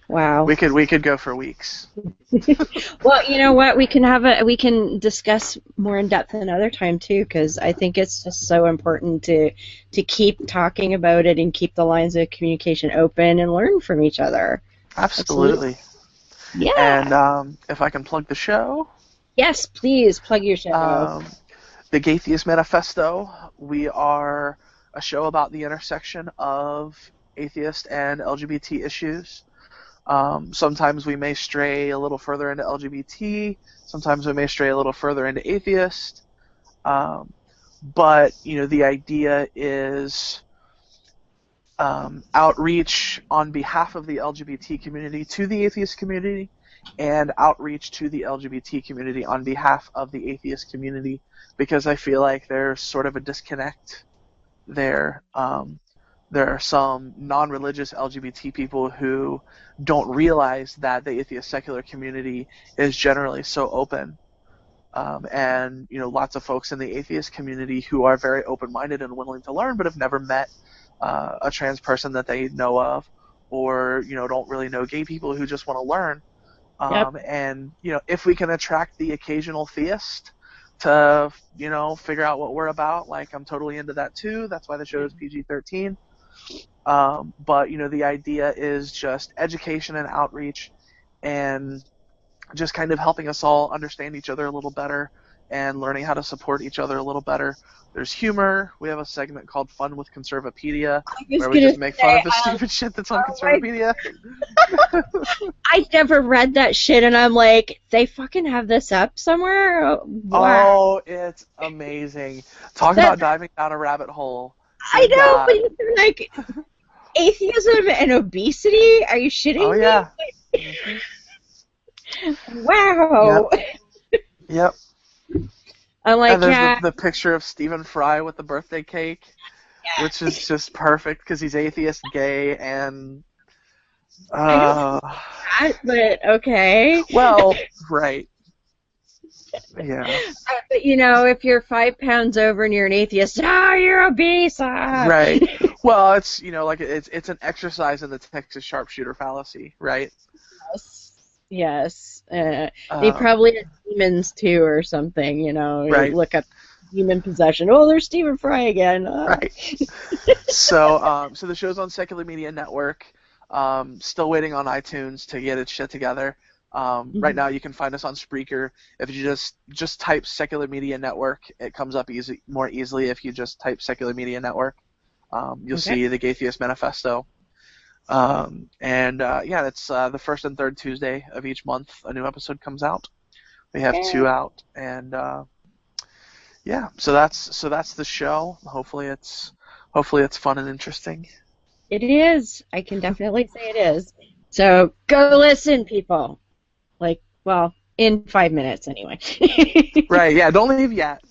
Wow. We could go for weeks. Well, you know what? We can discuss more in depth another time too, because I think it's just so important to keep talking about it and keep the lines of communication open and learn from each other. Absolutely. Yeah. And if I can plug the show. Yes, please plug your show. The Atheists Manifesto. We are a show about the intersection of atheist and LGBT issues. Sometimes we may stray a little further into LGBT. Sometimes we may stray a little further into atheist. But, you know, the idea is outreach on behalf of the LGBT community to the atheist community, and outreach to the LGBT community on behalf of the atheist community, because I feel like there's sort of a disconnect there. There are some non-religious LGBT people who don't realize that the atheist secular community is generally so open. And, you know, lots of folks in the atheist community who are very open-minded and willing to learn but have never met a trans person that they know of, or, you know, don't really know gay people who just want to learn. And, you know, if we can attract the occasional theist to, you know, figure out what we're about, like, I'm totally into that too. That's why the show is PG-13. But, you know, the idea is just education and outreach and just kind of helping us all understand each other a little better and learning how to support each other a little better. There's humor. We have a segment called Fun with Conservapedia, where we just make fun of the stupid shit that's on Conservapedia. I never read that shit, and I'm like, they fucking have this up somewhere? Wow. Oh, it's amazing. Talk about diving down a rabbit hole. I know, but you're like, atheism and obesity? Are you shitting me? Oh, yeah. Wow. Yep. I'm like, and there's the picture of Stephen Fry with the birthday cake, which is just perfect because he's atheist, gay, and but okay. Well, right. Yeah. But you know, if you're 5 pounds over and you're an atheist, you're obese. Right. Well, it's, you know, like it's an exercise in the Texas sharpshooter fallacy, right? Yes. They probably have demons too, or something. You know, right. Look up demon possession. Oh, there's Stephen Fry again. Right. So the show's on Secular Media Network. Still waiting on iTunes to get its shit together. Right now, you can find us on Spreaker. If you just type Secular Media Network, it comes up more easily. If you just type Secular Media Network, you'll see the Atheist Manifesto. It's the first and third Tuesday of each month. A new episode comes out. We have 2 out, and so that's the show. Hopefully it's fun and interesting. It is. I can definitely say it is. So go listen, people. In 5 minutes anyway. Right, yeah, don't leave yet.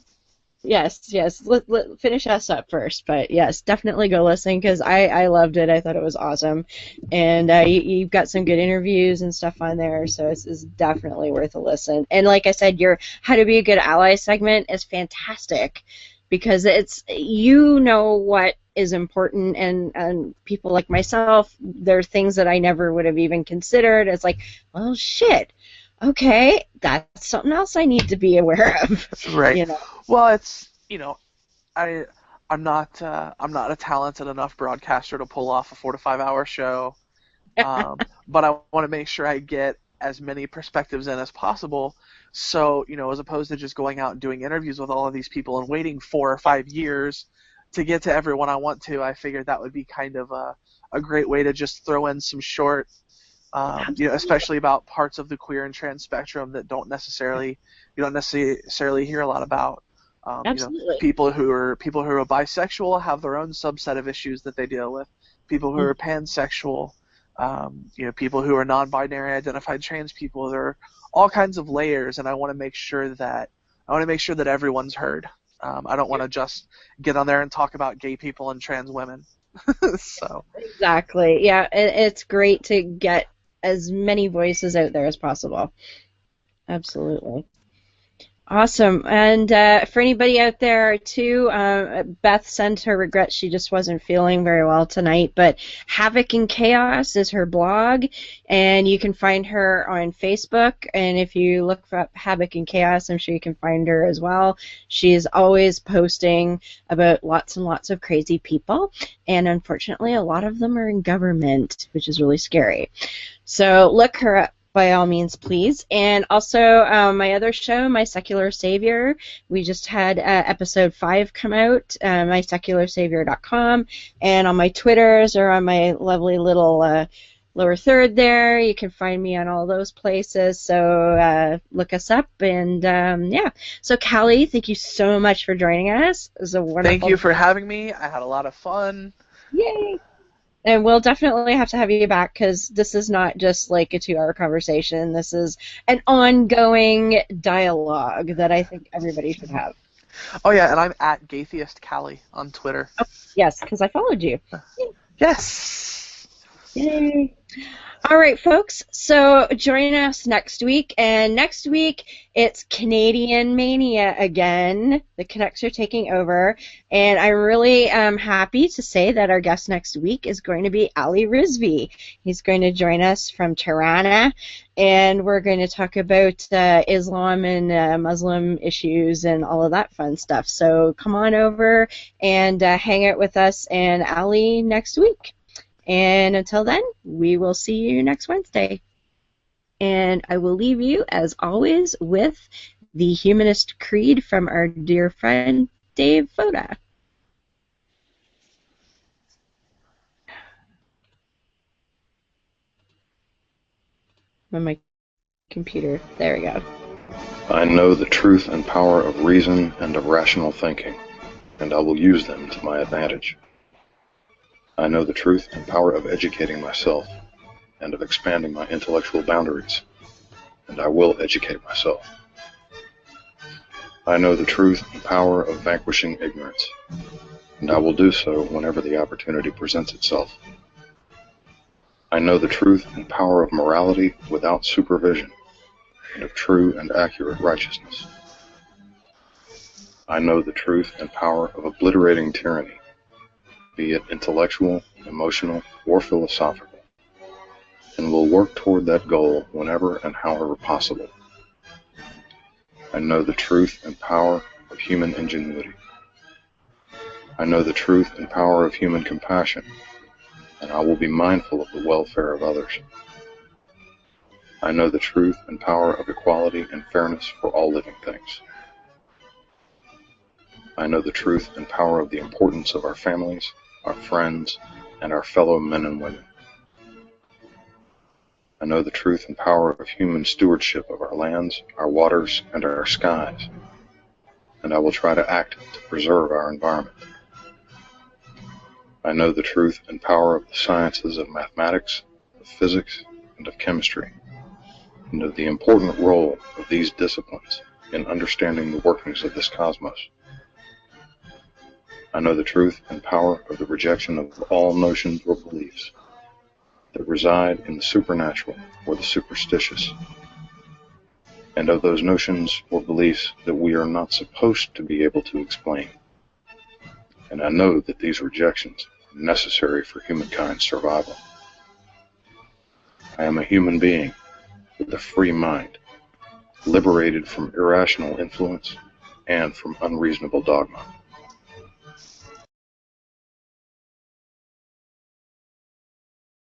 Yes. Let finish us up first, but yes, definitely go listen, because I loved it. I thought it was awesome. And you've got some good interviews and stuff on there, so it's definitely worth a listen. And like I said, your How to Be a Good Ally segment is fantastic. because it's, you know what is important, and people like myself, there are things that I never would have even considered. It's like, well, shit, okay, that's something else I need to be aware of. Right. You know? Well, it's, I'm not a talented enough broadcaster to pull off a 4 to 5 hour show, but I want to make sure I get as many perspectives in as possible. So, as opposed to just going out and doing interviews with all of these people and waiting 4 or 5 years to get to everyone I want to, I figured that would be kind of a great way to just throw in some short, especially about parts of the queer and trans spectrum that you don't necessarily hear a lot about. Absolutely. People who are bisexual have their own subset of issues that they deal with. People who are pansexual, people who are non-binary identified trans people. There are all kinds of layers, and I want to make sure that everyone's heard. I don't want to just get on there and talk about gay people and trans women. So Exactly. Yeah, it's great to get as many voices out there as possible. Absolutely. Awesome. And for anybody out there, too, Beth sent her regrets. She just wasn't feeling very well tonight. But Havoc and Chaos is her blog, and you can find her on Facebook. And if you look up Havoc and Chaos, I'm sure you can find her as well. She is always posting about lots and lots of crazy people. And unfortunately, a lot of them are in government, which is really scary. So look her up, by all means, please. And also, my other show, My Secular Savior, we just had episode 5 come out, mysecularssavior.com, and on my Twitters or on my lovely little lower third there, you can find me on all those places, so look us up, and yeah. So, Callie, thank you so much for joining us. It was a wonderful... Thank you for having me. I had a lot of fun. Yay! And we'll definitely have to have you back, because this is not just like a 2-hour conversation. This is an ongoing dialogue that I think everybody should have. Oh, yeah, and I'm at Gaytheist Callie on Twitter. Oh, yes, because I followed you. Yes! Yay! All right, folks, so join us next week, and next week it's Canadian Mania again. The Canucks are taking over, and I'm really happy to say that our guest next week is going to be Ali Rizvi. He's going to join us from Tirana, and we're going to talk about Islam and Muslim issues and all of that fun stuff. So come on over and hang out with us and Ali next week. And until then, we will see you next Wednesday. And I will leave you, as always, with the Humanist Creed from our dear friend Dave Foda. On my computer. There we go. I know the truth and power of reason and of rational thinking, and I will use them to my advantage. I know the truth and power of educating myself and of expanding my intellectual boundaries, and I will educate myself. I know the truth and power of vanquishing ignorance, and I will do so whenever the opportunity presents itself. I know the truth and power of morality without supervision, and of true and accurate righteousness. I know the truth and power of obliterating tyranny, be it intellectual, emotional, or philosophical, and will work toward that goal whenever and however possible. I know the truth and power of human ingenuity. I know the truth and power of human compassion, and I will be mindful of the welfare of others. I know the truth and power of equality and fairness for all living things. I know the truth and power of the importance of our families, our friends, and our fellow men and women. I know the truth and power of human stewardship of our lands, our waters, and our skies, and I will try to act to preserve our environment. I know the truth and power of the sciences of mathematics, of physics, and of chemistry, and of the important role of these disciplines in understanding the workings of this cosmos. I know the truth and power of the rejection of all notions or beliefs that reside in the supernatural or the superstitious, and of those notions or beliefs that we are not supposed to be able to explain, and I know that these rejections are necessary for humankind's survival. I am a human being with a free mind, liberated from irrational influence and from unreasonable dogma.